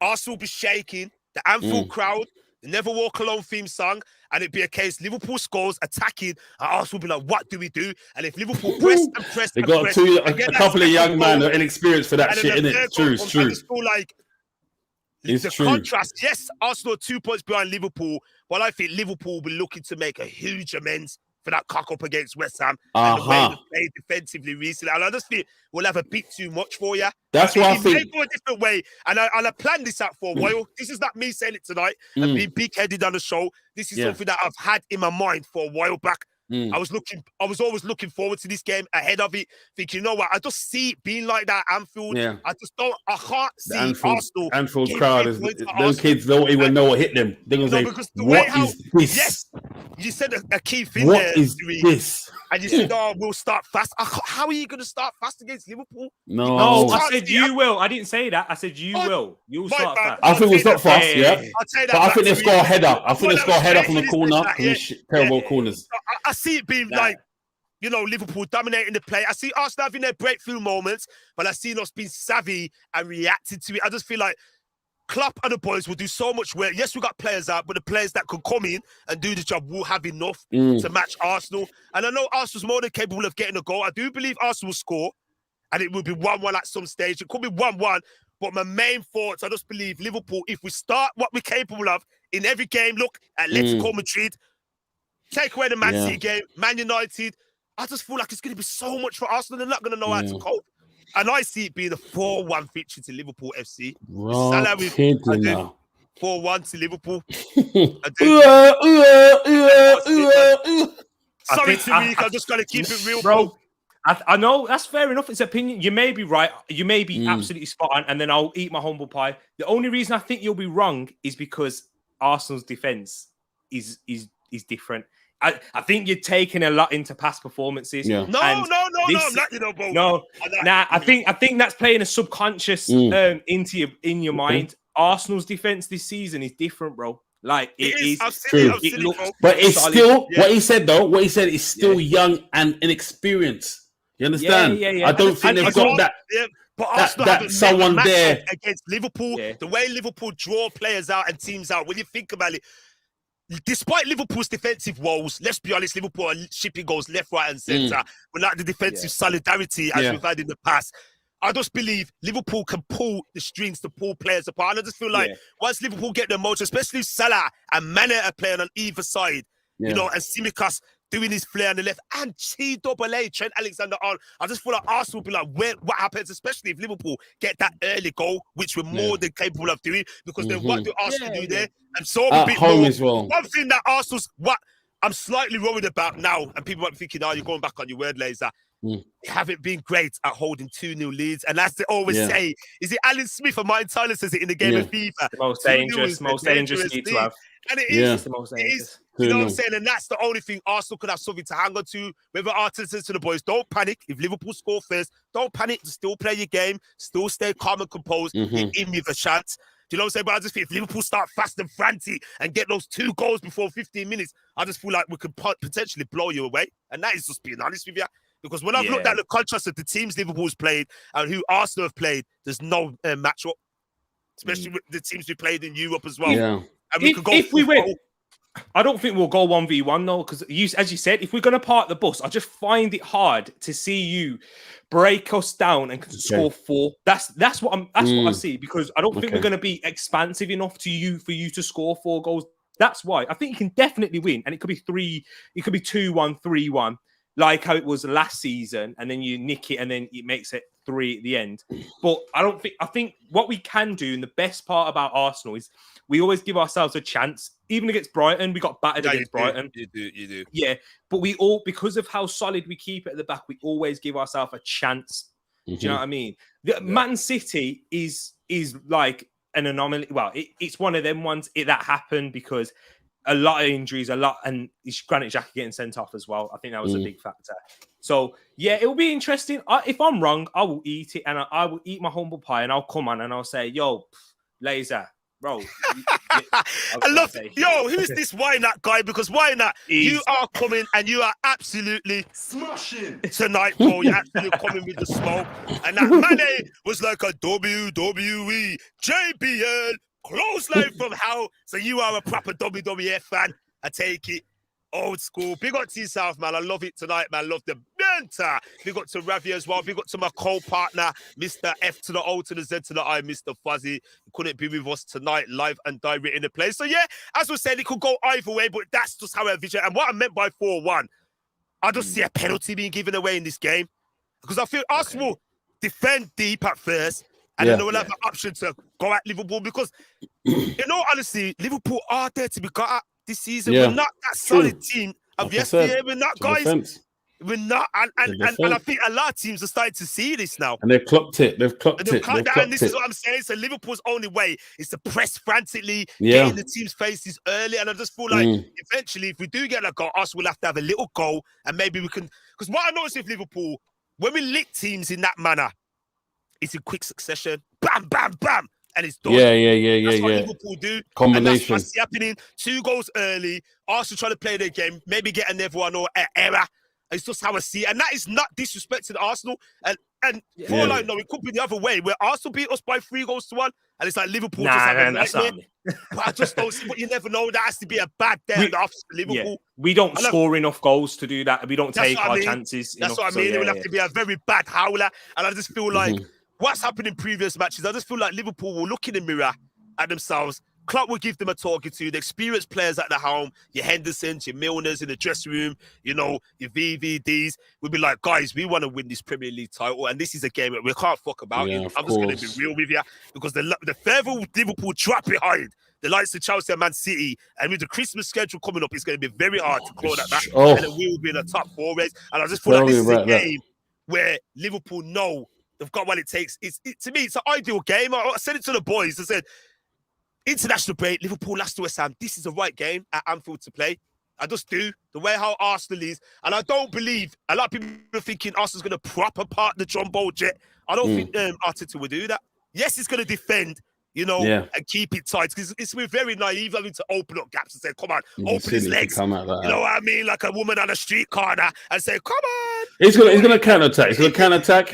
Arsenal will be shaking, the Anfield crowd, the Never Walk Alone theme song, and it'd be a case Liverpool scores, attacking, and Arsenal will be like, what do we do? And if Liverpool press, they got a couple of young men who are inexperienced for that shit, innit? It's true. It's true. Contrast, yes, Arsenal are 2 points behind Liverpool, but I think Liverpool will be looking to make a huge amends for that cock up against West Ham and the way they played defensively recently. And I just think we'll have a bit too much for you. That's what I think. May go a different way. And I'll have planned this out for a while. This is not me saying it tonight and being big-headed on the show. This is something that I've had in my mind for a while back. I was always looking forward to this game ahead of it, thinking, you know what, I just see it being like that at Anfield. Yeah. I can't see Arsenal. Anfield crowd is those kids don't even know what hit them. They're gonna say, what is this? Yes, you said a key thing what there. What is this? And you said, oh, we'll start fast. How are you going to start fast against Liverpool? No, I said you will. I didn't say that. I said you will. You'll start fast. I think we'll start fast, but I think they'll score a header. I think they'll score a header from the corner. Terrible corners. I see it being like, you know, Liverpool dominating the play. I see Arsenal having their breakthrough moments, but I see us being savvy and reacting to it. I just feel like Klopp and the boys will do so much work. Yes, we got players out, but the players that could come in and do the job will have enough to match Arsenal. And I know Arsenal's more than capable of getting a goal. I do believe Arsenal will score, and it will be 1-1 at some stage. It could be 1-1, But my main thoughts, I just believe Liverpool, if we start what we're capable of in every game, look, Atletico Madrid, take away the Man City game, Man United, I just feel like it's going to be so much for Arsenal. They're not going to know how to cope. And I see it being a 4-1 victory to Liverpool FC. Salah with 4-1 to Liverpool. Sorry, Tereak, I'm just going to keep it real, bro. I know that's fair enough. It's opinion. You may be right. You may be absolutely spot on, and then I'll eat my humble pie. The only reason I think you'll be wrong is because Arsenal's defense is different. I think you're taking a lot into past performances. Yeah. No, I'm not, bro. No, I think that's playing a subconscious into your mind. Arsenal's defense this season is different, bro. Like it is. It looks, but it's solid. Still what he said though. What he said is still young and inexperienced. You understand? Yeah. I don't think they've got that. Yeah. But Arsenal that someone there against Liverpool. Yeah. The way Liverpool draw players out and teams out. When you think about it, despite Liverpool's defensive woes, let's be honest, Liverpool are shipping goals left, right, and centre. We're not the defensive solidarity as we've had in the past. I just believe Liverpool can pull the strings to pull players apart. And I just feel like once Liverpool get their motor, especially Salah and Mane are playing on either side, you know, and Tsimikas doing his flair on the left, and TAA, Trent Alexander-Arnold. I just feel like Arsenal will be like, what happens, especially if Liverpool get that early goal, which we're more than capable of doing, because then what do Arsenal do there? And so a bit home more. As well. One thing that Arsenal's, what I'm slightly worried about now, and people might be thinking, you're going back on your word, Laser. They haven't been great at holding 2-0 leads. And as they always say, is it Alan Smith or Martin Tyler says it in the game of FIFA? The most dangerous lead to have. And it is. The most dangerous. You know what I'm saying? And that's the only thing Arsenal could have something to hang on to. Whether Arteta says to the boys, don't panic. If Liverpool score first, don't panic. Still play your game. Still stay calm and composed. Give me a chance. Do you know what I'm saying? But I just feel if Liverpool start fast and frantic and get those 2 goals before 15 minutes, I just feel like we could potentially blow you away. And that is just being honest with you. Because when I've looked at the contrast of the teams Liverpool's played and who Arsenal have played, there's no match-up. Especially with the teams we played in Europe as well. Yeah. And we could go if we win, I don't think we'll go 1v1 though, because as you said, if we're going to park the bus, I just find it hard to see you break us down and score 4. That's what I see, because I don't think we're going to be expansive enough for you to score 4 goals. That's why I think you can definitely win, and it could be 3, it could be 2-1, 3-1. Like how it was last season, and then you nick it, and then it makes it 3 at the end. But I think what we can do, and the best part about Arsenal is we always give ourselves a chance. Even against Brighton, we got battered against Brighton. You do. Yeah, but we all, because of how solid we keep it at the back, we always give ourselves a chance. Do you know what I mean? Man City is like an anomaly. Well, it's one of them ones that happened because a lot of injuries, and Granit Xhaka getting sent off as well. I think that was a big factor. So, yeah, it'll be interesting. If I'm wrong, I will eat it, and I will eat my humble pie, and I'll come on and I'll say, yo, Laser, bro. I love it. Yo, who's this Why Not guy? Because Why Not, you are coming and you are absolutely smashing tonight, bro. You're absolutely coming with the smoke. And that Mane was like a WWE JBL clothesline from hell. So you are a proper WWF fan. I take it. Old school. Big up to yourself, man. I love it tonight, man. Love the banter. Big up to Ravi as well. Big up to my co-partner, Mr. F to the O to the Z to the I, Mr. Fuzzy. He couldn't be with us tonight, live and direct in the place. So, yeah, as we said, it could go either way, but that's just how I envision it. And what I meant by 4-1, I just see a penalty being given away in this game. Because I feel Arsenal defend deep at first, and then they will have an option to go at Liverpool. Because, in all honesty, Liverpool are there to be got at this season. We're not that solid team of yesterday. We're not, guys. We're not. And I think a lot of teams are starting to see this now. And they've clocked it. And this is what I'm saying. So Liverpool's only way is to press frantically, get in the team's faces early. And I just feel like eventually, if we do get a goal, us will have to have a little goal. And maybe we can... Because what I noticed with Liverpool, when we lick teams in that manner, it's in quick succession. Bam, bam, bam. And it's done. That's what Liverpool do. Combination. And that's what's happening. 2 goals early. Arsenal trying to play their game. Maybe get another one or an error. It's just how I see it. And that is not disrespecting Arsenal. And for all I know, it could be the other way, where Arsenal beat us by 3-1. And it's like Liverpool just have a nightmare. But I just don't see, but you never know. That has to be a bad day in the office for Liverpool. Yeah. We don't score enough goals to do that. We don't take our chances. That's what I mean. It will have to be a very bad howler. And I just feel like what's happened in previous matches, I just feel like Liverpool will look in the mirror at themselves. Klopp will give them a talking to. The experienced players at the helm, your Hendersons, your Milners in the dressing room, you know, your VVDs, will be like, guys, we want to win this Premier League title, and this is a game that we can't fuck about. Yeah, I'm just going to be real with you, because the further Liverpool drop behind the likes of Chelsea and Man City, and with the Christmas schedule coming up, it's going to be very hard to claw that back, and then we will be in the top 4 race. And I just feel like this is a game where Liverpool know they've got what it takes. To me, it's an ideal game. I said it to the boys. I said, international break, Liverpool lost to West Ham. This is the right game at Anfield to play. I just do. The way how Arsenal is. And I don't believe, a lot of people are thinking Arsenal's going to prop apart the Jumbo Jet. I don't think Arteta will do that. Yes, it's going to defend, you know, and keep it tight. Because we're very naive having to open up gaps and say, come on, open his legs. You know what I mean? Like a woman on a street corner and say, come on. He's gonna counter-attack. He's going to counter-attack.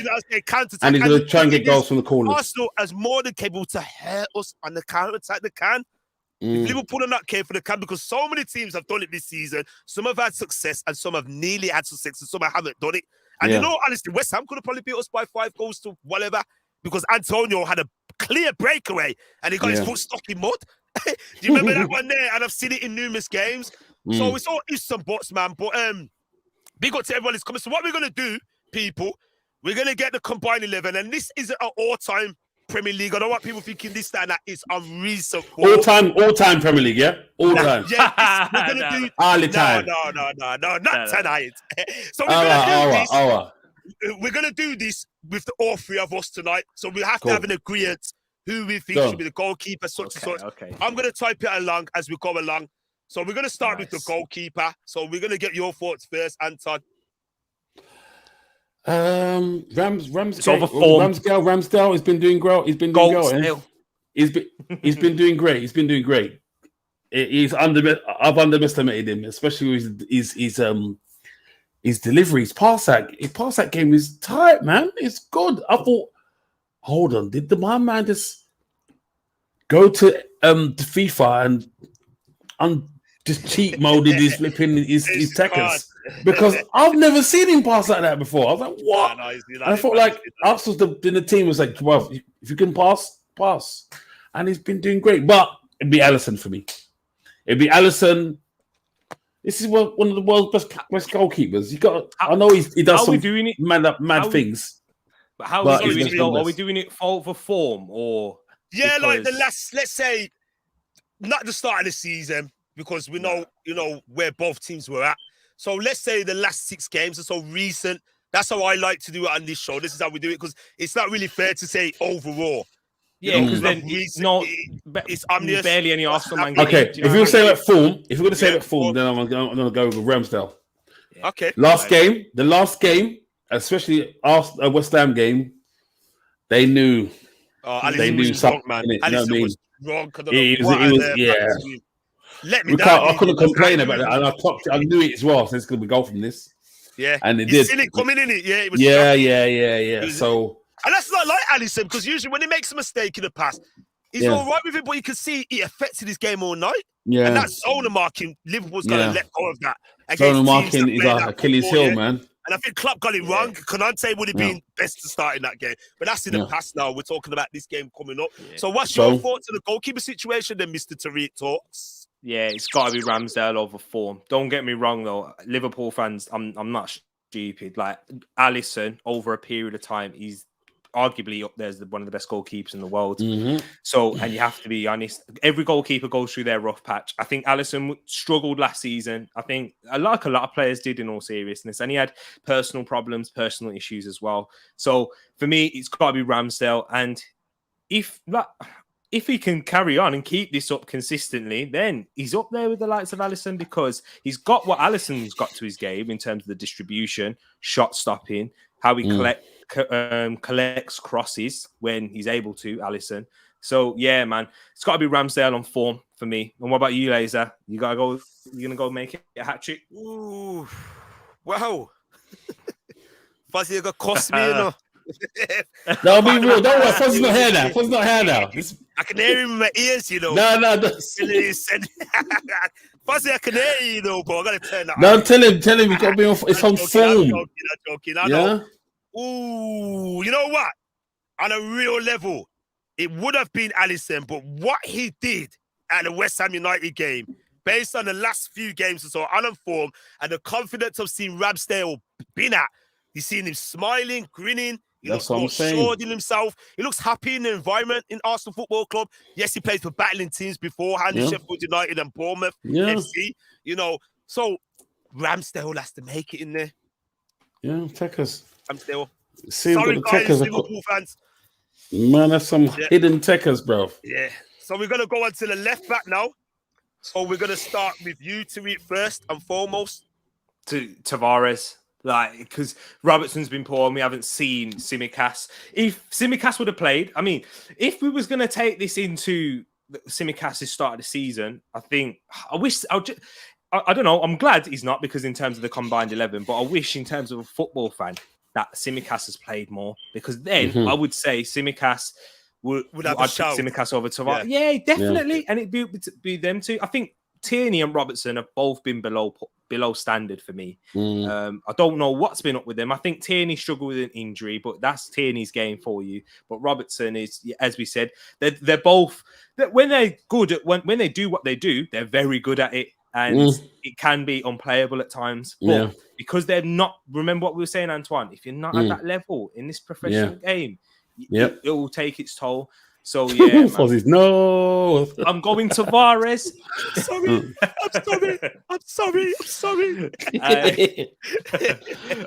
And he's going to try and get goals from the corner. Arsenal is more than capable to hurt us on the counter-attack they can. If Liverpool are not careful, they can, because so many teams have done it this season. Some have had success and some have nearly had success and some haven't done it. And you know, honestly, West Ham could have probably beat us by 5 goals to whatever, because Antonio had a clear breakaway and he got his foot stuck in mud. Do you remember that one there? And I've seen it in numerous games. So it's all ifs and buts, man. But big up to everyone who's coming. So what we're going to do, people, we're going to get the combined 11. And this isn't an all-time Premier League. I don't want people thinking this, that, and that is unreasonable. All-time Premier League, yeah? All time. Yeah, we're going to do... All the time. No, not tonight. So we're going to do this. We're going to do this with all 3 of us tonight. So we have to have an agreement who we think should be the goalkeeper, such and such. Okay. I'm going to type it along as we go along. So we're going to start with the goalkeeper. So we're going to get your thoughts first, Anton. Ramsdale has been doing great. He's been doing well. He's been doing great. He's been doing great. I've underestimated him, especially with his delivery. His pass that game is tight, man. It's good. I thought, hold on, did my man just go to the FIFA and just cheat moded his flipping his tackles? Because I've never seen him pass like that before. I was like, what? And I thought like Arsenal's the team was like, well, if you can pass. And he's been doing great. But it'd be Alisson for me. It'd be Alisson. This is one of the world's best goalkeepers. I know he does some mad things. But how are we doing it? Are we doing it for form or? Yeah, like the last, let's say, not the start of the season, because we know, you know, where both teams were at. So let's say the last 6 games are so recent. That's how I like to do it on this show. This is how we do it, because it's not really fair to say overall. Yeah, because then it's barely any Arsenal man. Okay, if you're going to say about form, then I'm going to go with Ramsdale. Yeah. Okay. The last game, especially West Ham game, they knew. They knew something, man. Alisson was wrong. Let me down. I couldn't complain about that, and I knew it as well. So it's going to be goal from this. Yeah, and it did. Seen it coming in it. Yeah, it was. Yeah. So, and that's not like Alisson, because usually when he makes a mistake in the past, he's all right with it, but you can see it affected his game all night. Yeah, and that zone marking, Liverpool's got to let go of that. Zone marking is like Achilles heel, man. And I think Klopp got it wrong. Konate would have been best to start in that game. But that's in the past now. We're talking about this game coming up. Yeah. So what's your thoughts on the goalkeeper situation then, Mr. Tereak Talks? Yeah, it's got to be Ramsdale over form. Don't get me wrong, though. Liverpool fans, I'm not stupid. Like, Alisson, over a period of time, he's arguably up there as one of the best goalkeepers in the world. So, and you have to be honest, every goalkeeper goes through their rough patch. I think Alisson struggled last season. I think, like a lot of players did, in all seriousness, and he had personal problems, personal issues as well. So for me, it's got to be Ramsdale. And if he can carry on and keep this up consistently, then he's up there with the likes of Alisson, because he's got what Alisson's got to his game in terms of the distribution, shot stopping, how he collects crosses when he's able to, Alisson. So yeah, man, it's got to be Ramsdale on form for me. And what about you, Laser? You're gonna go make it a hat trick? Ooh, wow. Fuzzy, you gonna cost me, you know. No, be real. Don't worry. Fuzzy's not here now. Fuzzy's not here now. I can hear him in my ears, you know. No. Fuzzy, I can hear you, though, bro. I gotta turn that. No, tell him. You gotta be on. It's on form. I'm joking. I know. Ooh, you know what? on a real level, it would have been Alisson, but what he did at the West Ham United game, based on the last few games or so, unformed, and the confidence of seeing Ramsdale been at, you've seen him smiling, grinning. He looks more assured in himself. He looks happy in the environment in Arsenal Football Club. Yes, he played for battling teams beforehand, Sheffield United and Bournemouth FC. You know, so Ramsdale has to make it in there. Yeah, techers. Ramsdale. Sorry, guys, Liverpool fans. Man, that's some hidden techers, bro. Yeah. So we're going to go on to the left back now. So we're going to start with you, Tereak, first and foremost. To Tavares. Like, because Robertson's been poor and we haven't seen Tsimikas. If Tsimikas would have played, I mean, if we was going to take this into Tsimikas' start of the season, I don't know. I'm glad he's not, because in terms of the combined 11, but I wish in terms of a football fan that Tsimikas has played more, because then I would say Tsimikas would have a shout. Tsimikas over Tavares. Yeah, definitely. And it'd be them two. I think Tierney and Robertson have both been below standard for me. I don't know what's been up with them. I think Tierney struggled with an injury, but that's Tierney's game for you. But Robertson is, as we said, they're both, when they're good at when they do what they do, they're very good at it, and it can be unplayable at times. But because they're not, remember what we were saying, Antoine, if you're not at that level in this professional game, it will take its toll. So yeah, no, I'm going to Tavares. I'm sorry.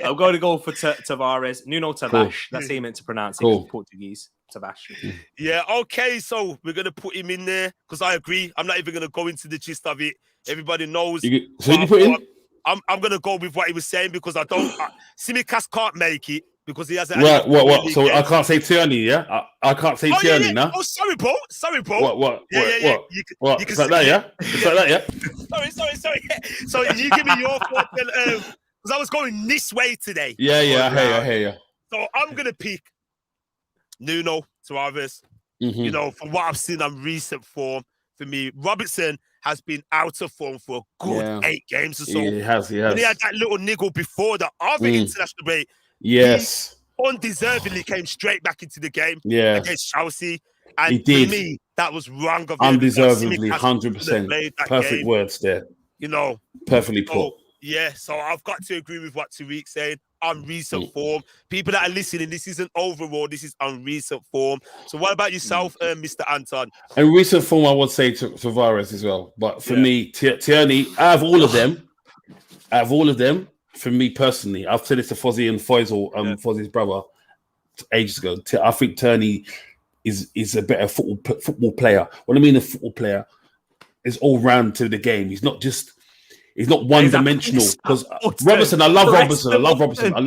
I'm going to go for Tavares. Nuno Tavares. That's how you meant to pronounce it in Portuguese. Tavares. Yeah, okay. So we're going to put him in there because I agree. I'm not even going to go into the gist of it. Everybody knows. So you put in? I'm going to go with what he was saying because I don't. Simikas can't make it. Because he hasn't. Right, what? So I can't say Tierney, yeah? I can't say Tierney, now. Oh, sorry, bro. What? Yeah. What? It's like that, yeah? It's like that, yeah? Sorry. So you give me your thought, because I was going this way today. Yeah, I hear you. So I'm going to pick Nuno Tavares. You know, from what I've seen on recent form, for me, Robertson has been out of form for a good 8 games or so. He has. And he had that little niggle before the other international break. Yes. He undeservedly came straight back into the game against Chelsea. And he did. For me, that was wrong of him. Undeservedly, 100%. Perfect words there. You know. Perfectly put. So I've got to agree with what Tereak said. On recent form. People that are listening, this isn't overall, this is on recent form. So what about yourself, Mr. Anton? In recent form, I would say Tavares as well. But for me, Tierney, out of all of them, for me personally, I've said this to Fozzie and Faisal, Fozzie's brother, ages ago. I think Tierney is a better football player. What I mean, a football player is all round to the game. He's not one dimensional. Because Robertson, I love Robertson. I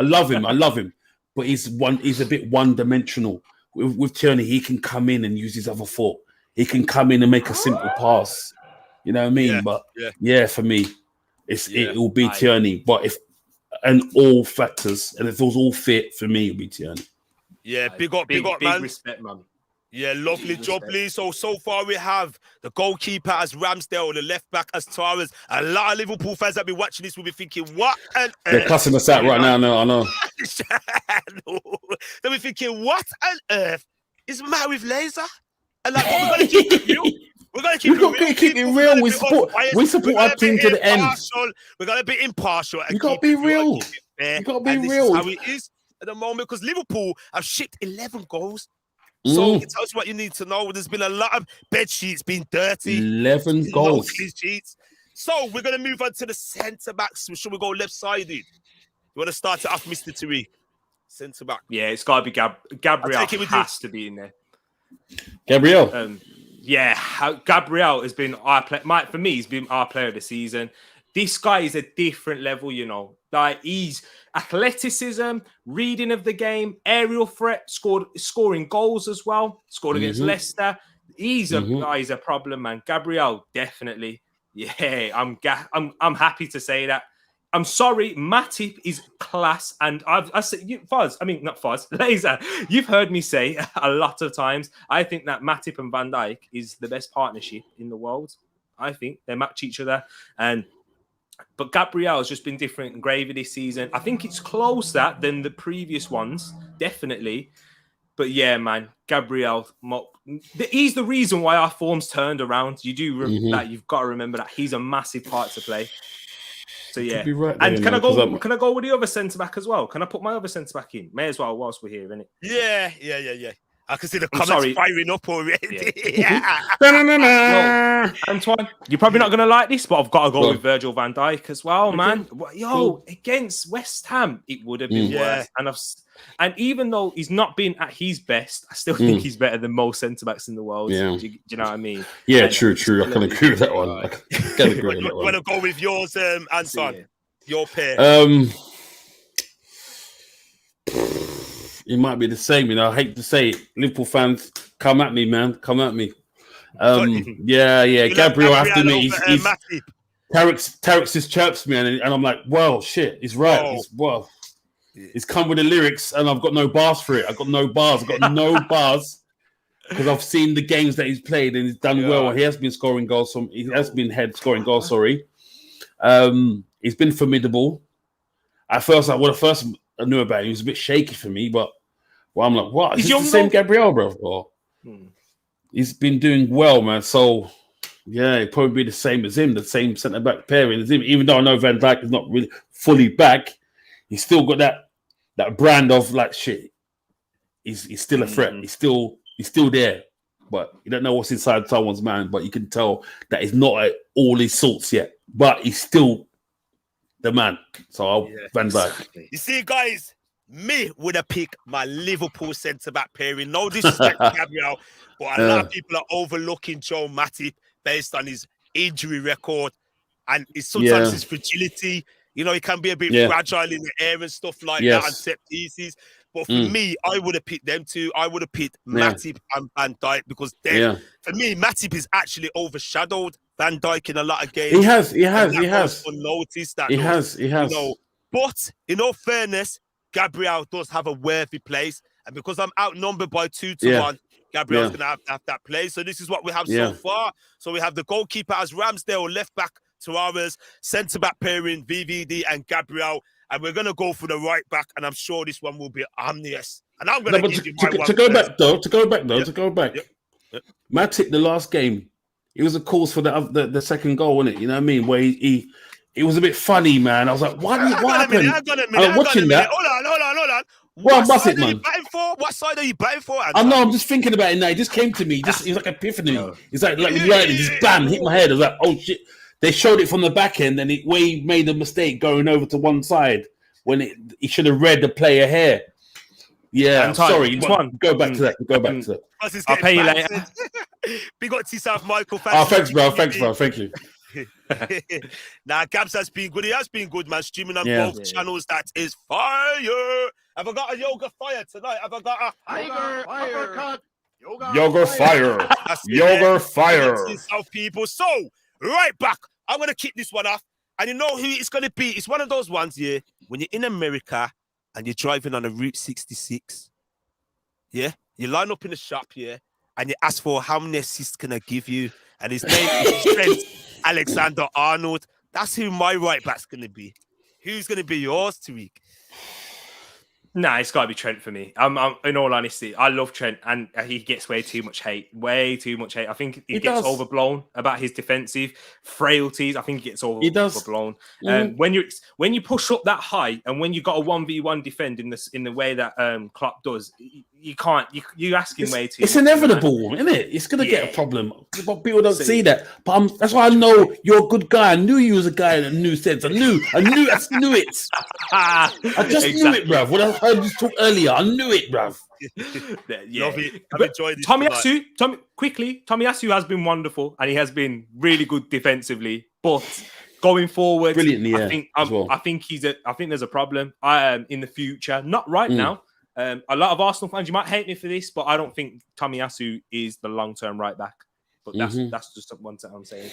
love him. But he's a bit one dimensional. With Tierney, he can come in and use his other foot. He can come in and make a simple pass. You know what I mean? For me. It will be Tierney, but if all factors and if those all fit for me, it'll be Tierney. Yeah, big up, man. Respect, man. Yeah, lovely job, Lee. So far we have the goalkeeper as Ramsdale, the left back as Tavares. A lot of Liverpool fans that be watching this will be thinking, what on earth? They're cussing us out right now. No, I know. They'll be thinking, what on earth is matter with Laser? And like, we're going to keep it real. We're going to keep it real. We support our team to the end. We're going to be impartial. You got to be real. You got to be real. This is how it is at the moment, because Liverpool have shipped 11 goals. So it tells you what you need to know. There's been a lot of bed sheets being dirty. 11 goals. Sheets. So we're going to move on to the centre backs. Should we go left-sided? You want to start it off, Mr. Tereak? Centre back. Yeah, it's got to be Gabriel. Has to be in there. Gabriel. Gabriel has been our player. For me, he's been our player of the season. This guy is a different level, you know. Like, he's athleticism, reading of the game, aerial threat, scoring goals as well. Scored against Leicester. He's a problem, man. Gabriel, definitely. Yeah, I'm happy to say that. I'm sorry, Matip is class, and I said, not Fuzz, Laser. You've heard me say a lot of times. I think that Matip and Van Dijk is the best partnership in the world. I think they match each other, but Gabriel has just been different and gravy this season. I think it's closer than the previous ones, definitely. But yeah, man, Gabriel, he's the reason why our form's turned around. You do like you've got to remember that he's a massive part to play. So yeah, right there, and can I go with the other centre back as well? Can I put my other centre back in? May as well whilst we're here, innit? Yeah. I can see the comments firing up already. Yeah. Well, Antoine, you're probably not going to like this, but I've got to go with Virgil van Dijk as well, man. Against West Ham, it would have been worse. And even though he's not been at his best, I still think he's better than most centre-backs in the world. Yeah. Do you know what I mean? Yeah, and true. I can agree with that one. I can agree with that one. Want to go with yours, Anton? Your pair? It might be the same, I hate to say it. Liverpool fans, come at me, man. Come at me. Gabriel, I have to admit, Tereak just chirps me, and I'm like, well, shit, he's right. He's come with the lyrics, and I've got no bars for it. I've got no bars because I've seen the games that he's played, and he's done well. He has been scoring goals. He has been scoring goals. Sorry, he's been formidable. At first, I knew about him, he was a bit shaky for me, but I'm like, what? Is this the same Gabriel, bro? He's been doing well, man. So yeah, it'd probably be the same as him, the same centre back pairing as him. Even though I know Van Dijk is not really fully back, he's still got that brand of like shit. He's still a threat. He's still there, but you don't know what's inside someone's mind. But you can tell that he's not at all his sorts yet. But he's still the man. So Van Dijk. Exactly. You see, guys, me would have picked my Liverpool centre back pairing. No disrespect to Gabriel, but a lot of people are overlooking Joe Matip based on his injury record and sometimes his fragility. He can be a bit fragile in the air and stuff like that and set pieces. But for me, I would have picked them two. I would have picked Matip and Van Dijk because for me, Matip is actually overshadowed Van Dijk in a lot of games. He has. Unnoticed that. He has. But in all fairness, Gabriel does have a worthy place. And because I'm outnumbered by 2-1, Gabriel's going to have that place. So this is what we have so far. So we have the goalkeeper as Ramsdale, left back Tavares, centre-back pairing, VVD and Gabriel. And we're going to go for the right back. And I'm sure this one will be omnious. And I'm going to give you my one. To go back. Yep. Matip, the last game, it was a cause for the second goal, wasn't it? You know what I mean? Where he it was a bit funny, man. I was like, what happened? I'm watching that. Hold on. What was it, man? What side are you batting for? I know, I'm just thinking about it now. It just came to me. It was like epiphany. It's like reality, just bam, hit my head. I was like, oh shit. They showed it from the back end, and where he made a mistake going over to one side when he should have read the player here. Yeah, sorry. Go back to that. I'll pay you later. Big up to yourself, Michael. Thanks, bro. Thank you. Now, Gabs has been good. He has been good, man. Streaming on both channels. That is fire. Have I got a yoga fire tonight? Have I got a fire? Yoga fire. Yoga fire. South people. So, right back. I'm going to kick this one off. And you know who it's going to be? It's one of those ones, when you're in America and you're driving on a Route 66. Yeah? You line up in the shop, and you ask for how many assists can I give you? And his name is Trent Alexander-Arnold. That's who my right back's going to be. Who's going to be yours, Tereak? Nah, it's got to be Trent for me. I'm in all honesty, I love Trent, and he gets way too much hate. I think he gets overblown about his defensive frailties. I think he gets overblown. When you push up that high, and when you got a 1v1 defend in the way that Klopp does, you can't. You asking way too. It's inevitable, isn't it? It's gonna get a problem. But people don't see that. But that's why I know you're a good guy. I knew you was a guy that knew sense. I knew it. I just knew it, bruv. When I heard you talk earlier, I knew it, bruv. I've enjoyed this. Tomiyasu has been wonderful, and he has been really good defensively. But going forward, brilliantly, I think there's a problem. In the future, not right now. A lot of Arsenal fans, you might hate me for this, but I don't think Tomiyasu is the long-term right back. But that's just one thing I'm saying.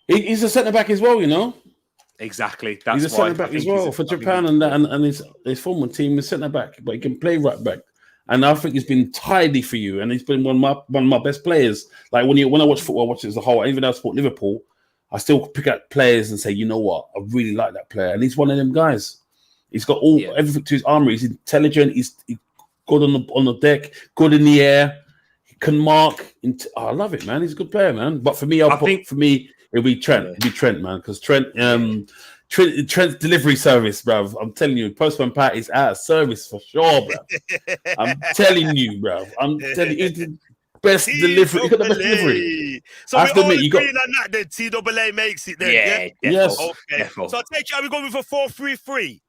He's a centre-back as well, you know? Exactly. He's a centre-back as well for Japan and his former team is centre-back, but he can play right-back. And I think he's been tidy for you, and he's been one of my best players. Like when I watch football, I watch it as a whole. Even though I support Liverpool, I still pick out players and say, you know what? I really like that player. And he's one of them guys. He's got everything to his armour. He's intelligent. He good on the deck, good in the air. He can mark. I love it, man. He's a good player, man. But for me, it'll be Trent. It'll be Trent, man, because Trent's delivery service, bro. I'm telling you, Postman Pat is out of service for sure, bro. I'm telling you, bro. I'm telling you, the best delivery. You got the best delivery. So we're all agreeing on that. Then TAA makes it. Then, yeah? Yes. Okay. So I take it. Are we going with a 4-3-3?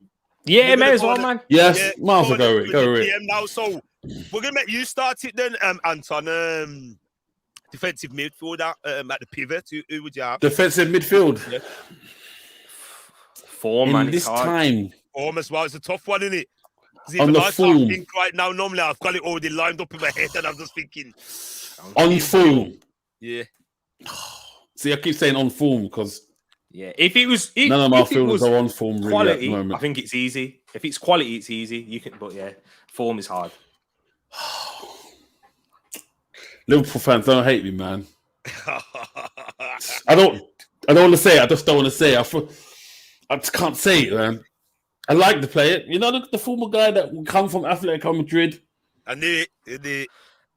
Yeah, may as well, man. Yes, miles will go with it. Now, so we're gonna make you start it then, Anton. Defensive midfielder at the pivot. Who would you have? Defensive midfield. Yeah. Form, man. This time. Form as well. It's a tough one, isn't it? On the form. Right now, normally I've got it already lined up in my head, and I'm just thinking on form. Yeah. See, I keep saying on form because if it was none of my fielders are on form. Quality, really at the moment. I think it's easy. If it's quality, it's easy. You can, but form is hard. Liverpool fans don't hate me, man. I don't want to say it. I just don't want to say it. I just can't say it, man. I like to play it. You know, the former guy that will come from Atletico Madrid. I knew it.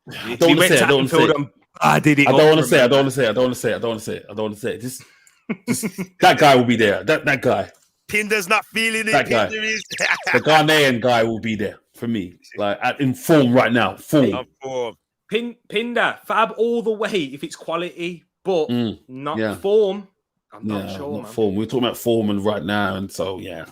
I don't want to say it. I don't want to say it. I did it. I don't want to say it. I don't want to say it. I don't want to say it. I don't want to say it. I don't want to say it. Just that guy will be there. That guy. Pinder's not feeling it. That guy. The Ghanaian guy will be there for me. Like in form right now. Form. Pinder, fab all the way if it's quality, but not form. I'm not sure, man. Form. We're talking about form and right now, and so yeah.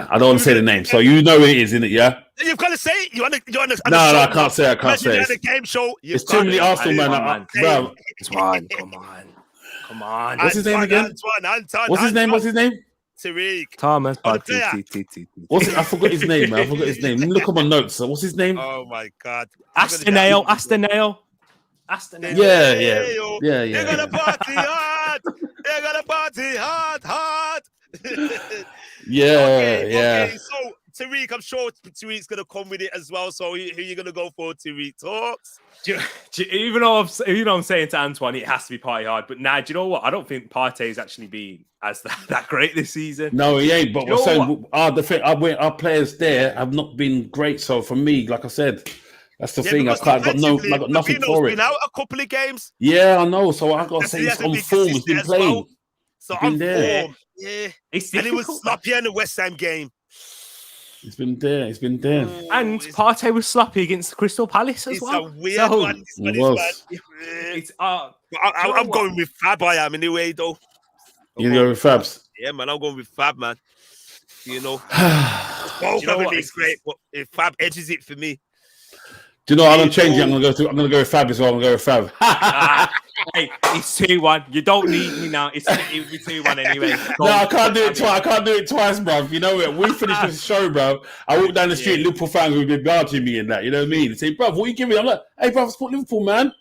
I don't want to say the name, so you know who it is, innit? Yeah. You've got to say it. You want to? No, I can't say. I can't say. It's a game show. It's too many Arsenal, man. Bro, come on. What's his name again? Anton. What's his name? Tereak. Thomas. I forgot his name, man. I forgot his name. Let me look at my notes. What's his name? Oh my God. Astenale. Yeah. They're gonna party hard. Okay. So Tereak, I'm sure Tereak's gonna come with it as well. So who are you gonna go for? Tereak Talks. Even though I'm saying to Antoine, it has to be party hard. But do you know what? I don't think Partey's actually been as that great this season. No, he ain't. But we're saying our players there have not been great. So for me, like I said, that's the thing. I got nothing for it. Been out a couple of games. Yeah, I know. So I got to say it's on form. He's been playing. Well. So on form. Yeah. It's and it was sloppy in the West Ham game. He's been there. And Partey was sloppy against Crystal Palace as well. It's a weird one. I'm going with Fab. I am anyway, though. You go with Fabs? Yeah, man. I'm going with Fab, man. You know, both of them is great, but if Fab edges it for me. Do you know what? I'm changing. I'm gonna go with Fab as well. I'm gonna go with Fab. Hey, it's 2-1. You don't need me now. It would be 2-1 anyway. I can't do it twice. I can't do it twice, bro. You know what? We finished this show, bro. I walk down the street, Liverpool fans will be barging me and that. You know what I mean? They say, bro, what are you giving me? I'm like, hey, bro, support Liverpool, man.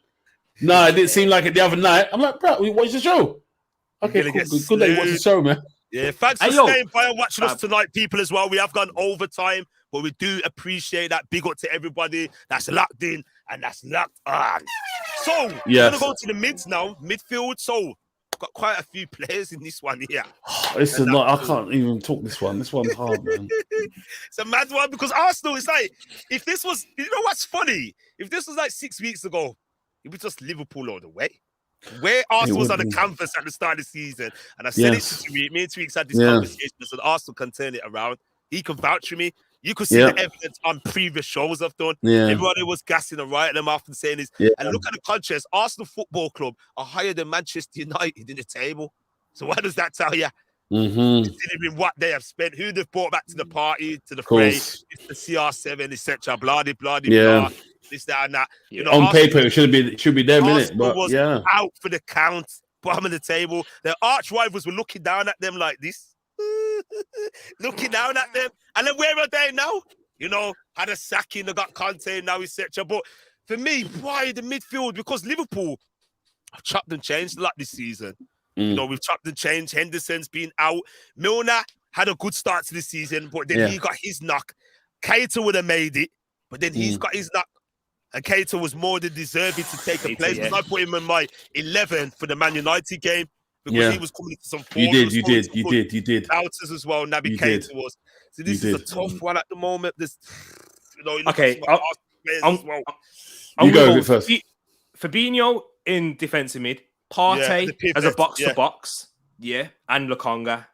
No, it didn't seem like it the other night. I'm like, bro, watch the show. Okay, cool. Good that you watch the show, man. Yeah, thanks for staying by and watching us tonight, people, as well. We have gone overtime, but we do appreciate that. Big up to everybody that's locked in and that's locked on. So, we're going to go to the mids now, midfield. So, got quite a few players in this one here. This is not, I can't even talk this one. This one's hard, man. It's a mad one because Arsenal is like, if this was, you know what's funny? If this was like 6 weeks ago, it was just Liverpool all the way. Where Arsenal was on the canvas at the start of the season, and I said it to Tereak. Me and Tereak had this conversation. I said Arsenal can turn it around. He can vouch for me. You could see the evidence on previous shows I've done. Everybody was gassing and writing them off and saying this. And look at the contrast. Arsenal Football Club are higher than Manchester United in the table. So what does that tell you? Considering what they have spent, who they've brought back to the party, to the fray, it's the CR7, etc. Blah, blah, blah. This, that, and that. You know, on Arsenal, paper, it should be them, innit? But was out for the count, bottom of the table. Their arch rivals were looking down at them like this. Looking down at them. And then where are they now? You know, had a sacking, they got Conte now, etc. But for me, why the midfield? Because Liverpool have chopped and changed a lot this season. You know, we've chopped and changed. Henderson's been out. Milner had a good start to the season, but then he got his knock. Keita would have made it, but then he's got his knock. And Keita was more than deserving to take a place. Because I put him in my 11 for the Man United game. Because he was coming into some form. You did. Outers as well. Naby Keita was. So this is a tough one at the moment. You know, you look Okay, at some Arsenal players as well. You go with it first. Fabinho in defensive mid, Yeah, Partey the pivot, as a box to box, and Lokonga.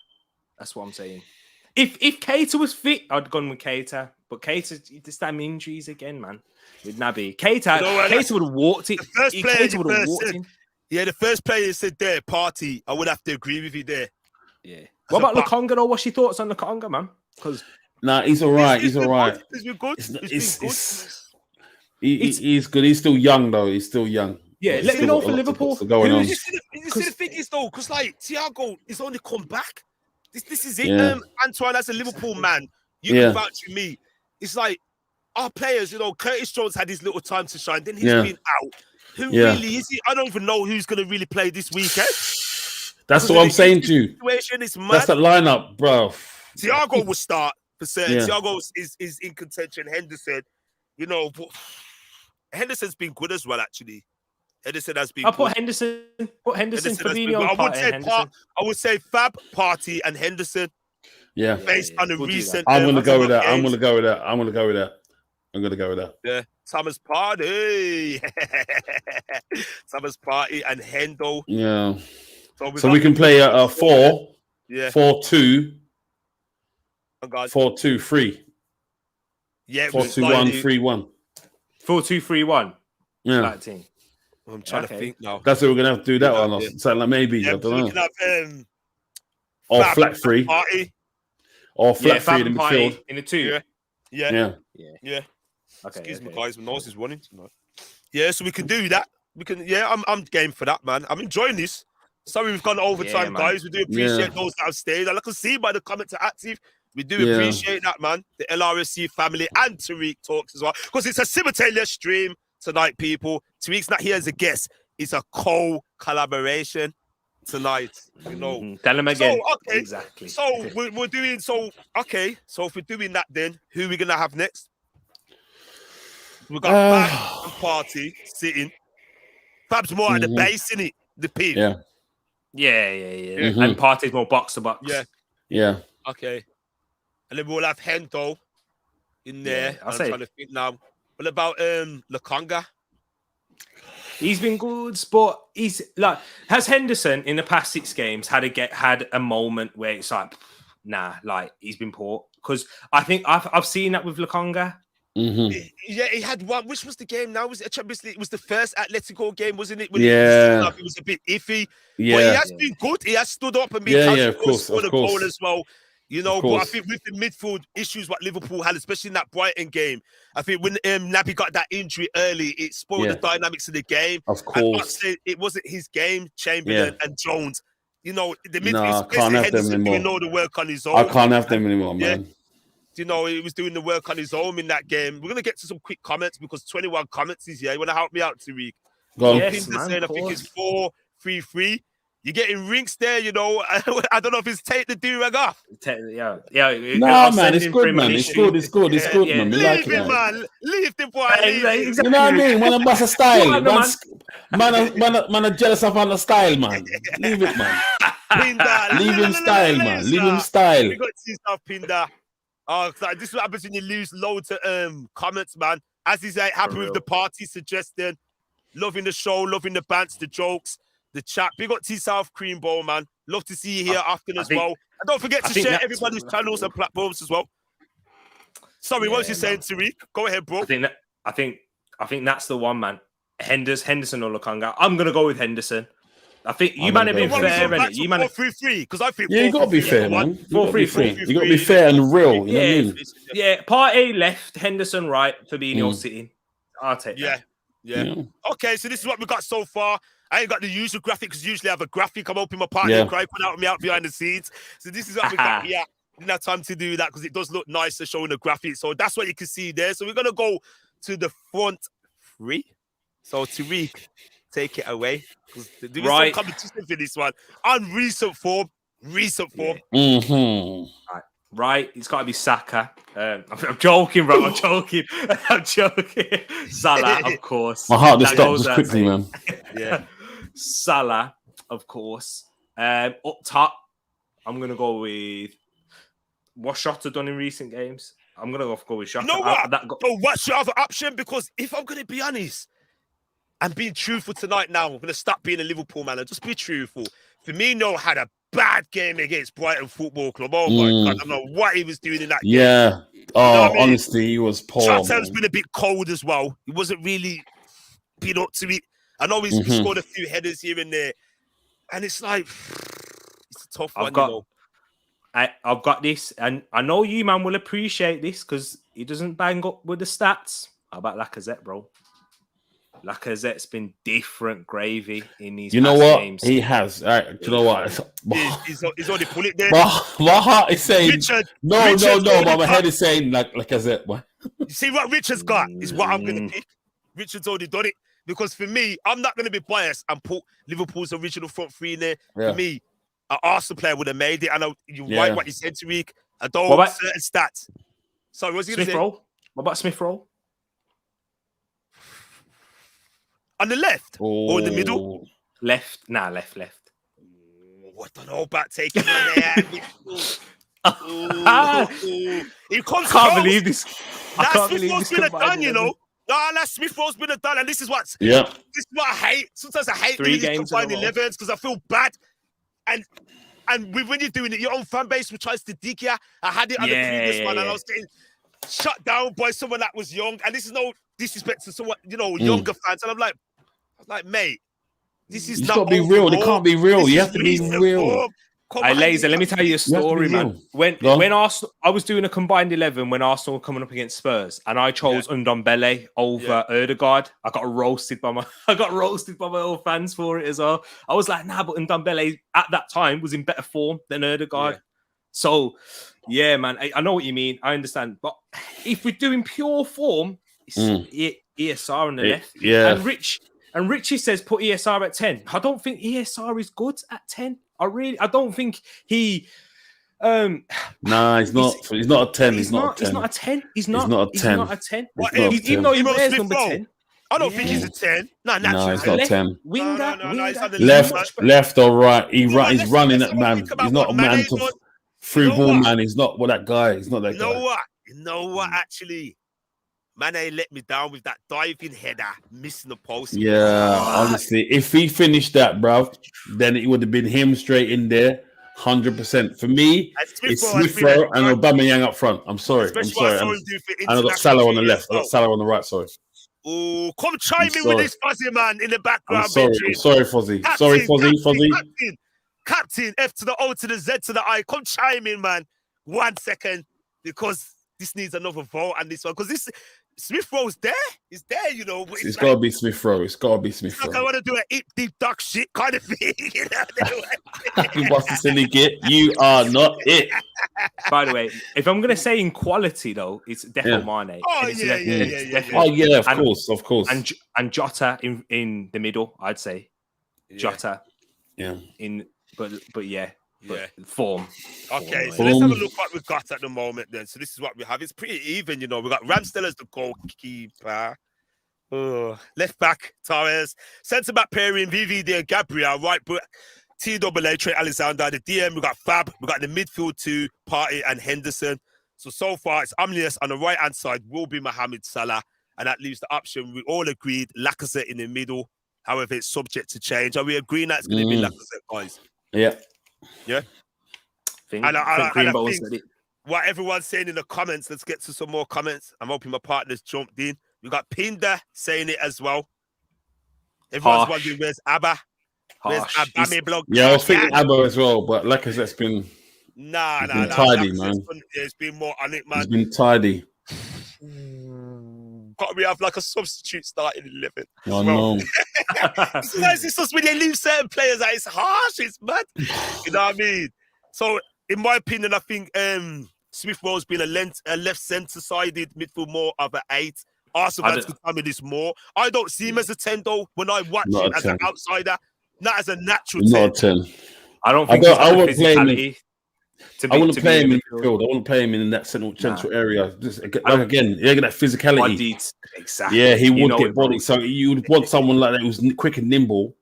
That's what I'm saying. If Keita was fit, I'd gone with Keita, but Keita, this damn injuries again, man. With Naby, Keita would have walked it. The first player Keita would have walked in. Yeah, the first player you said there, Partey. I would have to agree with you there. Yeah. What about Lokonga though? What's your thoughts on Lokonga, man? Because he's all right. He's all right. He's been good. He's good. He's still young though. He's still young. Yeah, let me know for Liverpool. You see the thing is though, because like Thiago is only come back. This is it. Yeah. Antoine, as a Liverpool man, you can vouch for me. It's like our players, you know, Curtis Jones had his little time to shine. Then he's been out. Who really is he? I don't even know who's going to really play this weekend. That's what I'm saying to you. Is mad. That's the lineup, bro. Thiago will start for certain. Thiago is in contention. Henderson, you know, but Henderson's been good as well, actually. Henderson has been. Put Henderson, Fabinho. I would say Fab, Partey, and Henderson. Yeah. Based on the recent. I'm going to go with that. I'm going to go with that. Yeah. Thomas Partey. Thomas Partey and Hendo. Yeah. So we can play a 4. Yeah. 4-2. 4-2-3. Yeah. 4-2-1-3-1. 4-2-3-1. Yeah. That team. I'm trying to think now. That's what we're gonna have to do that one. Something like maybe I don't know. Or flat 3. Or flat 3 in the midfield. In the 2. Yeah. Okay. Excuse me, guys. My nose is running tonight. Yeah, so we can do that. We can. Yeah, I'm game for that, man. I'm enjoying this. Sorry, we've gone overtime, guys. We do appreciate those that have stayed. And I can see by the comments are active. We do appreciate that, man. The LRFC family and Tereak Talks as well, because it's a simultaneous stream tonight, people. Tereak's not here as a guest. It's a co-collaboration tonight, you know. Tell him again. So, okay. Exactly. So we're doing okay. So if we're doing that, then who are we gonna have next? We got Fab and Partey sitting. Fab's more at the base, isn't it? The pin. Yeah. And Partey's more box to box. Yeah. Okay. And then we'll have Hendo in there. I'm trying to think now. What about Lokonga? He's been good, but he's like, has Henderson in the past 6 games had a moment where it's like, nah, like he's been poor? Because I think I've seen that with Lokonga. Yeah, he had one. Which was the game now? Was it Champions League? It was the first Atletico game, wasn't it? When it was a bit iffy. Yeah. But he has been good. He has stood up and been of course, for the goal as well. You know, but I think with the midfield issues what Liverpool had, especially in that Brighton game, I think when Naby got that injury early, it spoiled the dynamics of the game. Of course. And it wasn't his game, Chamberlain and Jones. You know, the midfield, can't have them anymore. Doing all the work on his own. I can't have them anymore, man. You know, he was doing the work on his own in that game. We're going to get to some quick comments because 21 comments is here. You want to help me out, Tereak? Yes, man, saying, I think it's 4-3-3. You're getting rinks there, you know. I don't know if it's take the do-rag off. Yeah. No, man, it's good, man. It's good, man. We like it, man. Leave the boy. Exactly. You know what I mean? Man, a style. Man, are jealous of the style, man. Leave it, man. Leave him style, man. Leave him style. You got to see stuff, Pinda. Oh, this is what happens when you lose loads of comments, man. As he's like, happy with the party suggestion, loving the show, loving the bants, the jokes, the chat. Big up to yourself, Cream Bowl, man. Love to see you here often as well. And don't forget to share everybody's channels and platforms as well. Sorry, what was you saying, Tereak? Go ahead, bro. I think that's the one, man. Henderson or Lokonga. I'm gonna go with Henderson. I think you might have been fair, innit? You might have 4-3-3 because I think you got to be fair, man. 4-3-3. You got to be fair and real. You know what I mean? Yeah. Partey left, Henderson right, Fabinho sitting. I'll take that. Yeah. Okay, so this is what we got so far. I ain't got the usual graphic because usually I have a graphic. I'm hoping my partner cry put out me out behind the scenes. So this is what we got here. Didn't have time to do that because it does look nicer showing the graphic. So that's what you can see there. So we're gonna go to the front 3. So Tereak, take it away. There was some competition for this one. On recent form. Right, it's got to be Saka. I'm joking, bro. I'm joking. Salah, of course. My heart just stopped just quickly, man. Salah, of course. Up top, I'm going to go with what Shota done in recent games. I'm gonna go with Jota. You know what? But what's your other option? Because if I'm gonna be honest, and being truthful tonight now, I'm gonna stop being a Liverpool man and just be truthful. Firmino had a bad game against Brighton Football Club. Oh my God, I don't know what he was doing in that game. Yeah. Oh, you know what I mean? Honestly, he was poor. Jota has been a bit cold as well. He wasn't really been up to it. I know he scored a few headers here and there, and it's like it's a tough one. I've got this, and I know you, man, will appreciate this because he doesn't bang up with the stats. How about Lacazette, bro? Lacazette's been different gravy in these games. He has. Do you know what? He's already put it there. My heart is saying no, but my head is saying Lacazette. You see what Richard's got is what I'm going to pick. Richard's already done it. Because for me, I'm not going to be biased and put Liverpool's original front three in there. Yeah. For me, an Arsenal player would have made it. I know you're right what you said, Tereak. I don't know certain stats. Sorry, what's he going to say? What about Smith Rowe? On the left or in the middle? Left. Left. I don't know about taking on there. He comes I can't believe this. I can't believe this. Been done, you know. Smith Rowe's been done, and this is what I hate. Sometimes I hate doing these combined 11s because I feel bad. And when you're doing it, your own fan base tries to dig you. I had it on the previous one, and I was getting shut down by someone that was young. And this is no disrespect to someone, younger fans. And I'm like, mate, this is not. It's got to be real. It can't be real. You have to be real. Hey, Laser, let me tell you a story, man. When Arsenal, I was doing a combined 11 when Arsenal were coming up against Spurs, and I chose Ndombele over Ødegaard. I got roasted by my old fans for it as well. I was like, but Ndombele at that time was in better form than Ødegaard. Yeah. So, yeah, man, I know what you mean. I understand, but if we're doing pure form, it's ESR on the left, and Richie says put ESR at 10. I don't think ESR is good at 10. I don't think he. Nah, he's not. He's not a 10. He's not a 10. He's not a 10. He's not a 10. Even though he wears number 10. I don't think he's a 10. No, he's not a 10. Winger. Left or right. He's running that man. He's not a man to through ball man. He's not that guy. He's not that guy. You know what? Actually, Mane let me down with that diving header, missing the post. Yeah, honestly, if he finished that, bruv, then it would have been him straight in there, 100%. For me, it's Smith Rowe and Aubameyang up front. I'm sorry. And I got Salah on the left. I got Salah on the right. Sorry. Oh, come chime in with this fuzzy man in the background. I'm sorry, Fozzy. Sorry, Fozzy. Captain, F to the O to the Z to the I. Come chime in, man. 1 second, because this needs another vote on this one. Because this Smith Rowe's there. He's there, you know. But it's got to be Smith Rowe. It's got to be Smith Rowe. Like I want to do an deep duck shit kind of thing. You know? You must have silly git. You are not it. By the way, if I'm going to say in quality, though, it's Defo Mane. Oh, yeah. Oh, yeah, of course. And Jota in the middle, I'd say. Jota. Yeah. But yeah. Form. Okay, so let's have a look what we've got at the moment then. So this is what we have. It's pretty even, you know. We've got Ramsdale as the goalkeeper. Left back, Torres. Centre back pairing, VVD and Gabriel. Right back, TAA, Trent Alexander. The DM, we've got Fab. We've got the midfield two, Partey and Henderson. So far, it's Amnius on the right-hand side will be Mohamed Salah. And that leaves the option, we all agreed, Lacazette in the middle. However, it's subject to change. Are we agreeing that's going to be Lacazette, guys? Yeah. Yeah. I think what everyone's saying in the comments, let's get to some more comments. I'm hoping my partner's jumped in. We got Pinda saying it as well. Everyone's wondering where's Abba? Where's Abba blog? Yeah, I was thinking Abba as well, but Lacazette's been tidy, man. It's been more on it, man. It's been tidy. Got we have like a substitute starting 11. I know. It's just when they leave certain players, like, it's harsh, it's mad. You know what I mean? So, in my opinion, I think Smith Rowe's been a left centre-sided midfield, more of an 8. Arsenal fans can tell me this more. I don't see him as a 10 though. When I watch him as an outsider, not as a natural 10. Not a 10. I don't think I wouldn't play him. I wouldn't play him in midfield. I wouldn't play him in that central area. Just again, you get that physicality. Exactly. Yeah, he would get body. So you would want someone like that who's quick and nimble.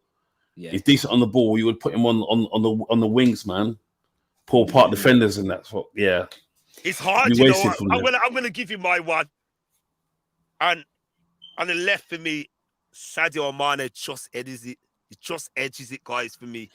Yeah. He's decent on the ball. You would put him on the wings, man. Pull apart defenders and that's what. Yeah. It's hard, you know. I'm gonna give you my one. And on the left for me, Sadio Mane just edges it. He just edges it, guys, for me.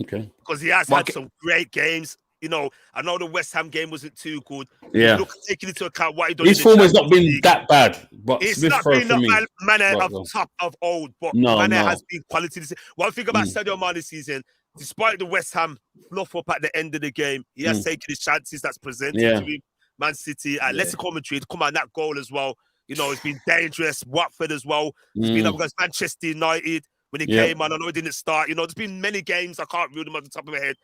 Okay. Because he has had some great games. You know, I know the West Ham game wasn't too good. Yeah. Look, taking into account what he done. His form has not been that bad, but it's Smith not been that Mane of top of old, but Mane has been quality. One thing about Sadio Mane this season, despite the West Ham fluff up at the end of the game, he has taken his chances that's presented to him. Man City, Atletico Madrid, come on, that goal as well. You know, it's been dangerous. Watford as well. It's been up against Manchester United when he came on. I know he didn't start. You know, there's been many games. I can't reel them off the top of my head.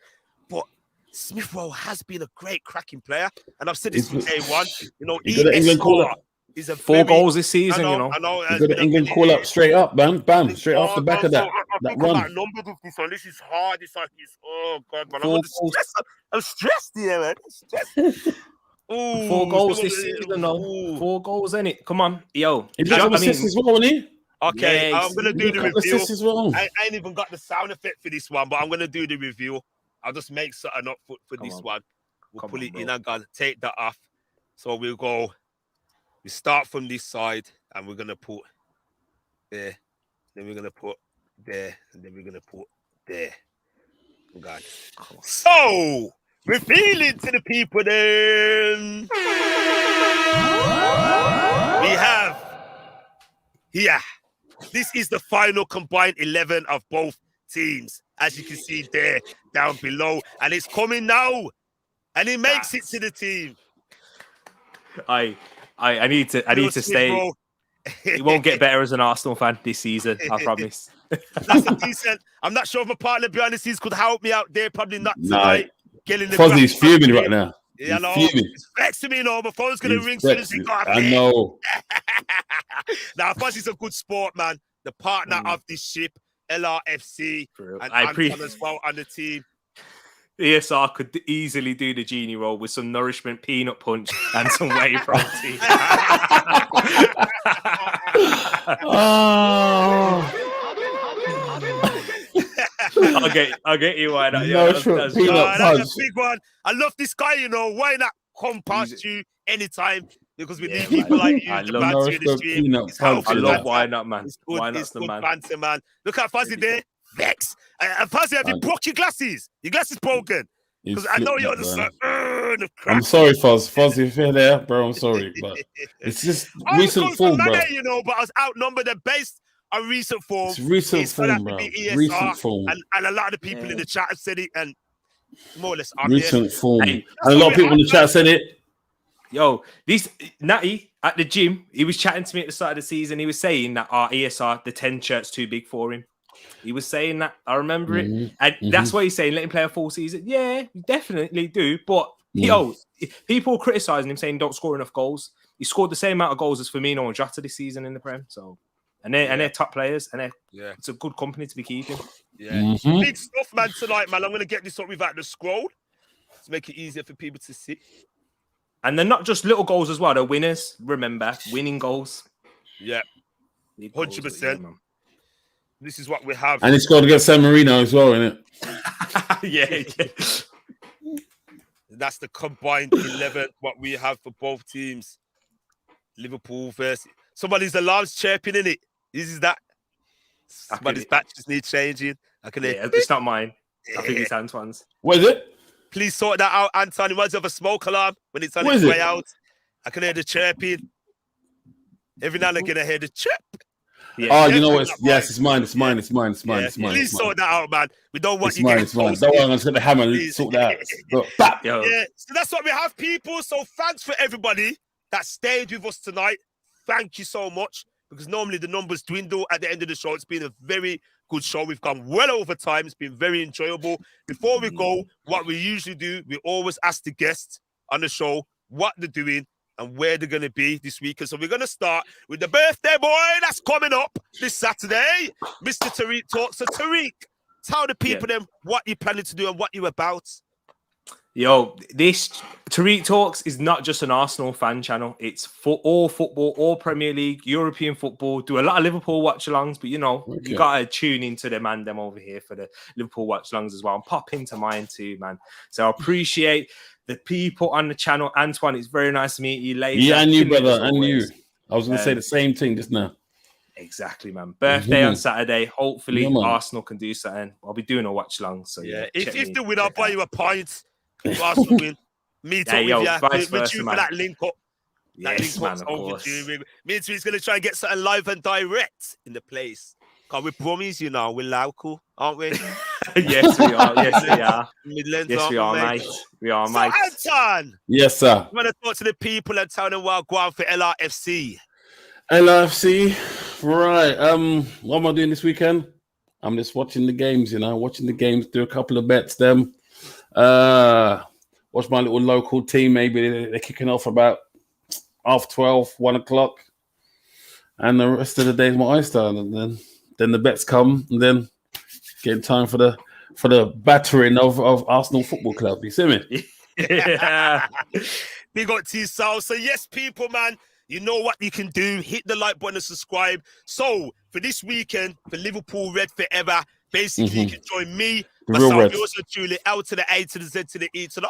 But Smith Rowe has been a great cracking player. And I've said this from day one. You know, ESR is a 4 goals this season, you know. I know. You got the England call up straight up, man. Bam, straight off the back of that run. This is hard. It's like, oh, God, man. I'm stressed here, man. Ooh, 4 goals this season, though. 4 goals, innit? Come on, yo. He got some assists as well, isn't he? Okay, I'm gonna do the review. As well. I ain't even got the sound effect for this one, but I'm gonna do the review. I'll just make something up for this one. We'll pull it in and go take that off. So we'll go. We start from this side, and we're gonna put there. Then we're gonna put there, and then we're gonna put there. Oh God. So. Revealing to the people then. We have here. This is the final combined 11 of both teams. As you can see there, down below. And it's coming now. And he makes it to the team. I need to stay. He won't get better as an Arsenal fan this season, I promise. That's a decent. I'm not sure if my partner behind the scenes could help me out there. Probably not tonight. Fuzzy's fuming right now. Yeah, I know. It's vexing me, you know. My phone's going to ring soon as he got I know. Now, Fuzzy's a good sport, man. The partner of this ship, LRFC, and Anton as well on the team. ESR could easily do the genie roll with some nourishment peanut punch and some whey protein. I'll get you why not. Yeah, that's a big one. I love this guy, you know. Why not come past you anytime? Because we need people like you to banter in the stream. I love why not, man. Why not the man? Banter, man. Look at Fuzzy there. Vex. Fuzzy, have you broke your glasses? Your glasses broken. Because I know you're just like, I'm sorry, Fuzzy, if you're there, bro, I'm sorry. But it's just recent form, bro. You know, but I was outnumbered and based on recent form. It's recent form, bro. Recent form. And a lot of the people in the chat have said it, and more or less recent form. And a lot of people in the chat said it. Yo, this Natty at the gym, he was chatting to me at the start of the season. He was saying that our ESR, the 10 shirt's too big for him. He was saying that. I remember it. And that's why he's saying let him play a full season. Yeah, you definitely do. But, yo, people criticising him saying don't score enough goals. He scored the same amount of goals as Firmino and Jota this season in the Prem. So, and they're top players. And it's a good company to be keeping. Yeah. Big stuff, man, tonight, man. I'm going to get this up without the scroll to make it easier for people to see. And they're not just little goals as well. They're winners. Remember, winning goals. Yeah. 100%. This is what we have. And it's got to get San Marino as well, isn't it? Yeah. That's the combined 11, what we have for both teams. Liverpool versus... Somebody's alarms chirping, in it. This is that. Somebody's batteries need changing. It's not mine. I think it's Antoine's. What is it? Please sort that out, Anton. It reminds me of a smoke alarm when it's on its way out. I can hear the chirping. Every now and again, I hear the chirp. Yeah. Oh, you know what? Yes, it's mine. It's mine. Please sort that out, man. We don't want you getting close. Don't worry, I'm going to get the hammer and sort that out. Look, yeah, so that's what we have, people. So thanks for everybody that stayed with us tonight. Thank you so much. Because normally the numbers dwindle at the end of the show. It's been a very good show. We've gone well over time. It's been very enjoyable. Before we go, what we usually do, we always ask the guests on the show what they're doing and where they're going to be this week. And so we're going to start with the birthday boy that's coming up this Saturday, Mr. Tereak Talks. So Tereak, tell the people them what you're planning to do and what you're about. Yo, this Tereak Talks is not just an Arsenal fan channel. It's for all football, all Premier League, European football. Do a lot of Liverpool watch-alongs, but you got to tune into them and them over here for the Liverpool watch-alongs as well. And pop into mine too, man. So I appreciate the people on the channel. Antoine, it's very nice to meet you. Later. Yeah, and you, brother, and you. I was going to say the same thing just now. Exactly, man. Birthday on Saturday. Hopefully, Arsenal can do something. I'll be doing a watch-along. So yeah, if the win, I'll buy you a pint. Arsenal win. Meet up with you. We're due for that link up. Yes, man, of course. Me and Tweet's going to try and get something live and direct in the place. Because we promise you now, we're local, aren't we? Yes, we are. Yes, we are. Midlands, yes, we are, mate. We are, mate. So, Anton. Yes, sir. I'm going to talk to the people and tell them what go on for LRFC. LFC, right. What am I doing this weekend? I'm just watching the games, do a couple of bets, them. Watch my little local team. Maybe they're kicking off about 12:30, 1 o'clock, and the rest of the day is my Oyster. And then the bets come, and then getting time for the battering of Arsenal Football Club. You see me? Yeah. Big up to yourself. So yes, people, man. You know what you can do. Hit the like button and subscribe. So for this weekend, for Liverpool Red Forever, basically you can join me, myself, yours and Julie, L to the A to the Z to the E to the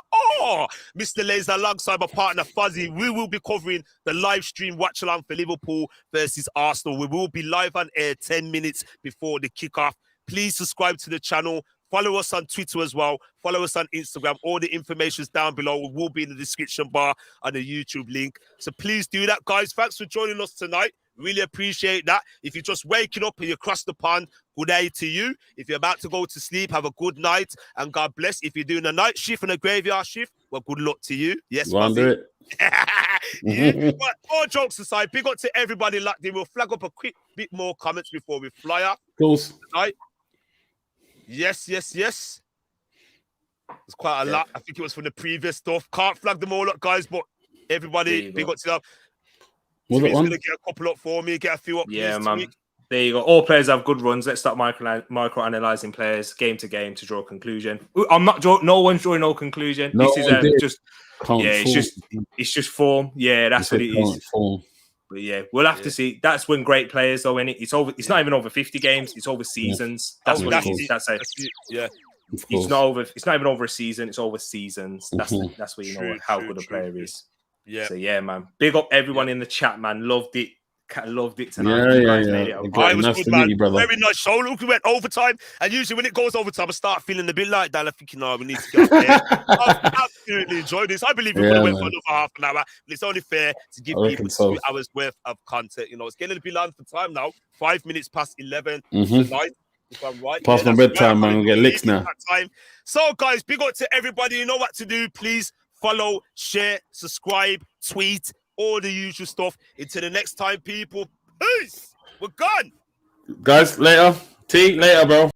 Mr. Laser alongside my partner Fuzzy. We will be covering the live stream watch along for Liverpool versus Arsenal. We will be live on air 10 minutes before the kickoff. Please subscribe to the channel. Follow us on Twitter as well. Follow us on Instagram. All the information is down below. It will be in the description bar on the YouTube link. So please do that, guys. Thanks for joining us tonight. Really appreciate that. If you're just waking up and you cross the pond, good day to you. If you're about to go to sleep, have a good night and God bless. If you're doing a night shift and a graveyard shift, well, good luck to you. Yes, go on, do it. But all jokes aside, big up to everybody locked in. We'll flag up a quick bit more comments before we fly up. Of course. Tonight. Yes. It's quite a lot. I think it was from the previous stuff. Can't flag them all up, guys, but everybody, big up to them. He's going to get a couple up for me, get a few up. Yeah, man. There you go. All players have good runs. Let's start micro-analysing players game to game to draw a conclusion. I'm not no one's drawing no conclusion. No, this is it's just form. Yeah, that's what it is. Form. But yeah, we'll have to see. That's when great players though. When it's over, it's not even over 50 games. It's over seasons. That's what it is. That's it. Yeah. It's not over. It's not even over a season. It's over seasons. That's where you know how good a player is. Yeah. So yeah, man. Big up everyone in the chat, man. Loved it tonight. Yeah. I was good, man. Very nice show. Look, we went overtime, and usually when it goes overtime, I start feeling a bit like that. I'm thinking, we need to get up there. I've absolutely enjoyed this. I believe we could have went for another half an hour, but it's only fair to give people 2 hours worth of content. It's getting to be long for time now. 5 minutes past 11 tonight. If I'm right. Past my bedtime, man. We'll get licks now. So, guys, big up to everybody. You know what to do. Please follow, share, subscribe, tweet, all the usual stuff. Until the next time, people. Peace. We're gone. Guys, later. Later, bro.